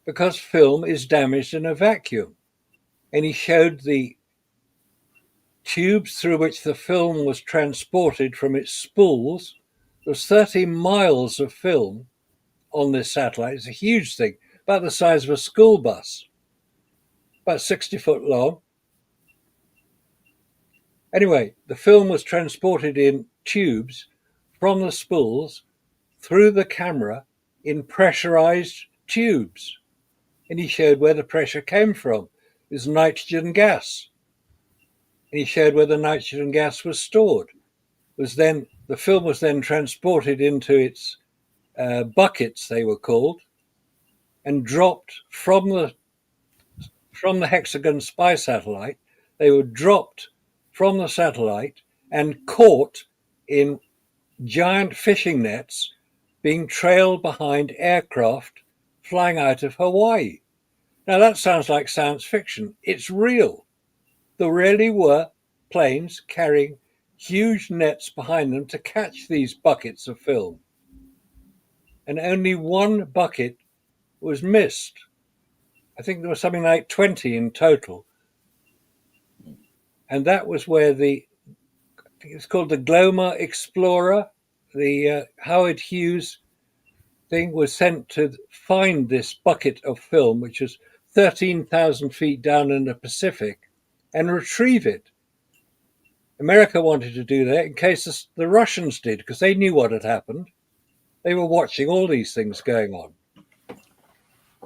because film is damaged in a vacuum. And he showed the tubes through which the film was transported from its spools. There was 30 miles of film on this satellite. It's a huge thing, about the size of a school bus, about 60 foot long. Anyway, the film was transported in tubes from the spools through the camera in pressurized tubes. And he showed where the pressure came from. It was nitrogen gas. And he showed where the nitrogen gas was stored. The film was then transported into its buckets, they were called, and dropped from the Hexagon spy satellite. They were dropped from the satellite and caught in giant fishing nets being trailed behind aircraft flying out of Hawaii. Now that sounds like science fiction. It's real. There really were planes carrying huge nets behind them to catch these buckets of film. And only one bucket was missed. I think there was something like 20 in total. And that was where it's called the Glomar Explorer, the Howard Hughes thing was sent to find this bucket of film, which was 13,000 feet down in the Pacific, and retrieve it. America wanted to do that in case the Russians did, because they knew what had happened. They were watching all these things going on.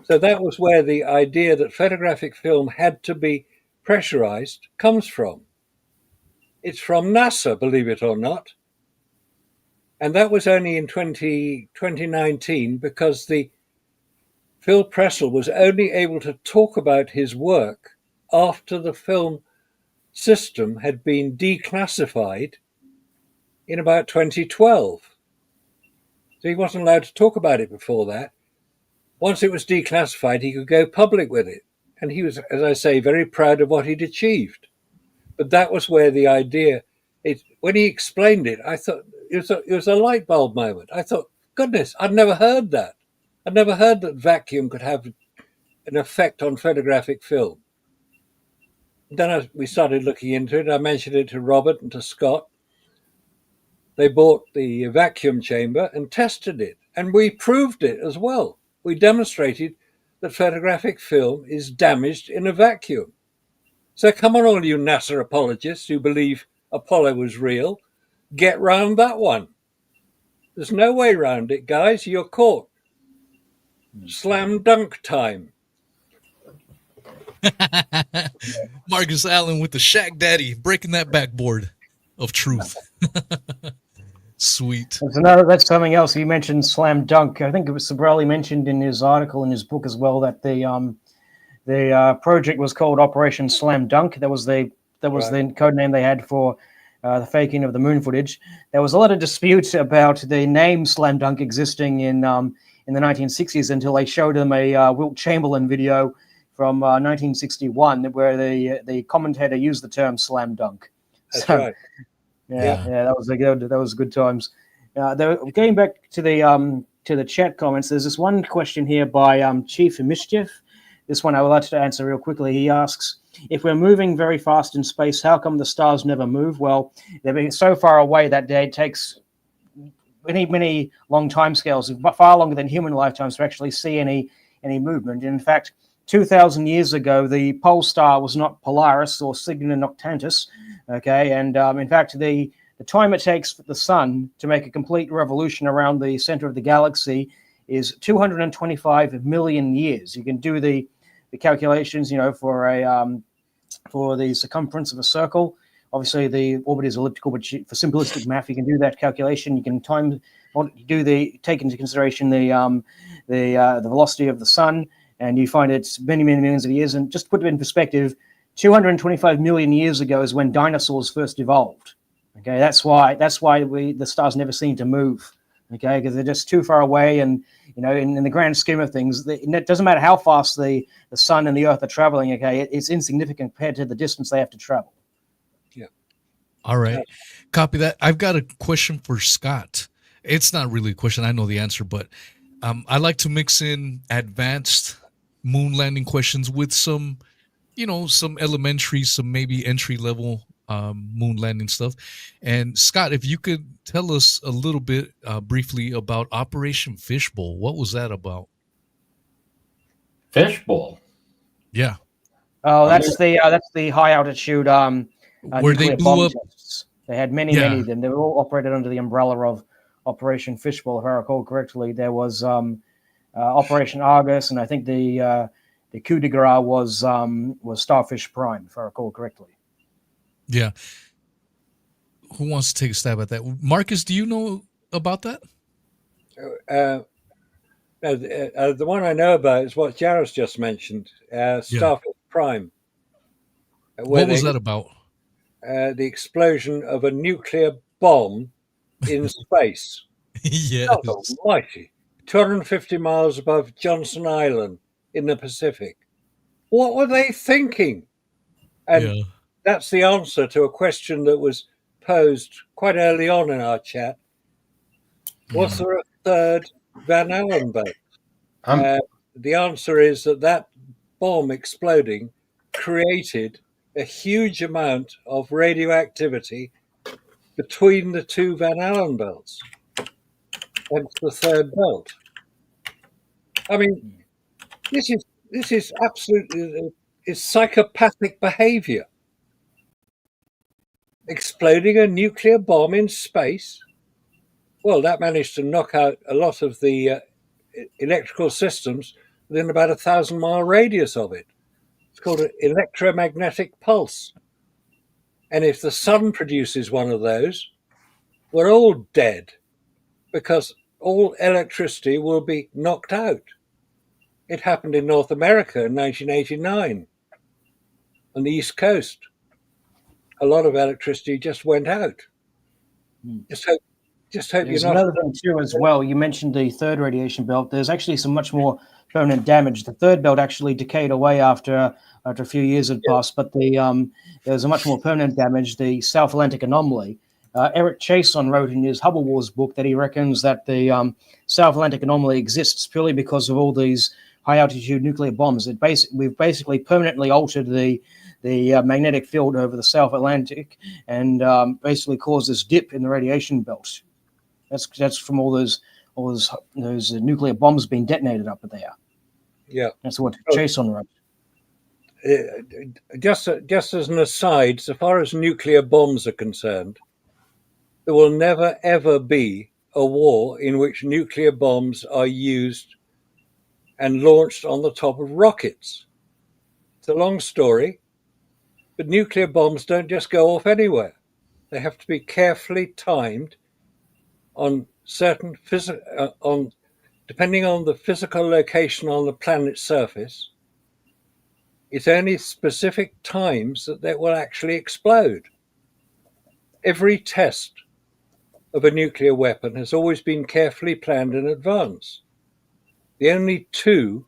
So that was where the idea that photographic film had to be pressurized comes from. It's from NASA, believe it or not. And that was only in 2019 because Phil Pressel was only able to talk about his work after the film system had been declassified in about 2012. So he wasn't allowed to talk about it before that. Once it was declassified, he could go public with it. And he was, as I say, very proud of what he'd achieved. But that was where the idea, when he explained it, I thought it was a light bulb moment. I thought, goodness, I'd never heard that. I'd never heard that vacuum could have an effect on photographic film. Then we started looking into it. I mentioned it to Robert and to Scott. They bought the vacuum chamber and tested it. And we proved it as well. We demonstrated that photographic film is damaged in a vacuum. So come on, all you NASA apologists who believe Apollo was real, get round that one. There's no way round it, guys. You're caught. Slam dunk time. Marcus Allen with the Shaq Daddy breaking that backboard of truth. Sweet. That's something else. You mentioned slam dunk. I think it was Sabrelli mentioned in his article in his book as well that the project was called Operation Slam Dunk. That was the code name they had for the faking of the moon footage. There was a lot of dispute about the name Slam Dunk existing in the 1960s until they showed them a Wilt Chamberlain video from 1961 where the commentator used the term slam dunk. That's right. Yeah, that was good times. Getting back to the chat comments, there's this one question here by Chief Mischief. This one I would like to answer real quickly. He asks, if we're moving very fast in space, how come the stars never move? Well, they're being so far away that it takes many long time scales, far longer than human lifetimes, to actually see any movement. In fact, 2,000 years ago, the pole star was not Polaris or Cygni Noctantis. Okay, and in fact, the time it takes for the sun to make a complete revolution around the center of the galaxy is 225 million years. You can do the calculations, for the circumference of a circle. Obviously, the orbit is elliptical, but for simplistic math, you can do that calculation. You can take into consideration the velocity of the sun, and you find it's many, many millions of years. And just to put it in perspective, 225 million years ago is when dinosaurs first evolved. Okay, that's why the stars never seem to move. Okay, because they're just too far away, and in the grand scheme of things, it doesn't matter how fast the sun and the Earth are traveling. Okay, it's insignificant compared to the distance they have to travel. Yeah. All right, copy that. I've got a question for Scott. It's not really a question. I know the answer, but I like to mix in advanced moon landing questions with some, some elementary, some maybe entry level moon landing stuff. And Scott, if you could tell us a little bit briefly about Operation Fishbowl, what was that about? Fishbowl. Yeah. Oh, that's the high altitude Where they nuclear blew bomb up. tests. They had many of them. They were all operated under the umbrella of Operation Fishbowl, if I recall correctly. There was Operation Argus, and I think the coup de grace was Starfish Prime, if I recall correctly. Yeah. Who wants to take a stab at that? Marcus, do you know about that? The one I know about is what Jarrah's just mentioned, Starfish Prime. What was that about? The explosion of a nuclear bomb in space. Yes. God almighty. 250 miles above Johnson Island in the Pacific. What were they thinking? And that's the answer to a question that was posed quite early on in our chat. Was there a third Van Allen belt? The answer is that bomb exploding created a huge amount of radioactivity between the two Van Allen belts. Hence the third belt. I mean, this is absolutely psychopathic behavior. Exploding a nuclear bomb in space. Well, that managed to knock out a lot of the electrical systems within about 1,000-mile radius of it. It's called an electromagnetic pulse. And if the sun produces one of those, we're all dead because all electricity will be knocked out. It happened in North America in 1989 on the East Coast. A lot of electricity just went out. Just hope There's another thing too as well. You mentioned the third radiation belt. There's actually some much more permanent damage. The third belt actually decayed away after a few years had passed, but there's a much more permanent damage. The South Atlantic Anomaly. Eric Chason wrote in his Hubble Wars book that he reckons that the South Atlantic Anomaly exists purely because of all these high altitude nuclear bombs. We've basically permanently altered the magnetic field over the South Atlantic and basically caused this dip in the radiation belt. That's from all those nuclear bombs being detonated up there. Yeah, that's what Chason wrote. Just as an aside, so far as nuclear bombs are concerned, there will never ever be a war in which nuclear bombs are used and launched on the top of rockets. It's a long story, but nuclear bombs don't just go off anywhere. They have to be carefully timed on certain depending on the physical location on the planet's surface. It's only specific times that they will actually explode. Every test of a nuclear weapon has always been carefully planned in advance. The only two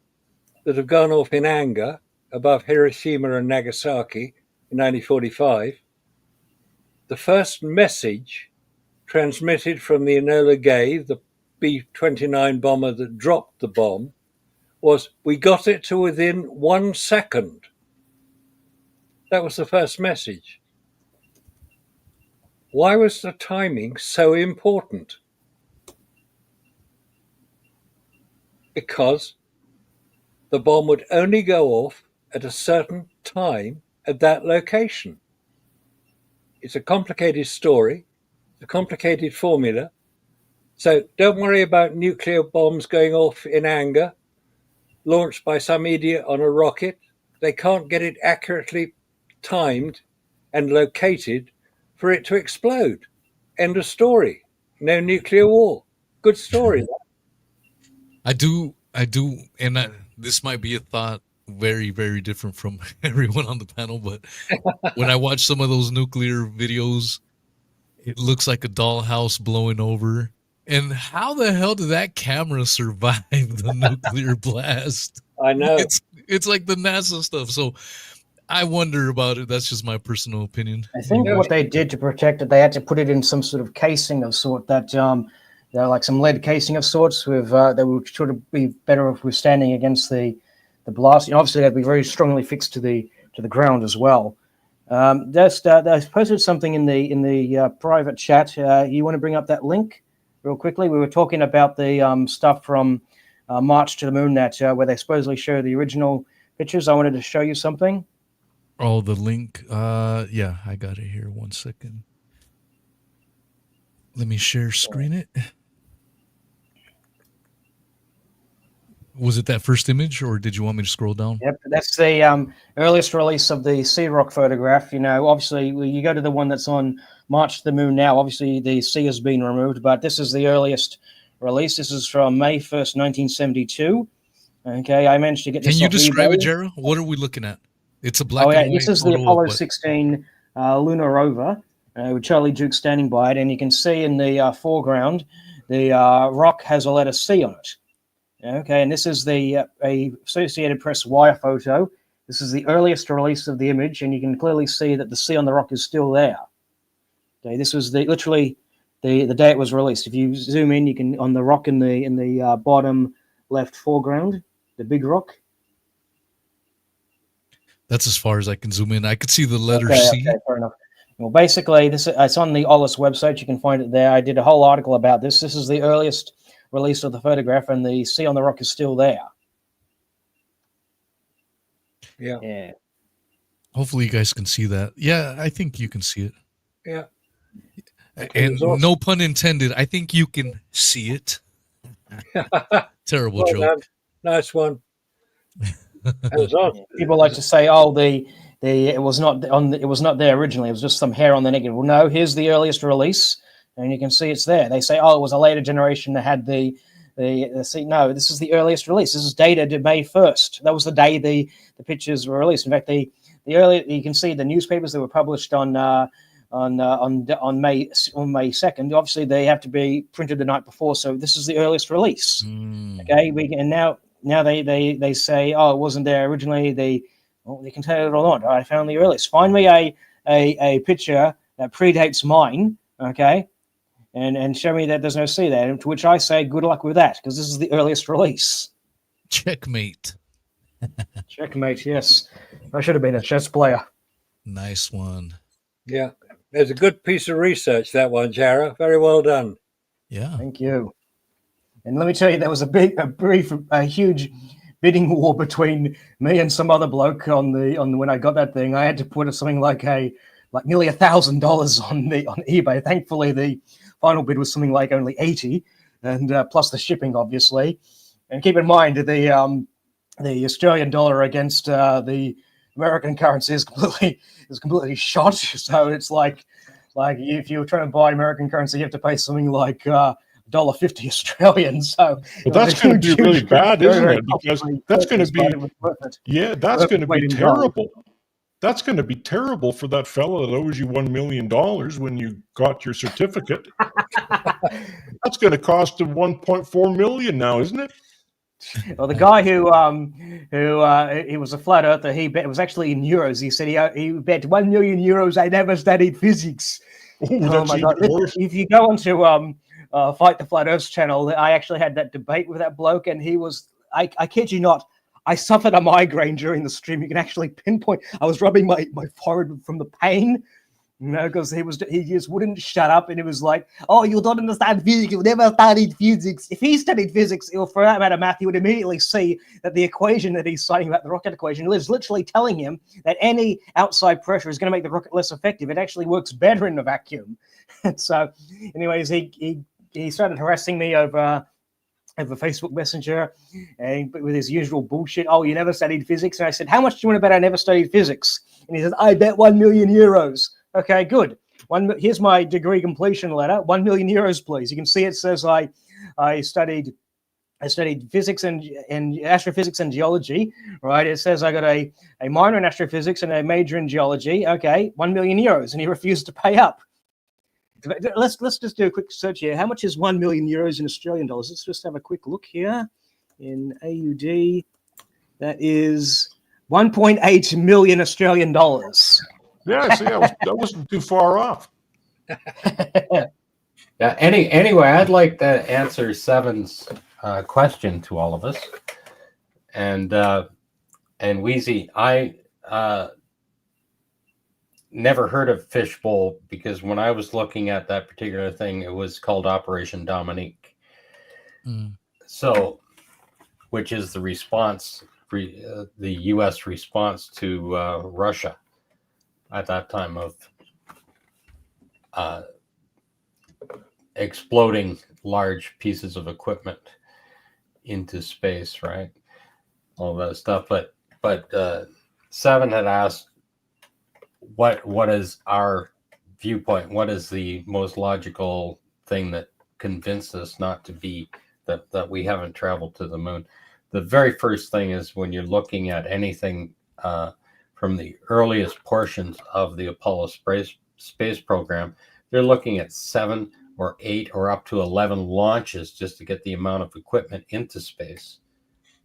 that have gone off in anger above Hiroshima and Nagasaki in 1945, the first message transmitted from the Enola Gay, the B-29 bomber that dropped the bomb, was, "We got it to within 1 second." That was the first message. Why was the timing so important? Because the bomb would only go off at a certain time at that location. It's a complicated story, a complicated formula. So don't worry about nuclear bombs going off in anger, launched by some idiot on a rocket. They can't get it accurately timed and located for it to explode. End of story. No nuclear war. Good story. I do, and this might be a thought very, very different from everyone on the panel, but when I watch some of those nuclear videos, it looks like a dollhouse blowing over. And how the hell did that camera survive the nuclear blast? I know. It's like the NASA stuff. So I wonder about it. That's just my personal opinion. I think what they did to protect it, they had to put it in some sort of casing of sort that They're like some lead casing of sorts with they would sort of be better if we're standing against the blast. Obviously, they'd be very strongly fixed to the ground as well. They posted something in the private chat. You want to bring up that link real quickly? We were talking about the stuff from March to the Moon where they supposedly show the original pictures. I wanted to show you something. Oh, the link. Yeah, I got it here. 1 second. Let me share screen it. Was it that first image, or did you want me to scroll down? Yep, that's the earliest release of the sea rock photograph. Obviously, you go to the one that's on March to the Moon now. Obviously, the sea has been removed, but this is the earliest release. This is from May 1st, 1972. Okay, I managed to get this. Can you describe it, Jera? What are we looking at? It's a black and white. This is the Apollo 16 lunar rover with Charlie Duke standing by it, and you can see in the foreground the rock has a letter C on it. Okay, and this is the Associated Press wire photo. This is the earliest release of the image, and you can clearly see that the C on the rock is still there. Okay, this was literally the day it was released. If you zoom in, you can on the rock in the bottom left foreground, the big rock. That's as far as I can zoom in. I could see the letter C. Okay, fair enough. Well, basically, it's on the OLIS website. You can find it there. I did a whole article about this. This is the earliest release of the photograph, and the C on the rock is still there. Yeah. Hopefully you guys can see that. Yeah, I think you can see it. Yeah. And awesome. No pun intended, I think you can see it. Terrible joke. Nice one. People like to say, "Oh, it was not there originally. It was just some hair on the negative." Well, no. Here's the earliest release, and you can see it's there. They say, "Oh, it was a later generation that had the see." No, this is the earliest release. This is dated May 1st. That was the day the pictures were released. In fact, the early you can see the newspapers that were published on May 2nd. Obviously, they have to be printed the night before. So this is the earliest release. Okay, now they say, "Oh, it wasn't there originally." They can tell it or not. I found the earliest. Find me a picture that predates mine. Okay. And show me that there's no C there. To which I say, good luck with that, because this is the earliest release. Checkmate. Checkmate, yes. I should have been a chess player. Nice one. Yeah. There's a good piece of research, that one, Jara. Very well done. Yeah. Thank you. And let me tell you, there was a huge bidding war between me and some other bloke on when I got that thing. I had to put something like nearly $1,000 on eBay. Thankfully, the final bid was something like only 80, and plus the shipping, obviously. And keep in mind the Australian dollar against the American currency is completely shot. So it's like if you're trying to buy American currency, you have to pay something like $1.50 Australian. So that's going to be really bad, isn't it? Because that's going to be that's going to be terrible. That's going to be terrible for that fellow that owes you $1 million when you got your certificate. That's going to cost him $1.4 million now, isn't it? Well, the guy who he was a flat earther. He bet it was actually in euros. He said he bet 1 million euros. I never studied physics. Oh my God! If you go onto Fight the Flat Earth channel, I actually had that debate with that bloke, and he was. I kid you not. I suffered a migraine during the stream. You can actually pinpoint. I was rubbing my forehead from the pain, because he just wouldn't shut up, and it was like, "Oh, you don't understand physics. You never studied physics." If he studied physics, or for that matter, math, he would immediately see that the equation that he's citing about the rocket equation is literally telling him that any outside pressure is going to make the rocket less effective. It actually works better in a vacuum. So, anyways, he started harassing me over Facebook Messenger, and with his usual bullshit. "Oh, you never studied physics?" And I said, "How much do you want to bet I never studied physics?" And he says, "I bet 1 million euros. Okay, good. Here's my degree completion letter. 1 million euros, please. You can see it says I studied physics and astrophysics and geology, right? It says I got a minor in astrophysics and a major in geology. Okay, 1 million euros, and he refused to pay up. Let's just do a quick search here. How much is 1 million euros in Australian dollars? Let's just have a quick look here in AUD. That is 1.8 million Australian dollars. Yeah, see, that wasn't too far off. Yeah. Anyway, I'd like to answer Seven's question to all of us, and Wheezy, I never heard of Fishbowl because when I was looking at that particular thing, it was called Operation Dominique. So, which is the response, the U.S. response to Russia at that time of exploding large pieces of equipment into space, right? All that stuff. But Seven had asked, what is our viewpoint? What is the most logical thing that convinced us not to be that we haven't traveled to the moon? The very first thing is when you're looking at anything from the earliest portions of the Apollo space program, they're looking at 7 or 8 or up to 11 launches just to get the amount of equipment into space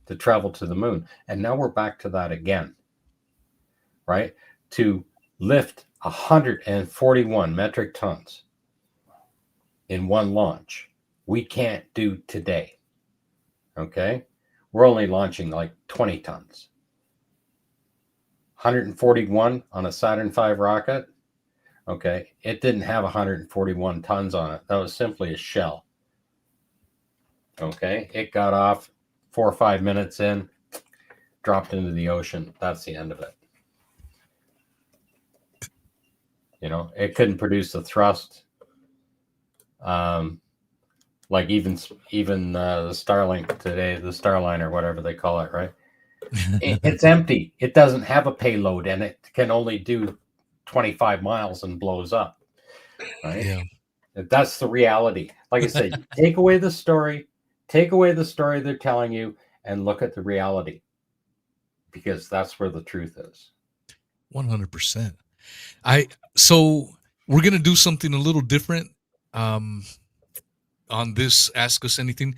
to travel to the moon. And now we're back to that again, right? To lift 141 metric tons in one launch, we can't do today. Okay? We're only launching like 20 tons. 141 on a Saturn V rocket. Okay, it didn't have 141 tons on it. That was simply a shell. Okay, it got off 4 or 5 minutes in, dropped into the ocean. That's the end of it. You know, it couldn't produce the thrust. Like even the Starlink today, the Starliner, whatever they call it, right? It's empty. It doesn't have a payload, and it can only do 25 miles and blows up. Right? Yeah. That's the reality. Like I said, take away the story they're telling you, and look at the reality, because that's where the truth is. 100%. So we're gonna do something a little different on this Ask Us Anything.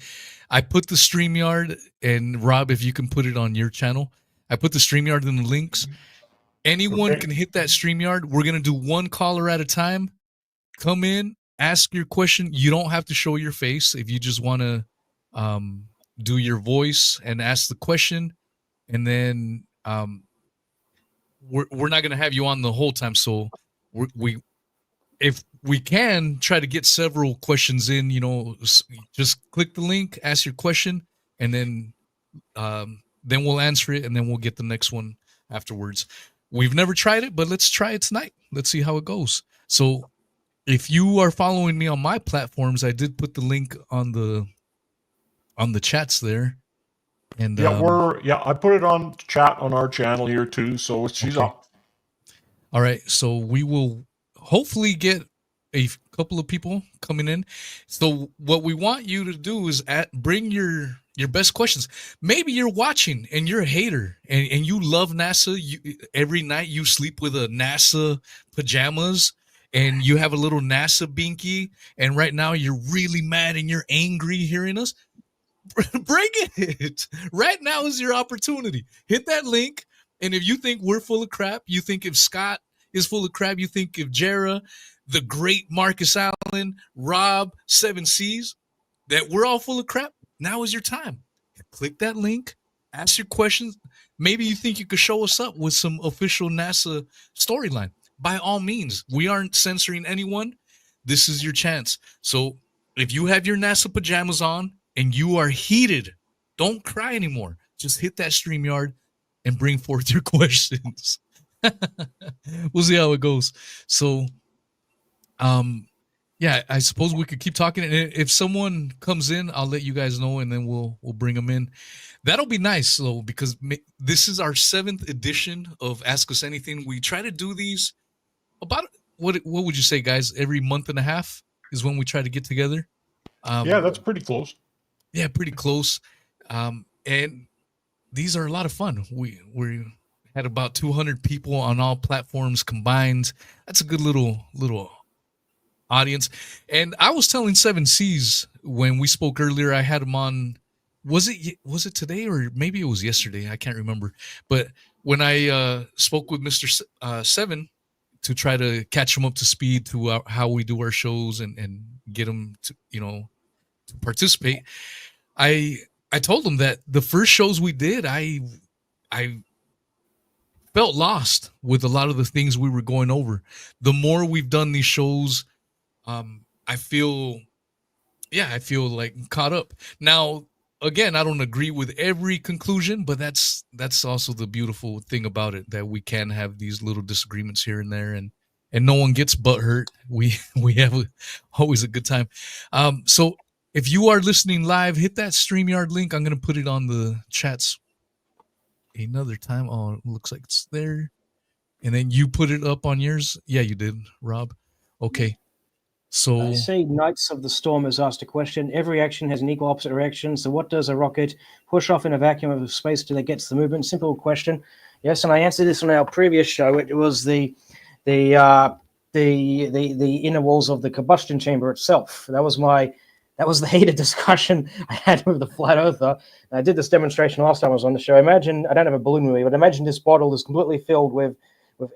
I put the StreamYard, and Rob, if you can put it on your channel, I put the StreamYard in the links. Anyone can hit that StreamYard. We're gonna do one caller at a time. Come in, ask your question. You don't have to show your face if you just want to do your voice and ask the question, and then we're not gonna have you on the whole time. So we if we can try to get several questions in, just click the link, ask your question, and then we'll answer it, and then we'll get the next one afterwards. We've never tried it, but let's try it tonight. Let's see how it goes. So if you are following me on my platforms, I did put the link on the chats there. And I put it on chat on our channel here too, so she's up. All right, so we will hopefully get a couple of people coming in. So what we want you to do is bring your best questions. Maybe you're watching and you're a hater and you love NASA. Every night you sleep with a NASA pajamas and you have a little NASA binky, and right now you're really mad and you're angry hearing us. Bring it. Right now is your opportunity. Hit that link. And if you think we're full of crap, you think if Scott is full of crap, you think if Jera, the great Marcus Allen, Rob, 7Cs, that we're all full of crap, now is your time. Click that link, ask your questions. Maybe you think you could show us up with some official NASA storyline. By all means, we aren't censoring anyone. This is your chance. So if you have your NASA pajamas on and you are heated, don't cry anymore. Just hit that StreamYard and bring forth your questions. We'll see how it goes. So, yeah, I suppose we could keep talking. And if someone comes in, I'll let you guys know, and then we'll bring them in. That'll be nice, though, because this is our 7th edition of Ask Us Anything. We try to do these about what would you say, guys? Every month and a half is when we try to get together. Yeah, that's pretty close. Yeah, pretty close. And these are a lot of fun. We had about 200 people on all platforms combined. That's a good little audience. And I was telling 7Cs when we spoke earlier, I had him on. Was it today or maybe it was yesterday? I can't remember. But when I spoke with Mr. Seven to try to catch him up to speed to how we do our shows and get them to, to participate. I told them that the first shows we did, I felt lost with a lot of the things we were going over. The more we've done these shows, I feel like caught up. Now, again, I don't agree with every conclusion, but that's also the beautiful thing about it, that we can have these little disagreements here and there, and no one gets butthurt. We have always a good time. So if you are listening live, hit that StreamYard link. I'm going to put it on the chats another time. Oh, it looks like it's there. And then you put it up on yours. Yeah, you did, Rob. Okay. So I see Knights of the Storm has asked a question. Every action has an equal opposite reaction. So what does a rocket push off in a vacuum of space till it gets the movement? Simple question. Yes, and I answered this on our previous show. It was the inner walls of the combustion chamber itself. That was the heated discussion I had with the flat earther. I did this demonstration last time I was on the show. Imagine, I don't have a balloon with me, but imagine this bottle is completely filled with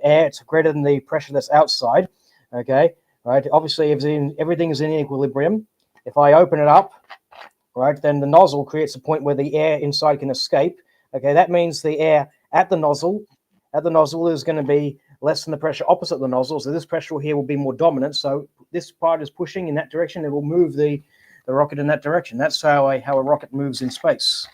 air. It's greater than the pressure that's outside. Okay. Right. Obviously, everything is in equilibrium. If I open it up, right, then the nozzle creates a point where the air inside can escape. Okay, that means the air at the nozzle is going to be less than the pressure opposite the nozzle. So this pressure here will be more dominant. So this part is pushing in that direction. It will move the rocket in that direction. That's how a rocket moves in space.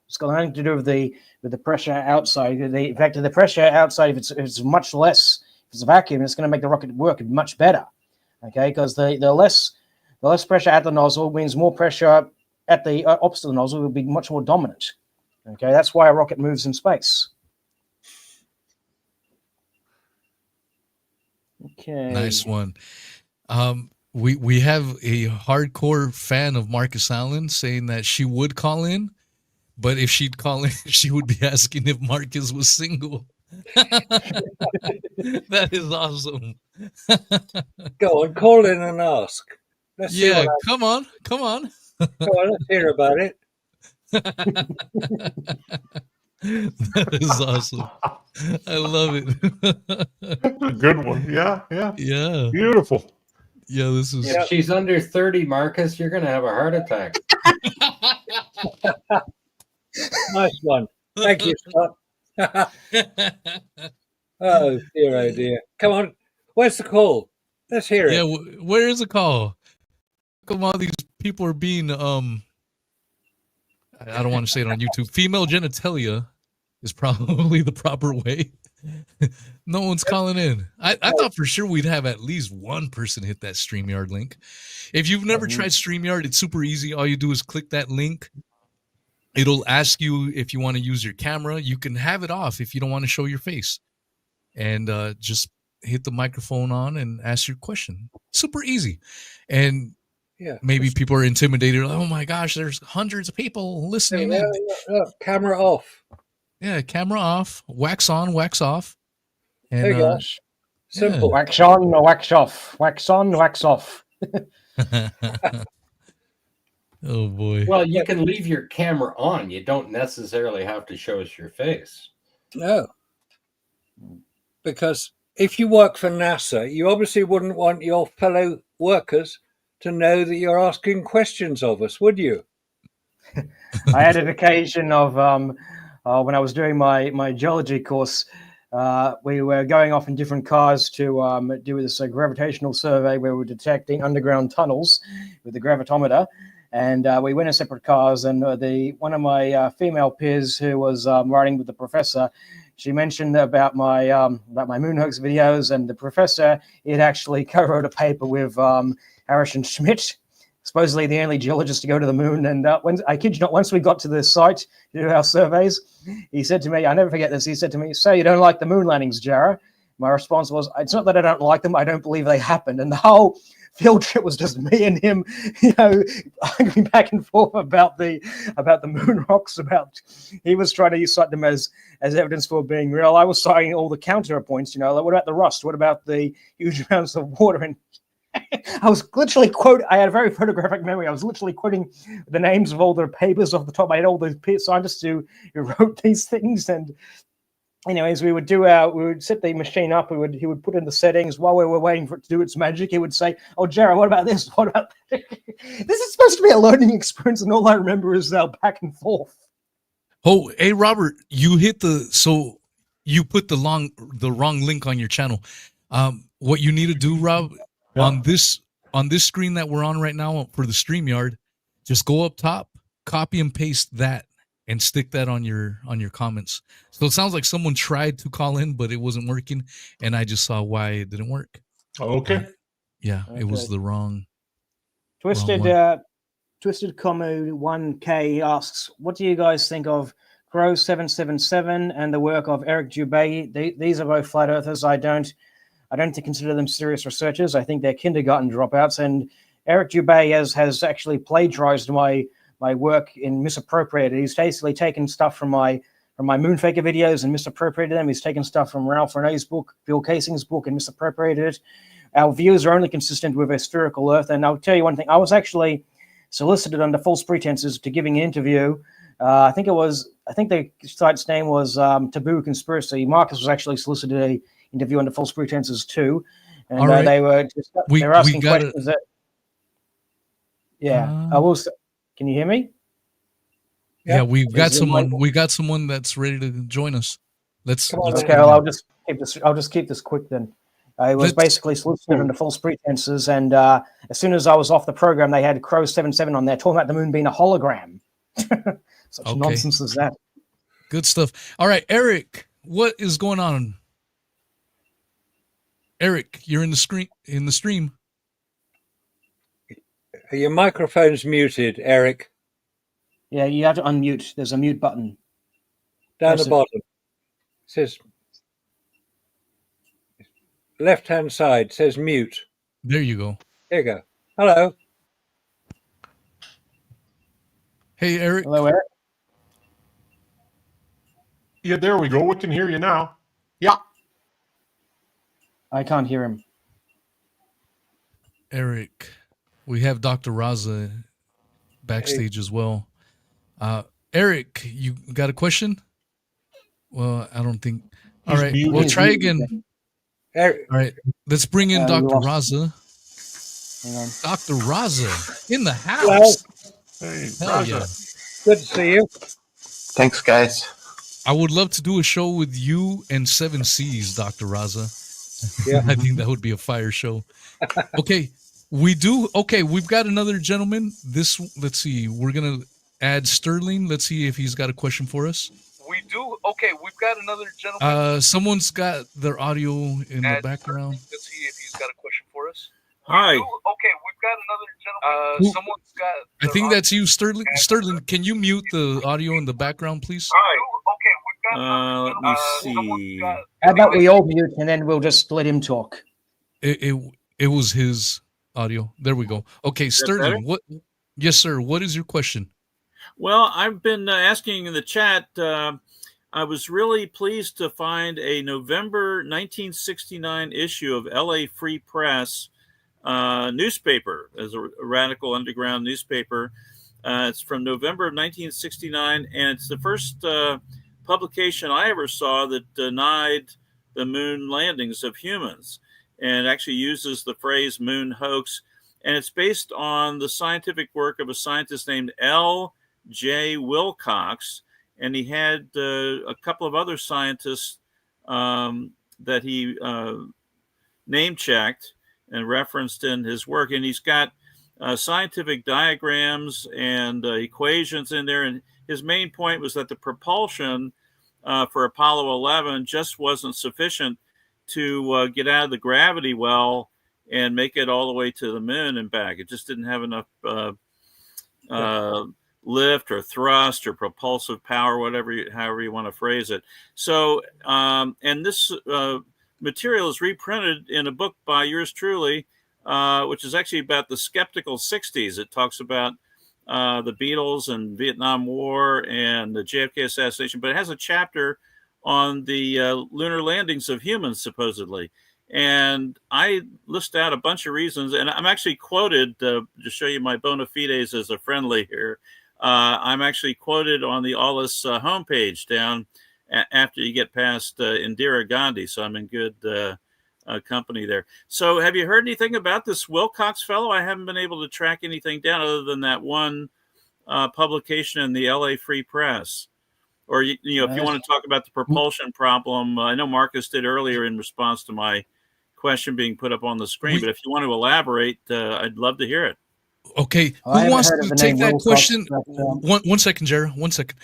It's got nothing to do with the pressure outside. In fact, the pressure outside, if it's much less, if it's a vacuum, it's going to make the rocket work much better. Okay, because the less pressure at the nozzle means more pressure at the opposite of the nozzle will be much more dominant. Okay, that's why a rocket moves in space. Okay, nice one. We have a hardcore fan of Marcus Allen saying that she would call in, but if she'd call in, she would be asking if Marcus was single. That is awesome. Go on, call in and ask. Let's see come on. Go on, let's hear about it. That is awesome. I love it. A good one. Yeah. Beautiful. Yeah, this is. If she's under 30, Marcus, you're going to have a heart attack. Nice one. Thank you, Scott. Oh dear. Come on, where's the call? Let's hear it. Yeah, where is the call? How come all these people are being I don't want to say it on YouTube. Female genitalia is probably the proper way. No one's calling in. I thought for sure we'd have at least one person hit that StreamYard link. If you've never tried StreamYard, it's super easy. All you do is click that link. It'll ask you if you want to use your camera. You can have it off if you don't want to show your face. And just hit the microphone on and ask your question. Super easy. And maybe people are intimidated. Oh my gosh, there's hundreds of people listening in. Camera off. Yeah, camera off. Wax on, wax off. And, there you go. Simple. Wax on, wax off. Wax on, wax off. Oh boy. Well, you can leave your camera on. You don't necessarily have to show us your face. No. Because if you work for NASA, you obviously wouldn't want your fellow workers to know that you're asking questions of us, would you? I had an occasion of when I was doing my geology course, we were going off in different cars to do this gravitational survey where we were detecting underground tunnels with the gravitometer. And we went in separate cars, and one of my female peers who was riding with the professor, she mentioned about my moon hoax videos, and the professor had actually co-wrote a paper with Harrison Schmidt, supposedly the only geologist to go to the moon. And I kid you not, once we got to the site to do our surveys, he said to me, I never forget this, he said to me, "So you don't like the moon landings, Jara?" My response was, "It's not that I don't like them, I don't believe they happened." And the whole field trip was just me and him, arguing back and forth about the moon rocks. He was trying to cite them as evidence for being real. I was citing all the counterpoints. Like, what about the rust? What about the huge amounts of water? And I was literally I had a very photographic memory. I was literally quoting the names of all the papers off the top. I had all the scientists who wrote these things, and anyways, we would set the machine up. He would put in the settings while we were waiting for it to do its magic. He would say, "Oh, Jared, what about this? What about that?" This is supposed to be a learning experience, and all I remember is back and forth. Oh, hey Robert, you put the wrong link on your channel. What you need to do, Rob, on this screen that we're on right now for the StreamYard, just go up top, copy and paste that, and stick that on your comments. So it sounds like someone tried to call in, but it wasn't working, and I just saw why it didn't work. Okay. It was the wrong. Twisted Como 1K asks, what do you guys think of Crow 777 and the work of Eric Dubay? These are both flat earthers. I don't consider them serious researchers. I think they're kindergarten dropouts. And Eric Dubay has actually plagiarized my work and misappropriated. He's basically taken stuff from my Moonfaker videos and misappropriated them. He's taken stuff from Ralph Renee's book, Bill Casing's book, and misappropriated it. Our views are only consistent with a spherical Earth. And I'll tell you one thing. I was actually solicited under false pretenses to giving an interview. I think the site's name was Taboo Conspiracy. Marcus was actually solicited an interview under false pretenses too. And right. they were asking questions that... Yeah. I will... Can you hear me? Yeah, we got someone that's ready to join us. Let's okay. Well, I'll just keep this quick then. I was basically solicited under false pretenses, and as soon as I was off the program, they had Crow 77 on there talking about the moon being a hologram. Such nonsense as that. Good stuff. All right, Eric, what is going on? Eric, you're in the stream. Your microphone's muted, Eric. Yeah, you have to unmute. There's a mute button. Down the bottom. It says left-hand side, says mute. There you go. There you go. Hello. Hey, Eric. Hello, Eric. Yeah, there we go. We can hear you now. Yeah. I can't hear him. Eric, we have Dr. Raza backstage as well. Eric, you got a question? Well, I don't think. All right, we'll try again. Eric. All right, let's bring in Dr. Raza. Dr. Raza in the house. Hey, Hell yeah. Good to see you. Thanks, guys. I would love to do a show with you and 7Cs, Dr. Raza. Yeah. I think that would be a fire show. Okay, we do. Okay, we've got another gentleman. Let's see. We're going to add Sterling. Let's see if he's got a question for us. We do. Okay, we've got another gentleman. Someone's got their audio in the background. Let's see if he's got a question for us. Hi. Okay, we've got another gentleman. Someone's got. I think that's you, Sterling. Sterling, can you mute the audio in the background, please? Hi. Let me see. How about we all mute and then we'll just let him talk? It was his audio. There we go. Okay, Sterling. What? Yes, sir. What is your question? Well, I've been asking in the chat. I was really pleased to find a November 1969 issue of LA Free Press newspaper, as a radical underground newspaper. It's from November of 1969, and it's the first publication I ever saw that denied the moon landings of humans, and actually uses the phrase moon hoax. And it's based on the scientific work of a scientist named L.J. Wilcox, and he had a couple of other scientists that he name-checked and referenced in his work. And he's got scientific diagrams and equations in there. And his main point was that the propulsion for Apollo 11 just wasn't sufficient to get out of the gravity well and make it all the way to the moon and back. It just didn't have enough lift or thrust or propulsive power, however you want to phrase it. So, and this material is reprinted in a book by yours truly, which is actually about the skeptical 60s. It talks about the Beatles and Vietnam War and the JFK assassination, but it has a chapter on the lunar landings of humans, supposedly. And I list out a bunch of reasons, and I'm actually quoted, to show you my bona fides as a friendly here, I'm actually quoted on the Aulis homepage down, after you get past Indira Gandhi. So I'm in good company there. So have you heard anything about this Wilcox fellow? I haven't been able to track anything down other than that one publication in the LA Free Press. Or, if you want to talk about the propulsion problem, I know Marcus did earlier in response to my question being put up on the screen, but if you want to elaborate, I'd love to hear it. Okay, who wants to take that question? One second, Jared. 1 second.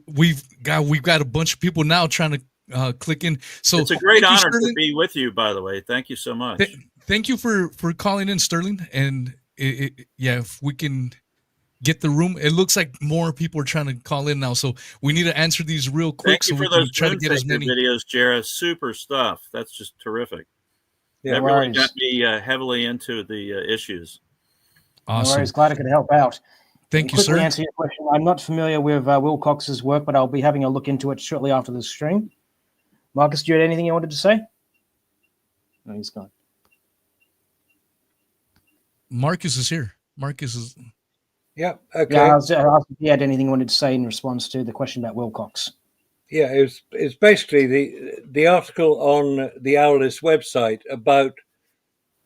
We've got a bunch of people now trying to click in. So it's a great honor to be with you, by the way. Thank you so much. Thank you for calling in, Sterling. And if we can get the room, it looks like more people are trying to call in now. So we need to answer these real quick. Thank you so for those try to get as many videos, Jared. Super stuff. That's just terrific. Yeah, that really got me heavily into the issues. Awesome. No worries. Glad I could help out. Thank you, sir. Answer your question. I'm not familiar with Wilcox's work, but I'll be having a look into it shortly after the stream. Marcus, do you have anything you wanted to say? No, he's gone. Marcus is here. Marcus is. Yeah. Okay. Yeah, I was asking if you had anything you wanted to say in response to the question about Wilcox. Yeah, it's basically the article on the Owlis website about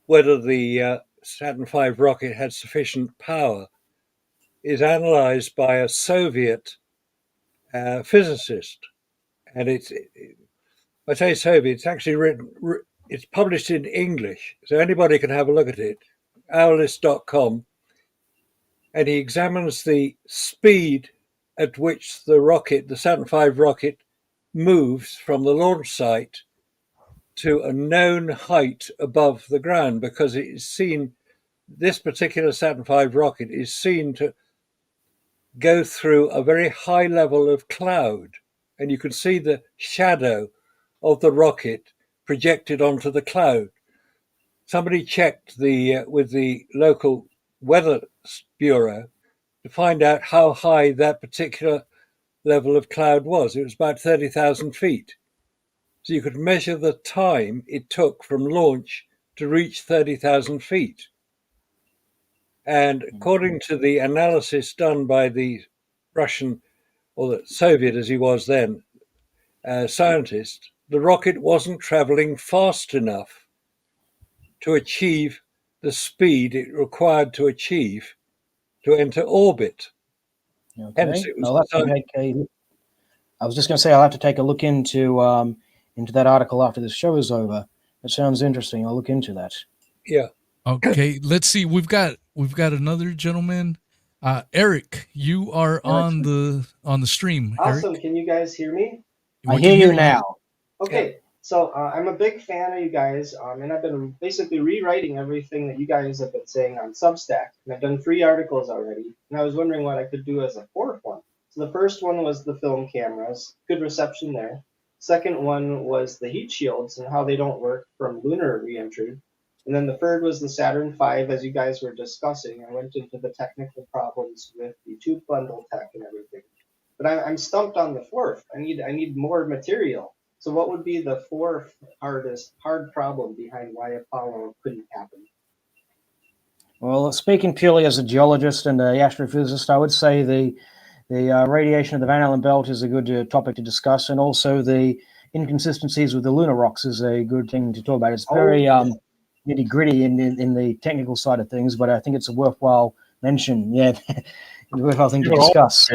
whether the Saturn V rocket had sufficient power is analyzed by a Soviet physicist, and I say Soviet. It's actually it's published in English, so anybody can have a look at it. Owlis.com, and he examines the speed at which the Saturn V rocket, moves from the launch site to a known height above the ground, because it is seen, this particular Saturn V rocket is seen to go through a very high level of cloud, and you can see the shadow of the rocket projected onto the cloud. Somebody checked with the local weather bureau to find out how high that particular level of cloud was. It was about 30,000 feet. So you could measure the time it took from launch to reach 30,000 feet. And according to the analysis done by the Russian, or the Soviet as he was then, scientist, the rocket wasn't traveling fast enough to achieve the speed it required to achieve to enter orbit. Okay. Hence, it was I was just going to say I'll have to take a look into that article after this show is over. It sounds interesting. I'll look into that. Yeah. Okay. Let's see. We've got another gentleman. Eric, you are on the stream. Awesome. Eric? Can you guys hear me? I hear you now. Okay. Yeah. So I'm a big fan of you guys, and I've been basically rewriting everything that you guys have been saying on Substack. And I've done 3 articles already, and I was wondering what I could do as a 4th one. So the first one was the film cameras, good reception there. Second one was the heat shields and how they don't work from lunar reentry. And then the third was the Saturn V, as you guys were discussing. I went into the technical problems with the tube bundle tech and everything. But I'm stumped on the 4th. I need more material. So what would be the 4th hard problem behind why Apollo couldn't happen? Well, speaking purely as a geologist and an astrophysicist, I would say the radiation of the Van Allen belt is a good topic to discuss, and also the inconsistencies with the lunar rocks is a good thing to talk about. It's very nitty gritty in the technical side of things, but I think it's a worthwhile mention. Yeah, a worthwhile thing to discuss.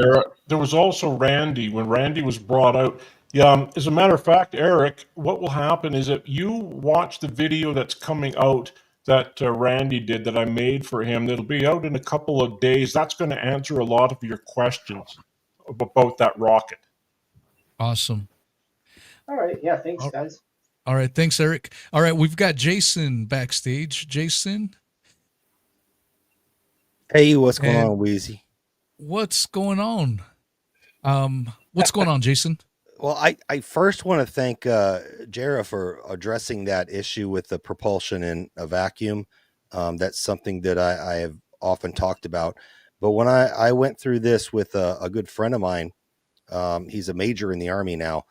There was also Randy, when Randy was brought out. Yeah, as a matter of fact, Eric, what will happen is that you watch the video that's coming out that Randy did that I made for him. That'll be out in a couple of days. That's going to answer a lot of your questions about that rocket. Awesome. All right. Yeah, thanks, guys. All right. Thanks, Eric. All right. We've got Jason backstage. Jason. Hey, what's going on, Wheezy? What's going on? What's going on, Jason? Well, I first want to thank Jara for addressing that issue with the propulsion in a vacuum. That's something that I have often talked about. But when I went through this with a good friend of mine, he's a major in the Army now,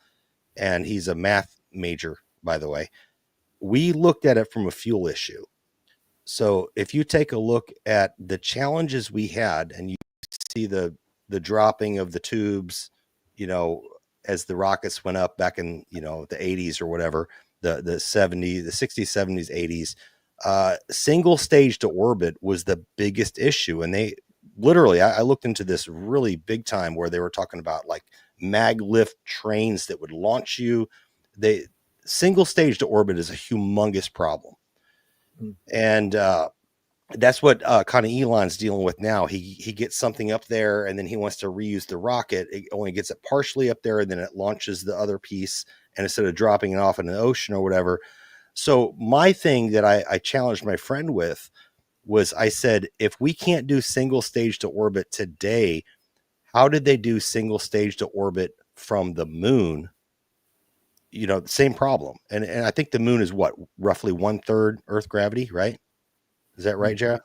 and he's a math major, by the way. We looked at it from a fuel issue. So if you take a look at the challenges we had, and you see the dropping of the tubes, as the rockets went up back in, the 80s or whatever, the 70s, the 60s, 70s, 80s, single stage to orbit was the biggest issue. And they literally, I looked into this really big time where they were talking about like mag lift trains that would launch you. Single stage to orbit is a humongous problem. And that's what kind of Elon's dealing with now. He gets something up there and then he wants to reuse the rocket. It only gets it partially up there and then it launches the other piece, and instead of dropping it off in the ocean or whatever. So my thing that I challenged my friend with was, I said, if we can't do single stage to orbit today, how did they do single stage to orbit from the moon? The same problem. And I think the moon is what, roughly 1/3 Earth gravity, right? Is that right, Jared?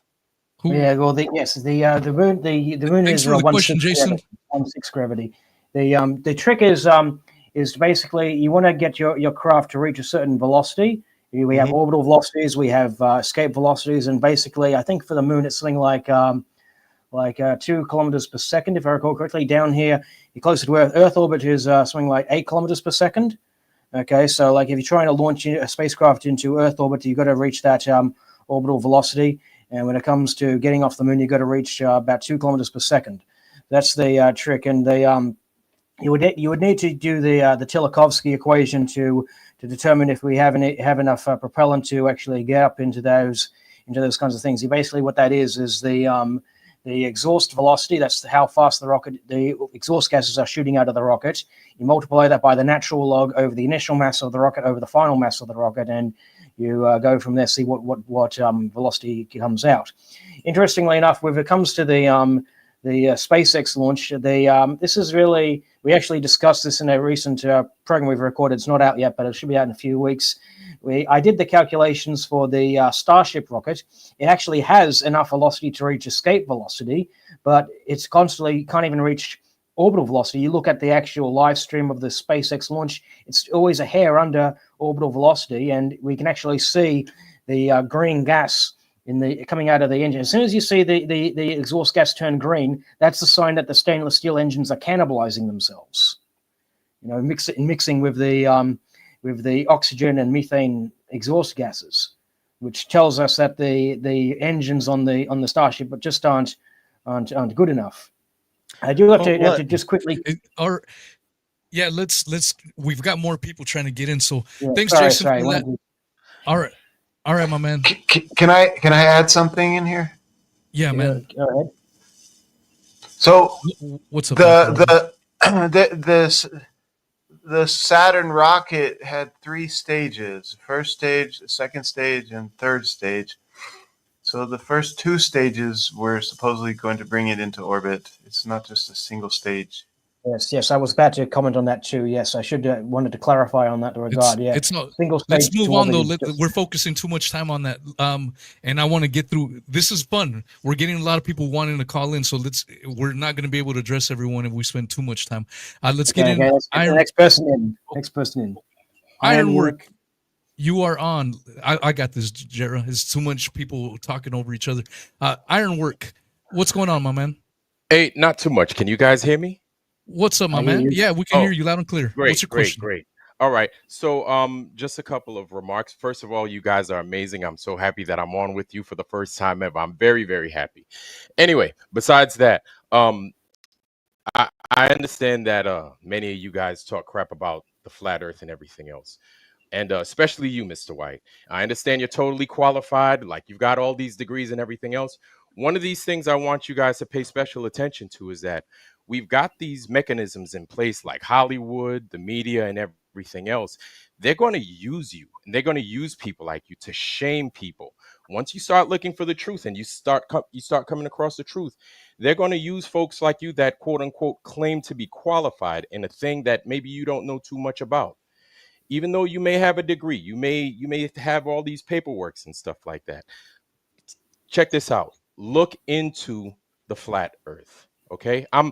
Yeah, well, the moon Thanks is for the 1/6 question, Jason. gravity, 1/6 gravity. The trick is basically you want to get your craft to reach a certain velocity. We have orbital velocities, we have escape velocities, and basically, I think for the moon it's something like 2 kilometers per second, if I recall correctly. Down here, you're closer to Earth. Earth orbit is something like 8 kilometers per second. Okay, so like if you're trying to launch a spacecraft into Earth orbit, you've got to reach that orbital velocity. And when it comes to getting off the moon, you've got to reach about 2 kilometers per second. That's the trick. And you would need to do the Tilakovsky equation to determine if we have enough propellant to actually get up into those kinds of things. Basically, what that is the exhaust velocity. That's how fast the exhaust gases are shooting out of the rocket. You multiply that by the natural log over the initial mass of the rocket over the final mass of the rocket, and you go from there, see what velocity comes out. Interestingly enough, when it comes to the SpaceX launch, this is really, we actually discussed this in a recent program we've recorded. It's not out yet, but it should be out in a few weeks. I did the calculations for the Starship rocket. It actually has enough velocity to reach escape velocity, but it's constantly can't even reach orbital velocity. You look at the actual live stream of the SpaceX launch, it's always a hair under orbital velocity, and we can actually see the green gas coming out of the engine. As soon as you see the exhaust gas turn green, that's the sign that the stainless steel engines are cannibalizing themselves. Mixing with the oxygen and methane exhaust gases, which tells us that the engines on the Starship just aren't good enough. I do have to just quickly. Yeah, let's. We've got more people trying to get in, so thanks, sorry, Jason, for that. All right, my man. Can I add something in here? Yeah, man. Go ahead. So what's up? The Saturn rocket had 3 stages: first stage, second stage, and third stage. So the first 2 stages were supposedly going to bring it into orbit. It's not just a single stage. Yes, I was about to comment on that too. Yes, I should wanted to clarify on that regard. It's not single stage. Let's move on though. We're focusing too much time on that. And I want to get through. This is fun. We're getting a lot of people wanting to call in, so we're not going to be able to address everyone if we spend too much time. Let's get in. Let's get the next person in. Ironwork. You are on. I got this, Jera. It's too much people talking over each other. Ironwork. What's going on, my man? Hey, not too much. Can you guys hear me? What's up, my man? Yeah, we can hear you loud and clear. Great, What's your question? Great. All right. So, just a couple of remarks. First of all, you guys are amazing. I'm so happy that I'm on with you for the first time ever. I'm very, very happy. Anyway, besides that, I understand that many of you guys talk crap about the flat Earth and everything else. And especially you, Mr. White. I understand you're totally qualified, like you've got all these degrees and everything else. One of these things I want you guys to pay special attention to is that we've got these mechanisms in place like Hollywood, the media, and everything else. They're going to use you, and they're going to use people like you to shame people. Once you start looking for the truth and you start coming across the truth, they're going to use folks like you that quote unquote claim to be qualified in a thing that maybe you don't know too much about. Even though you may have a degree, you may have all these paperworks and stuff like that. Check this out. Look into the flat Earth. Okay, I'm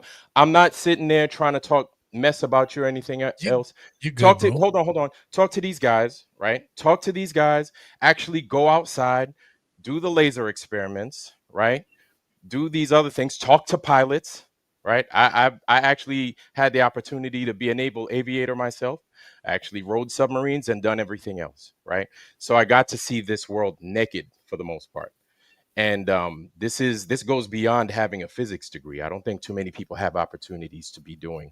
not sitting there trying to talk mess about you or anything else. Hold on. Talk to these guys, right? Talk to these guys. Actually go outside, do the laser experiments, right? Do these other things. Talk to pilots, right? I actually had the opportunity to be a naval aviator myself. I actually rode submarines and done everything else, right? So I got to see this world naked for the most part. And this goes beyond having a physics degree. I don't think too many people have opportunities to be doing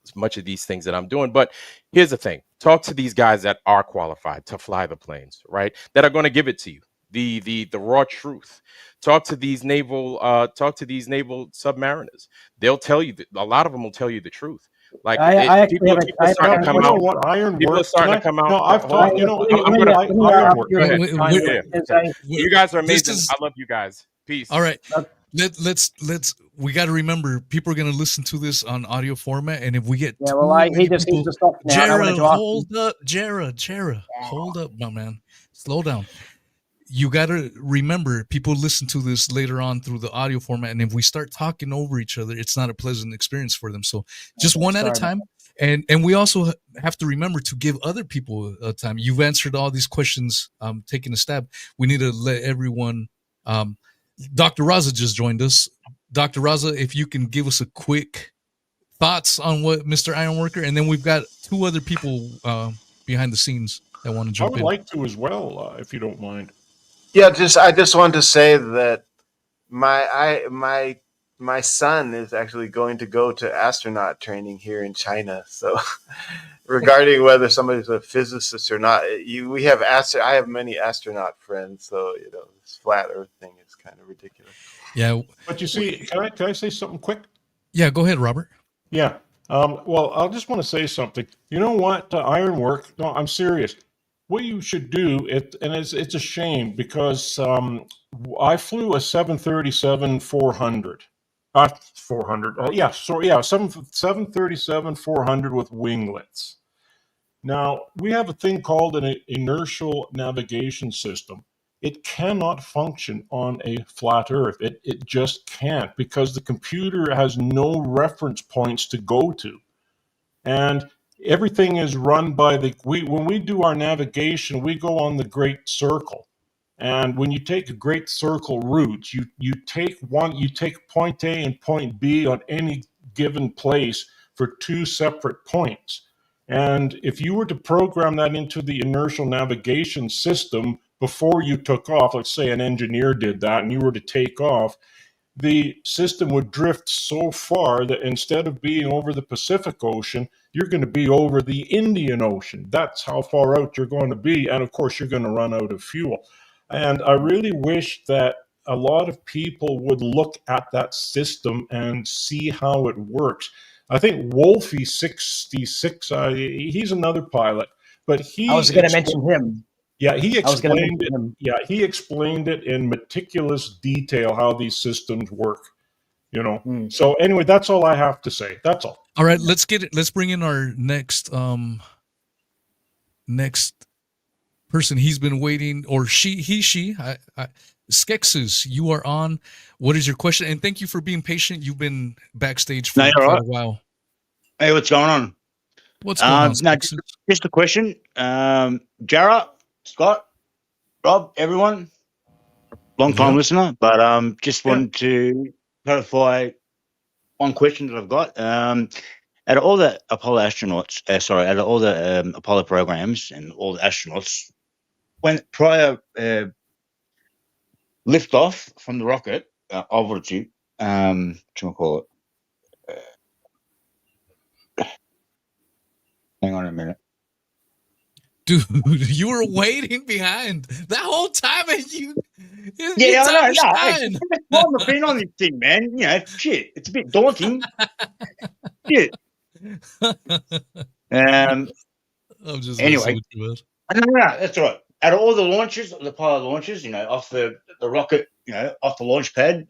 as much of these things that I'm doing. But here's the thing: talk to these guys that are qualified to fly the planes, right? That are going to give it to you, the raw truth. Talk to these naval submariners. They'll tell you a lot of them will tell you the truth. Like people are starting to come out. People are starting to come out. No, I've Hold on. talked. You know, I'm gonna ironwork. go ahead. You guys are amazing. I love you guys. Peace. All right. Let's we got to remember, people are going to listen to this on audio format, and if we get he just needs to stop now. Jared, hold up, Jared, hold up, my man, slow down. You got to remember, people listen to this later on through the audio format, and if we start talking over each other, it's not a pleasant experience for them. So just one at a time. And we also have to remember to give other people a time. You've answered all these questions, taking a stab. We need to let everyone. Dr. Raza just joined us. Dr. Raza, if you can give us a quick thoughts on what Mr. Ironworker, and then we've got two other people behind the scenes that want to jump in. I would like to as well, if you don't mind. Yeah, I just wanted to say that my son is actually going to go to astronaut training here in China. So regarding whether somebody's a physicist or not, I have many astronaut friends, so this flat Earth thing is kind of ridiculous. Yeah, but you see, can I say something quick? Yeah, go ahead, Robert. Yeah. Well, I just want to say something. You know what? Ironwork. No, I'm serious. What you should do, it's a shame because I flew a 737-400. 400. Oh yeah, sorry, yeah, 737-400 with winglets. Now we have a thing called an inertial navigation system. It cannot function on a flat Earth. It just can't, because the computer has no reference points to go to, and everything is run by when we do our navigation, we go on the Great Circle. And when you take a Great Circle route, you take point A and point B on any given place for two separate points. And if you were to program that into the inertial navigation system before you took off, let's say an engineer did that and you were to take off, the system would drift so far that instead of being over the Pacific Ocean, you're going to be over the Indian Ocean. That's how far out you're going to be. And of course, you're going to run out of fuel. And I really wish that a lot of people would look at that system and see how it works. I think Wolfie 66, he's another pilot, but I was going to mention him. Yeah, he explained it. Yeah, he explained it in meticulous detail how these systems work. So anyway, that's all I have to say. That's all. All right, let's bring in our next person. He's been waiting, or she. Skexus, you are on. What is your question? And thank you for being patient. You've been backstage for quite a while. Hey, what's going on? What's going on, Skexus? Just a question. Jarrah, Scott, Rob, everyone, long-time listener, but just wanted to clarify one question that I've got. Out of all the Apollo astronauts, out of all the Apollo programs and all the astronauts, when prior liftoff from the rocket, obviously, call it? Hang on a minute. Dude, you were waiting behind that whole time, and you. Yeah, I know. I've been on this thing, man. Shit, it's a bit daunting. Shit. I'm just anyway. No, that's all right. Out of all the launches, the Apollo launches, off the rocket, off the launch pad,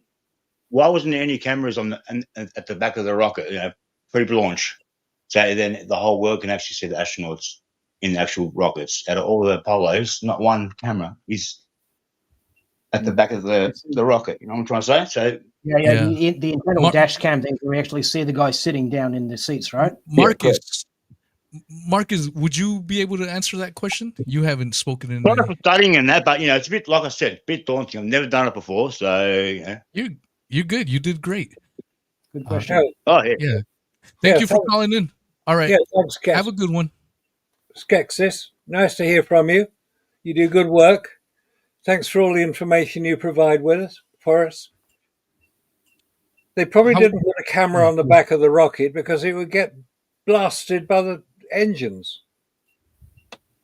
why wasn't there any cameras at the back of the rocket, pre-launch, so then the whole world can actually see the astronauts in the actual rockets? Out of all the Apollos, not one camera is at the back of the rocket. You know what I'm trying to say? So the internal dash cam thing, we actually see the guys sitting down in the seats, right? Marcus, would you be able to answer that question? You haven't spoken in. Not for studying in that, but it's a bit, like I said, a bit daunting. I've never done it before, so You're good. You did great. Good question. Yeah. Thank you for calling in. All right. Yeah, thanks, Have a good one. Skeksis, nice to hear from you. You do good work. Thanks for all the information you provide for us. They probably didn't put a camera on the back of the rocket because it would get blasted by the engines.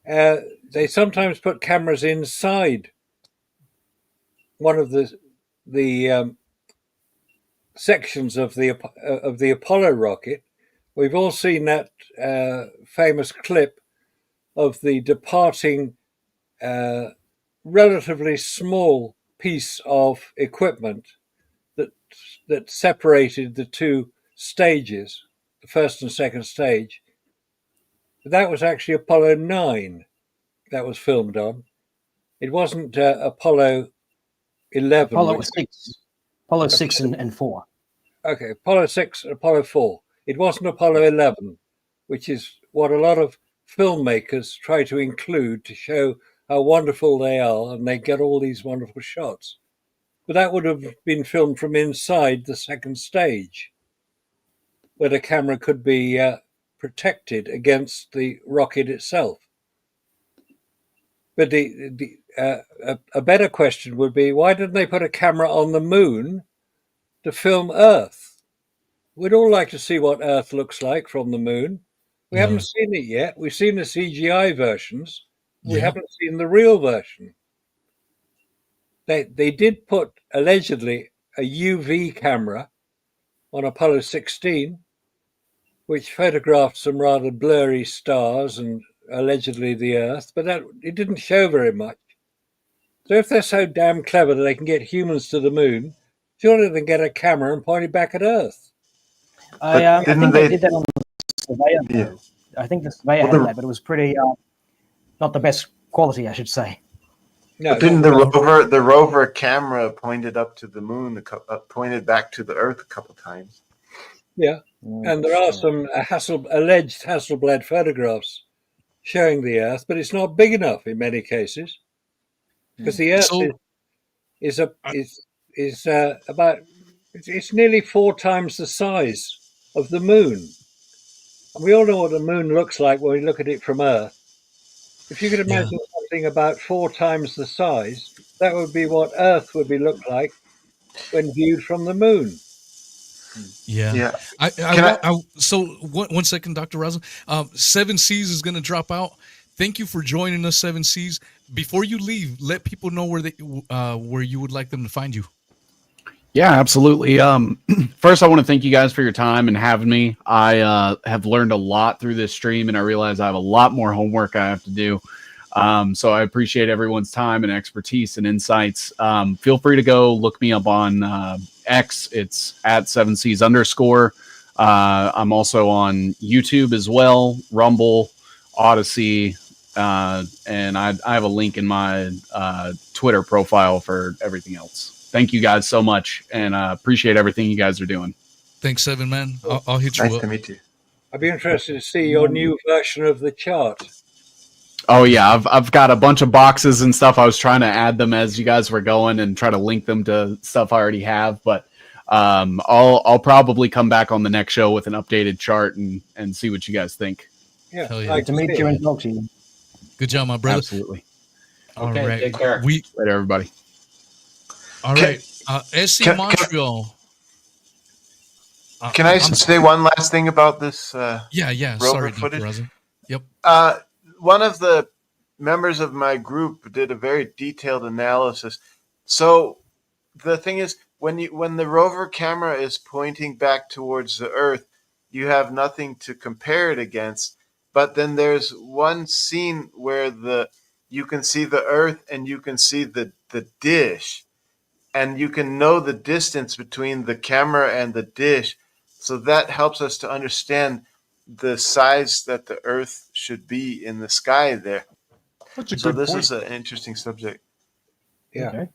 They sometimes put cameras inside one of the sections of the Apollo rocket. We've all seen that famous clip of the departing relatively small piece of equipment that separated the two stages, the first and second stage. That was actually Apollo 9 that was filmed on. It wasn't Apollo 11. Apollo 6 and 4. Okay, Apollo 6 and Apollo 4. It wasn't Apollo 11, which is what a lot of filmmakers try to include to show how wonderful they are, and they get all these wonderful shots. But that would have been filmed from inside the second stage, where the camera could be protected against the rocket itself. But a better question would be, why didn't they put a camera on the moon to film Earth? We'd all like to see what Earth looks like from the moon. We haven't seen it yet. We've seen the CGI versions. We haven't seen the real version. They did put, allegedly, a UV camera on Apollo 16, which photographed some rather blurry stars and allegedly the Earth, but it didn't show very much. So if they're so damn clever that they can get humans to the moon, surely they can get a camera and point it back at Earth. I think they did that on the Surveyor. Yeah. I think the Surveyor had that, but it was pretty not the best quality, I should say. No, but didn't the rover camera pointed up to the moon, pointed back to the Earth a couple times? Yeah, and there are some alleged Hasselblad photographs showing the Earth, but it's not big enough in many cases because the Earth is about it's nearly 4 times the size of the moon. And we all know what the moon looks like when we look at it from Earth. If you could imagine something about 4 times the size, that would be what Earth would look like when viewed from the moon. Yeah. So one second, Dr. Raza. 7 Seas is going to drop out. Thank you for joining us, 7 Seas. Before you leave, let people know where you would like them to find you. Yeah, absolutely. First, I want to thank you guys for your time and having me. I have learned a lot through this stream, and I realize I have a lot more homework I have to do. So I appreciate everyone's time and expertise and insights. Feel free to go look me up on X. It's at 7Cs_. I'm also on YouTube as well, Rumble, Odyssey, and I have a link in my Twitter profile for everything else. Thank you guys so much, and appreciate everything you guys are doing. Thanks, 7 man. I'll hit you up. Nice to meet you. I'd be interested to see your new version of the chart. Oh yeah, I've got a bunch of boxes and stuff. I was trying to add them as you guys were going and try to link them to stuff I already have, but I'll probably come back on the next show with an updated chart and see what you guys think. Yeah, Nice to meet you and talk to you. Good job, my brother. Absolutely. All Okay, right. take care. Later, everybody. All right. SC Montreal. Can I say one last thing about this yeah. rover Sorry, footage? Dr. Raza. Yep. One of the members of my group did a very detailed analysis. So the thing is, when the rover camera is pointing back towards the Earth, you have nothing to compare it against. But then there's one scene where you can see the Earth and you can see the dish, and you can know the distance between the camera and the dish. So that helps us to understand the size that the Earth should be in the sky there. That's a So good this point. is an interesting subject. Yeah.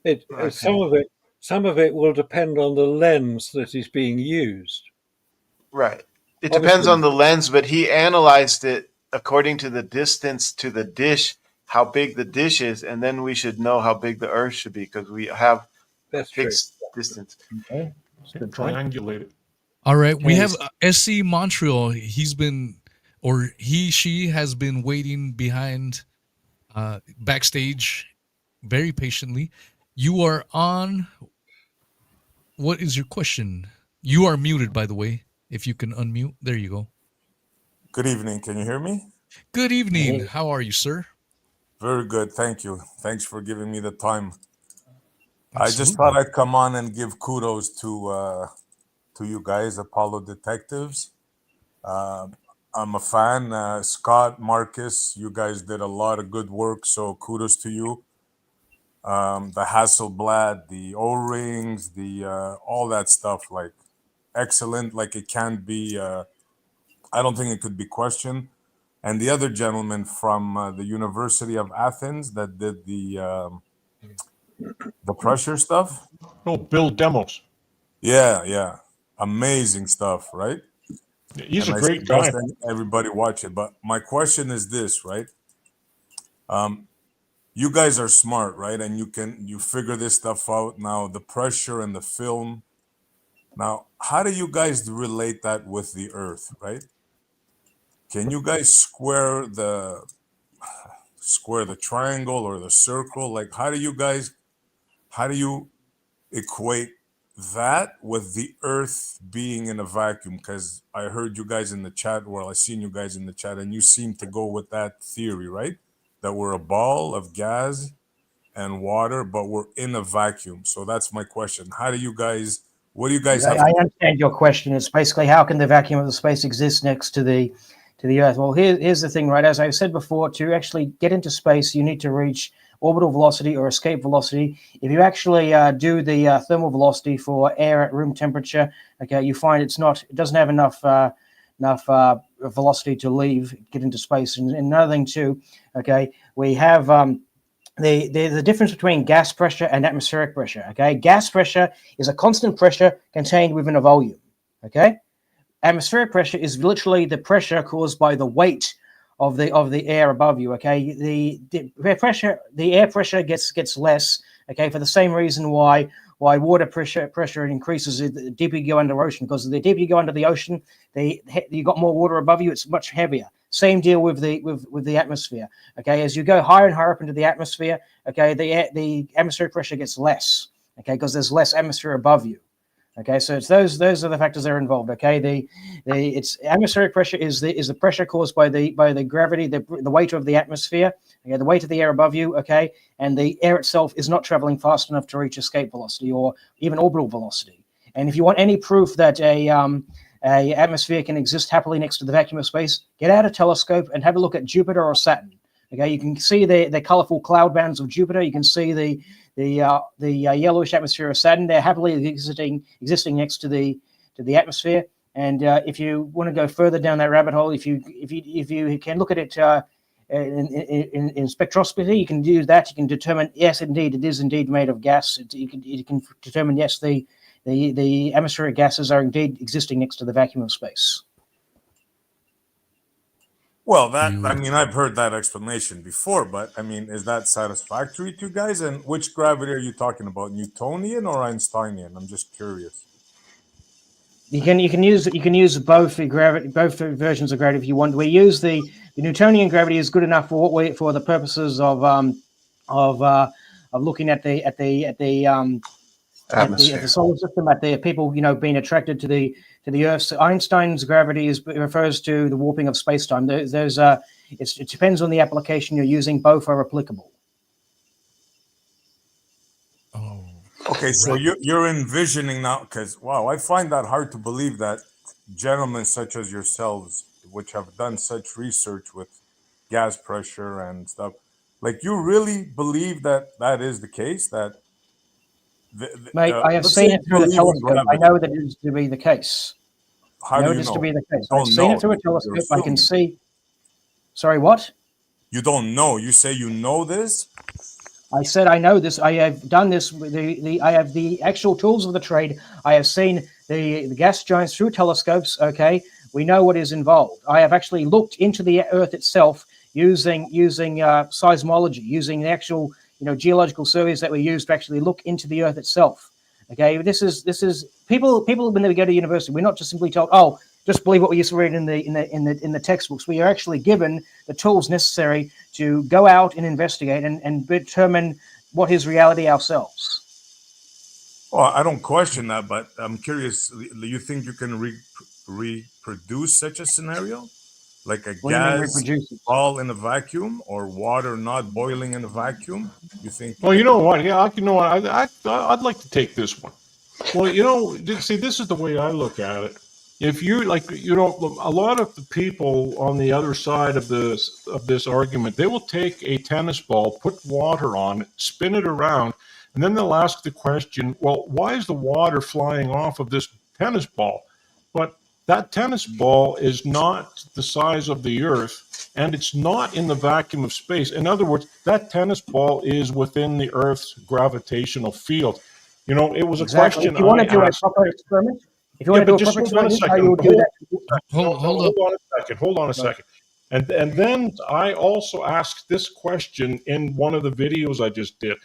Okay. Some of it will depend on the lens that is being used. Right. It depends on the lens, but he analyzed it according to the distance to the dish, how big the dish is, and then we should know how big the Earth should be because we have That's fixed distance. Okay. Triangulate it. All right, we have SC Montreal. He's been, or she has been waiting behind, backstage, very patiently. You are on. What is your question? You are muted, by the way. If you can unmute, there you go. Good evening. Can you hear me? Good evening. How are you, sir? Very good. Thank you. Thanks for giving me the time. Absolutely. I just thought I'd come on and give kudos to you guys, Apollo Detectives. I'm a fan. Scott, Marcus, you guys did a lot of good work, so kudos to you. The Hasselblad, the O-rings, the all that stuff, like excellent. Like it can't be. I don't think it could be questioned. And the other gentleman from the University of Athens that did the pressure stuff. Oh, Bill Demos. Yeah, amazing stuff, right? He's a great guy. Everybody watch it. But my question is this, right? You guys are smart, right? And you figure this stuff out now. The pressure and the film. Now, how do you guys relate that with the Earth, right? Can you guys square the triangle or the circle? Like, how do you equate that with the Earth being in a vacuum? Because I heard you guys in the chat, I seen you guys in the chat, and you seem to go with that theory, right? That we're a ball of gas and water, but we're in a vacuum. So that's my question. What do you guys have? I understand your question. It's basically, how can the vacuum of the space exist next to the Earth? Well, here's the thing, right? As I've said before, to actually get into space, you need to reach orbital velocity or escape velocity. If you actually do the thermal velocity for air at room temperature, okay, you find it doesn't have enough velocity to get into space. And another thing too, okay, we have the difference between gas pressure and atmospheric pressure. Okay, gas pressure is a constant pressure contained within a volume. Okay, atmospheric pressure is literally the pressure caused by the weight of the air above you. Okay, the air pressure gets less. Okay, for the same reason why water pressure increases the deeper you go under ocean, because the deeper you go under the ocean, you got more water above you. It's much heavier. Same deal with the atmosphere. Okay, as you go higher and higher up into the atmosphere, okay, the atmospheric pressure gets less. Okay, because there's less atmosphere above you. Okay, so it's those are the factors that are involved. Okay, it's atmospheric pressure is the pressure caused by the gravity, the weight of the atmosphere. Okay, the weight of the air above you. Okay, and the air itself is not traveling fast enough to reach escape velocity or even orbital velocity. And if you want any proof that a atmosphere can exist happily next to the vacuum of space, get out a telescope and have a look at Jupiter or Saturn. Okay, you can see the colorful cloud bands of Jupiter. You can see the yellowish atmosphere of Saturn. They're happily existing next to the atmosphere. And if you want to go further down that rabbit hole, if you can look at it in spectroscopy, you can do that. You can determine, yes, indeed, it is indeed made of gas. You can determine, yes, the atmospheric gases are indeed existing next to the vacuum of space. Well, I've heard that explanation before, but is that satisfactory to you guys? And which gravity are you talking about, Newtonian or Einsteinian? I'm just curious. You can use both versions of gravity if you want. We use the Newtonian gravity is good enough for the purposes of looking at the solar system, at the people being attracted to the Earth. So Einstein's gravity refers to the warping of space-time. It depends on the application you're using. Both are applicable. Okay, so you're envisioning now, because wow, I find that hard to believe that gentlemen such as yourselves, which have done such research with gas pressure and stuff, like you really believe that is the case, that Mate, I have seen it through a telescope. I know that it is to be the case. How do you know? To be the case. I've seen it through a telescope. I can see. Sorry, what? You don't know. You say you know this? I said I know this. I have done this. I have the actual tools of the trade. I have seen the gas giants through telescopes. Okay, we know what is involved. I have actually looked into the Earth itself using seismology, using the actual geological surveys that we use to actually look into the Earth itself. Okay, this is people when they go to university, we're not just simply told, oh, just believe what we used to read in the textbooks. We are actually given the tools necessary to go out and investigate and determine what is reality ourselves. Well, I don't question that, but I'm curious. Do you think you can reproduce such a scenario, like a What do you mean gas reproduce it? ball in a vacuum or water not boiling in a vacuum? You think? Well, you know what? Yeah, you know what? I'd like to take this one. Well, you know, see, this is the way I look at it. If you like, you know, a lot of the people on the other side of this argument, they will take a tennis ball, put water on it, spin it around, and then they'll ask the question, well, why is the water flying off of this tennis ball? But that tennis ball is not the size of the Earth, and it's not in the vacuum of space. In other words, that tennis ball is within the Earth's gravitational field. You know, it was a question If you want to do I a asked. proper experiment, Just hold on a second. how you would do that. Hold on a second. Hold on a second. And then I also asked this question in one of the videos I just did,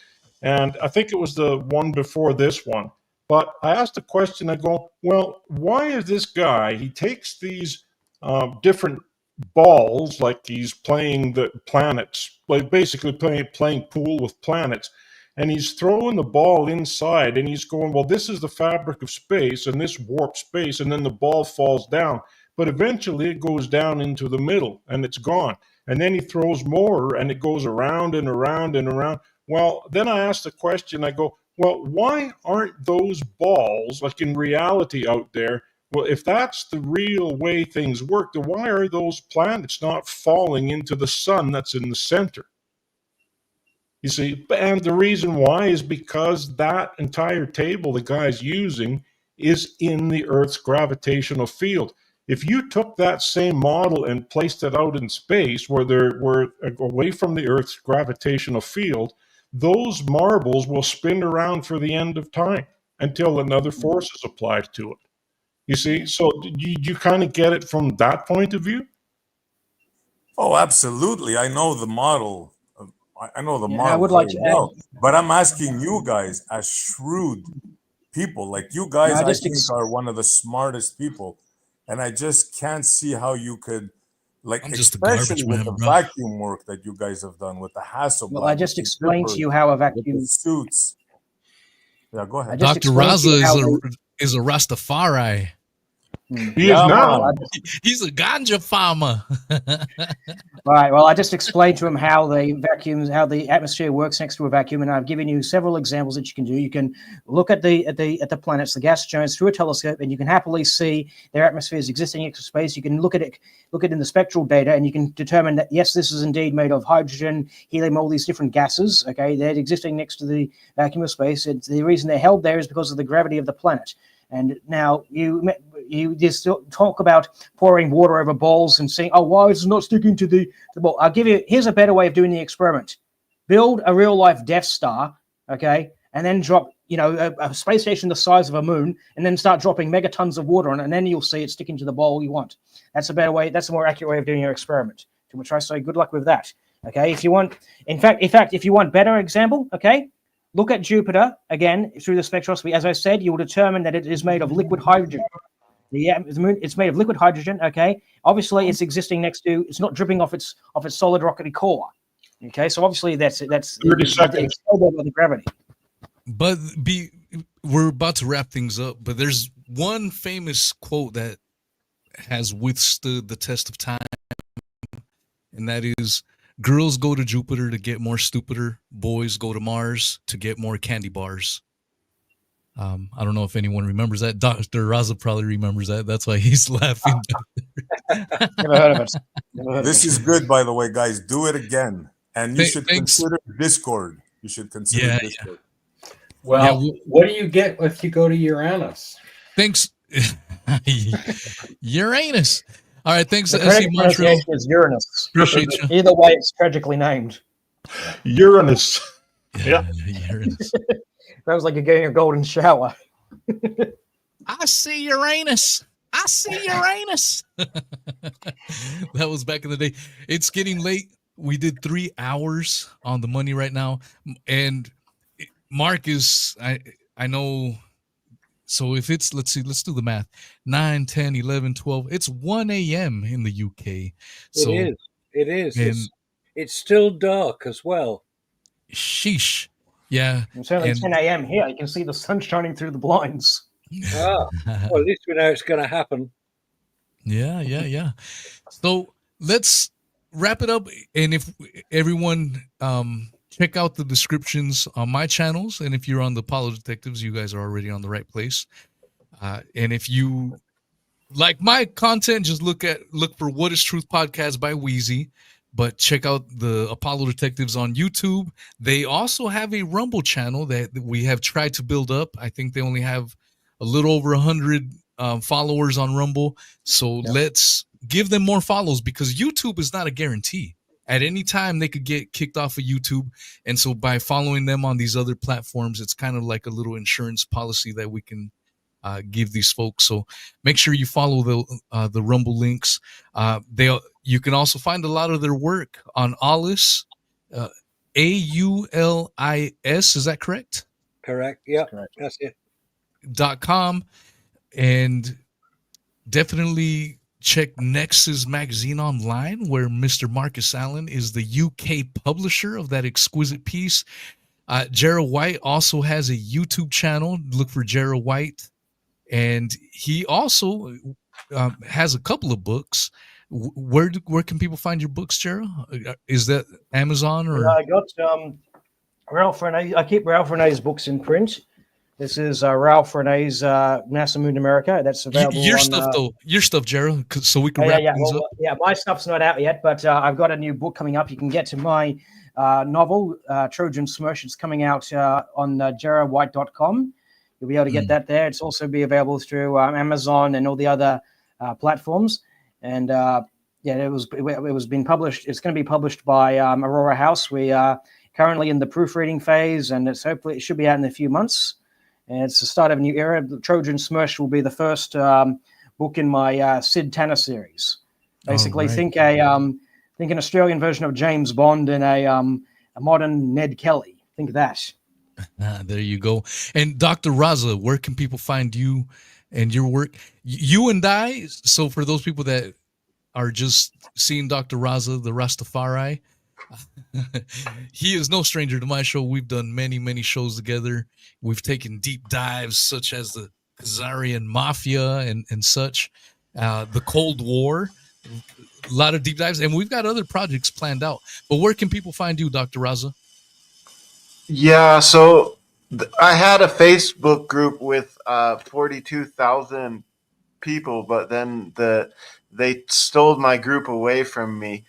and I think it was the one before this one. But I asked the question. I go, well, why is this guy? He takes these different balls, like he's playing the planets, like basically playing pool with planets, and he's throwing the ball inside, and he's going, well, this is the fabric of space, and this warped space, and then the ball falls down. But eventually it goes down into the middle, and it's gone. And then he throws more, and it goes around and around and around. Well, then I asked the question, I go, well, why aren't those balls, like in reality out there, well, if that's the real way things work, then why are those planets not falling into the sun that's in the center? You see, and the reason why is because that entire table the guy's using is in the Earth's gravitational field. If you took that same model and placed it out in space where they're away from the Earth's gravitational field, those marbles will spin around for the end of time until another force is applied to it. You see, so you kind of get it from that point of view? Oh, absolutely. I know the model. I know the I model would like very to well. But I'm asking you guys, as shrewd people, like you guys, I think are one of the smartest people, and I just can't see how you could, like, I'm just a especially garbage with man, the bro. vacuum work that you guys have done with the Hasselblad. Well, I just with the explained to zipper, you how a with vacuum. the suits. Yeah, go ahead. Dr. Raza is a Rastafari. He is now. He's a ganja farmer. Right. Well, I just explained to him how the atmosphere works next to a vacuum, and I've given you several examples that you can do. You can look at the planets, the gas giants, through a telescope, and you can happily see their atmospheres existing in space. You can look at it in the spectral data, and you can determine that yes, this is indeed made of hydrogen, helium, all these different gases. Okay, they're existing next to the vacuum of space. And the reason they're held there is because of the gravity of the planet. And now you just talk about pouring water over balls and saying, oh, why is it not sticking to the ball? I'll give you, here's a better way of doing the experiment. Build a real life Death Star, okay, and then drop, a space station the size of a moon, and then start dropping megatons of water on it, and then you'll see it sticking to the ball you want. That's a better way, that's a more accurate way of doing your experiment. To which I say good luck with that. Okay, if you want, in fact, if you want better example, okay, look at Jupiter, again, through the spectroscopy. As I said, you will determine that it is made of liquid hydrogen. The moon, it's made of liquid hydrogen, okay? Obviously, it's existing next to, it's not dripping off its solid rockety core. Okay, so obviously that's 30 seconds. It's held by the gravity. But we're about to wrap things up, but there's one famous quote that has withstood the test of time, and that is, girls go to Jupiter to get more stupider. Boys go to Mars to get more candy bars. I don't know if anyone remembers that. Dr. Raza probably remembers that. That's why he's laughing. Never heard of it. This is good, by the way, guys. Do it again. And you should consider Discord. You should consider Discord. Yeah. Well, what do you get if you go to Uranus? Thanks. Uranus. All right, thanks The to SC Montreal. pronunciation is Uranus. Appreciate you. Either way, it's tragically named. Uranus. Yeah. Uranus. Sounds like you're getting a golden shower. I see Uranus. I see Uranus. That was back in the day. It's getting late. We did 3 hours on the money right now. And Mark is, I know So if it's, let's see, let's do the math. 9, 10, 11, 12. It's 1 a.m. in the UK. So, It is. It is. And It's still dark as well. sheesh. Yeah. It's only And 10 a.m. here. You can see the sun shining through the blinds. Well, at least we know it's going to happen. Yeah. So let's wrap it up. And if everyone check out the descriptions on my channels, and if you're on the Apollo Detectives, you guys are already on the right place. And if you like my content, just look for What is Truth podcast by Wheezy. But check out the Apollo Detectives on YouTube. They also have a Rumble channel that we have tried to build up. I think they only have a little over 100 followers on Rumble. So let's give them more follows, because YouTube is not a guarantee. At any time, they could get kicked off of YouTube. And so by following them on these other platforms, it's kind of like a little insurance policy that we can give these folks. So make sure you follow the Rumble links. You can also find a lot of their work on Aulis, AULIS. Is that correct? Correct. Yeah, that's it. .com, and definitely check Nexus Magazine online, where Mr. Marcus Allen is the UK publisher of that exquisite piece. Gerald White also has a YouTube channel. Look for Gerald White. And he also has a couple of books. Where can people find your books, Gerald? Is that Amazon or? I got Ralph Renee. I keep Ralph Renee's books in print. This is Ralph Renee's NASA Moon America. That's available. Your on, stuff, though. Your stuff, Gerald. So we can wrap things up. Yeah, my stuff's not out yet, but I've got a new book coming up. You can get to my novel, Trojan Smirch. It's coming out on gerardwhite.com. You'll be able to get that there. It's also be available through Amazon and all the other platforms. And it was being published. It's going to be published by Aurora House. We are currently in the proofreading phase, and it should be out in a few months. And it's the start of a new era. The Trojan Smirch will be the first book in my Sid Tanner series. Basically, think an Australian version of James Bond and a modern Ned Kelly. Think that. There you go. And Dr. Raza, where can people find you and your work? You and I, so for those people that are just seeing Dr. Raza, the Rastafari, he is no stranger to my show. We've done many, many shows together. We've taken deep dives such as the Khazarian Mafia and such, the Cold War, a lot of deep dives. And we've got other projects planned out. But where can people find you, Dr. Raza? Yeah, so I had a Facebook group with 42,000 people, but then they stole my group away from me.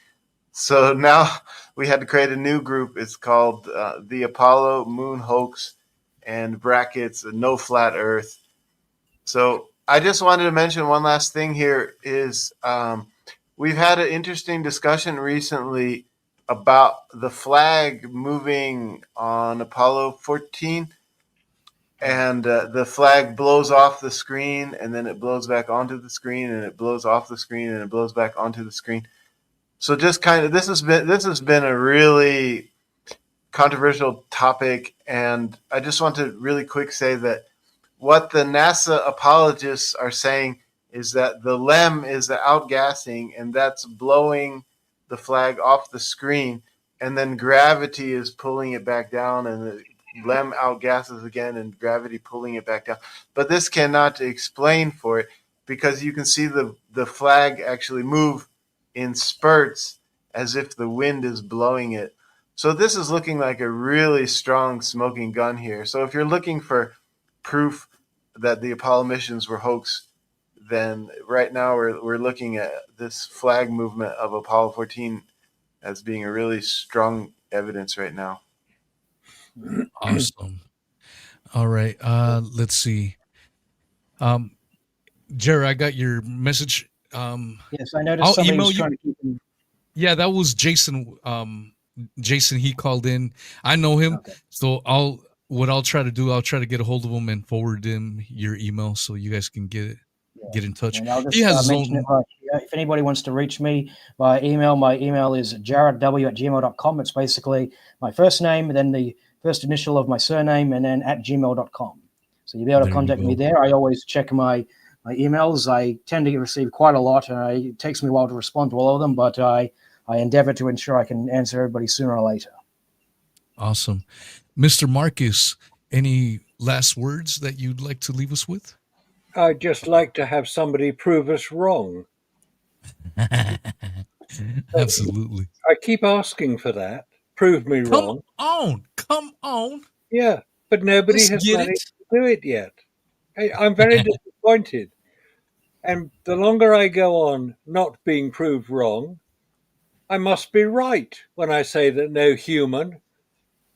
So now we had to create a new group. It's called the Apollo Moon Hoax, and brackets, No Flat Earth. So I just wanted to mention one last thing here is we've had an interesting discussion recently about the flag moving on Apollo 14, and the flag blows off the screen, and then it blows back onto the screen, and it blows off the screen, and it blows back onto the screen. So just kind of this has been a really controversial topic, and I just want to really quick say that what the NASA apologists are saying is that the LEM is the outgassing, and that's blowing the flag off the screen, and then gravity is pulling it back down, and the LEM outgasses again, and gravity pulling it back down. But this cannot explain for it, because you can see the flag actually move in spurts as if the wind is blowing it. So this is looking like a really strong smoking gun here. So if you're looking for proof that the Apollo missions were hoax, then right now we're looking at this flag movement of Apollo 14 as being a really strong evidence right now. Awesome. All right. Let's see. Jared, I got your message. Yes, I noticed somebody was trying to keep him. Yeah, that was Jason. Jason, he called in. I know him. Okay. So I'll try to do, I'll try to get a hold of him and forward him your email so you guys can get in touch. And I'll just mention it right here. If anybody wants to reach me by email, my email is jaredw@gmail.com. It's basically my first name and then the first initial of my surname and then @gmail.com. So you'll be able to contact me there. I always check my emails. I tend to receive quite a lot, and it takes me a while to respond to all of them, but I endeavor to ensure I can answer everybody sooner or later. Awesome. Mr. Marcus, any last words that you'd like to leave us with? I'd just like to have somebody prove us wrong. Absolutely. I keep asking for that. Prove me wrong. Come on. Yeah, but nobody has managed to do it yet. I'm very disappointed. And the longer I go on not being proved wrong, I must be right when I say that no human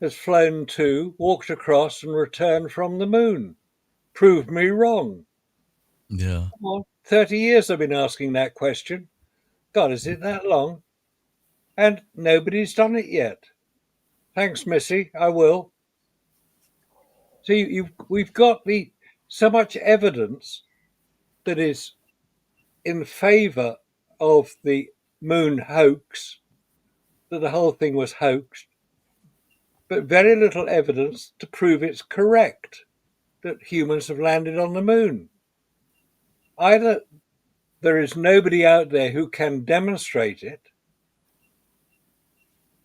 has flown to, walked across, and returned from the moon. Prove me wrong. Yeah. Well, 30 years I've been asking that question. God, is it that long? And nobody's done it yet. Thanks, Missy. I will. So we've got so much evidence that is in favour of the moon hoax, that the whole thing was hoaxed, but very little evidence to prove it's correct, that humans have landed on the moon. Either there is nobody out there who can demonstrate it,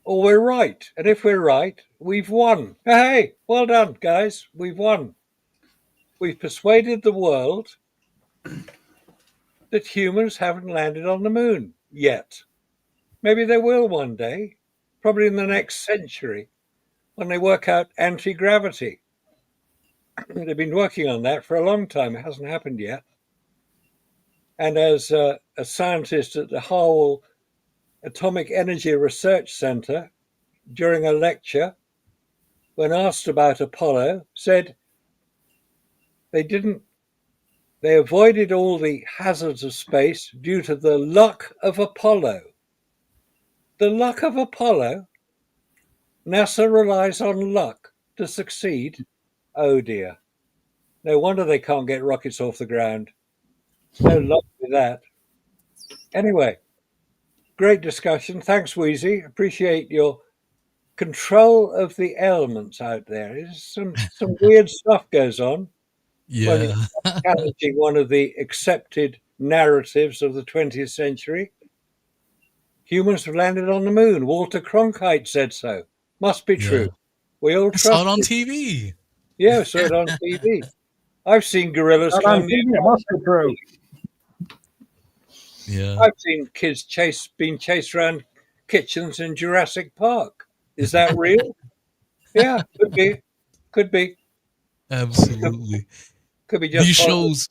or we're right. And if we're right, we've won. Hey, well done, guys. We've won. We've persuaded the world that humans haven't landed on the moon yet. Maybe they will one day, probably in the next century, when they work out anti-gravity. They've been working on that for a long time. It hasn't happened yet. And as a scientist at the Harwell Atomic Energy Research Center, during a lecture, when asked about Apollo, said they avoided all the hazards of space due to the luck of Apollo. The luck of Apollo? NASA relies on luck to succeed? Oh dear. No wonder they can't get rockets off the ground. No luck with that. Anyway, great discussion. Thanks, Wheezy. Appreciate your control of the elements out there. Some weird stuff goes on. Yeah. When you're challenging one of the accepted narratives of the 20th century. Humans have landed on the moon. Walter Cronkite said so. Must be true. We all trust saw it on it. TV. Yeah, I saw it on TV. I've seen gorillas climb the It must be true. Yeah. I've seen kids being chased around kitchens in Jurassic Park. Is that real? Yeah, could be. Could be. Absolutely. Could be just these possible. shows.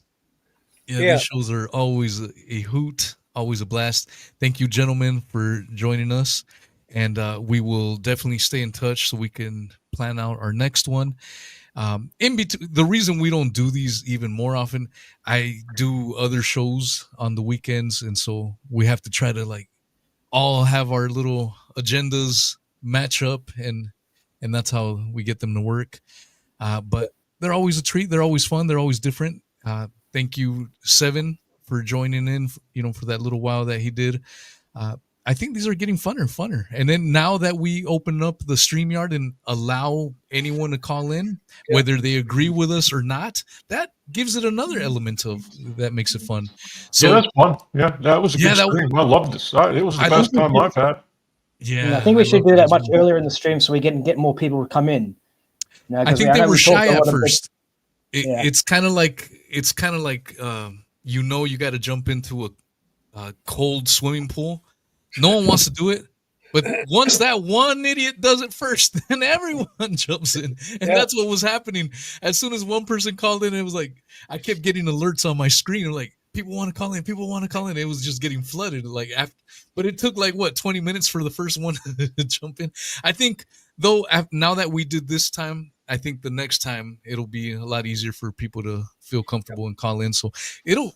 Yeah, these shows are always a hoot, always a blast. Thank you, gentlemen, for joining us, and we will definitely stay in touch so we can plan out our next one. In between, the reason we don't do these even more often, I do other shows on the weekends, and so we have to try to like all have our little agendas match up, and that's how we get them to work. But they're always a treat. They're always fun. They're always different. Thank you, Seven, for joining in, for that little while that he did. I think these are getting funner. And then now that we open up the StreamYard and allow anyone to call in, whether they agree with us or not, that gives it another element that makes it fun. So that's fun. Yeah, that was a good stream. I loved this. It was the best time I've had. Yeah, I think we should do that much earlier in the stream so we get more people to come in. I think they were shy at first. It's kind of like you got to jump into a cold swimming pool. No one wants to do it, but once that one idiot does it first, then everyone jumps in, and that's what was happening. As soon as one person called in, it was like I kept getting alerts on my screen, like people want to call in, people want to call in. It was just getting flooded, but it took 20 minutes for the first one to jump in. I think though, now that we did this time, I think the next time it'll be a lot easier for people to feel comfortable and call in. So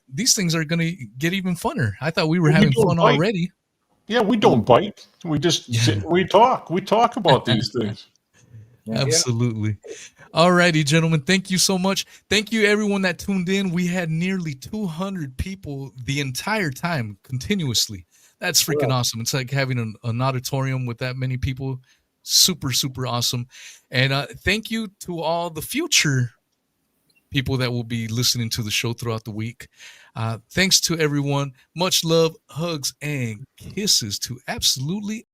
these things are going to get even funner. I thought we were having fun already. Yeah, we don't bite. We just sit, we talk. We talk about these things. Absolutely. All righty, gentlemen. Thank you so much. Thank you, everyone that tuned in. We had nearly 200 people the entire time, continuously. That's freaking awesome. It's like having an auditorium with that many people. Super, super awesome. And thank you to all the future people that will be listening to the show throughout the week. Thanks to everyone. Much love, hugs, and kisses to absolutely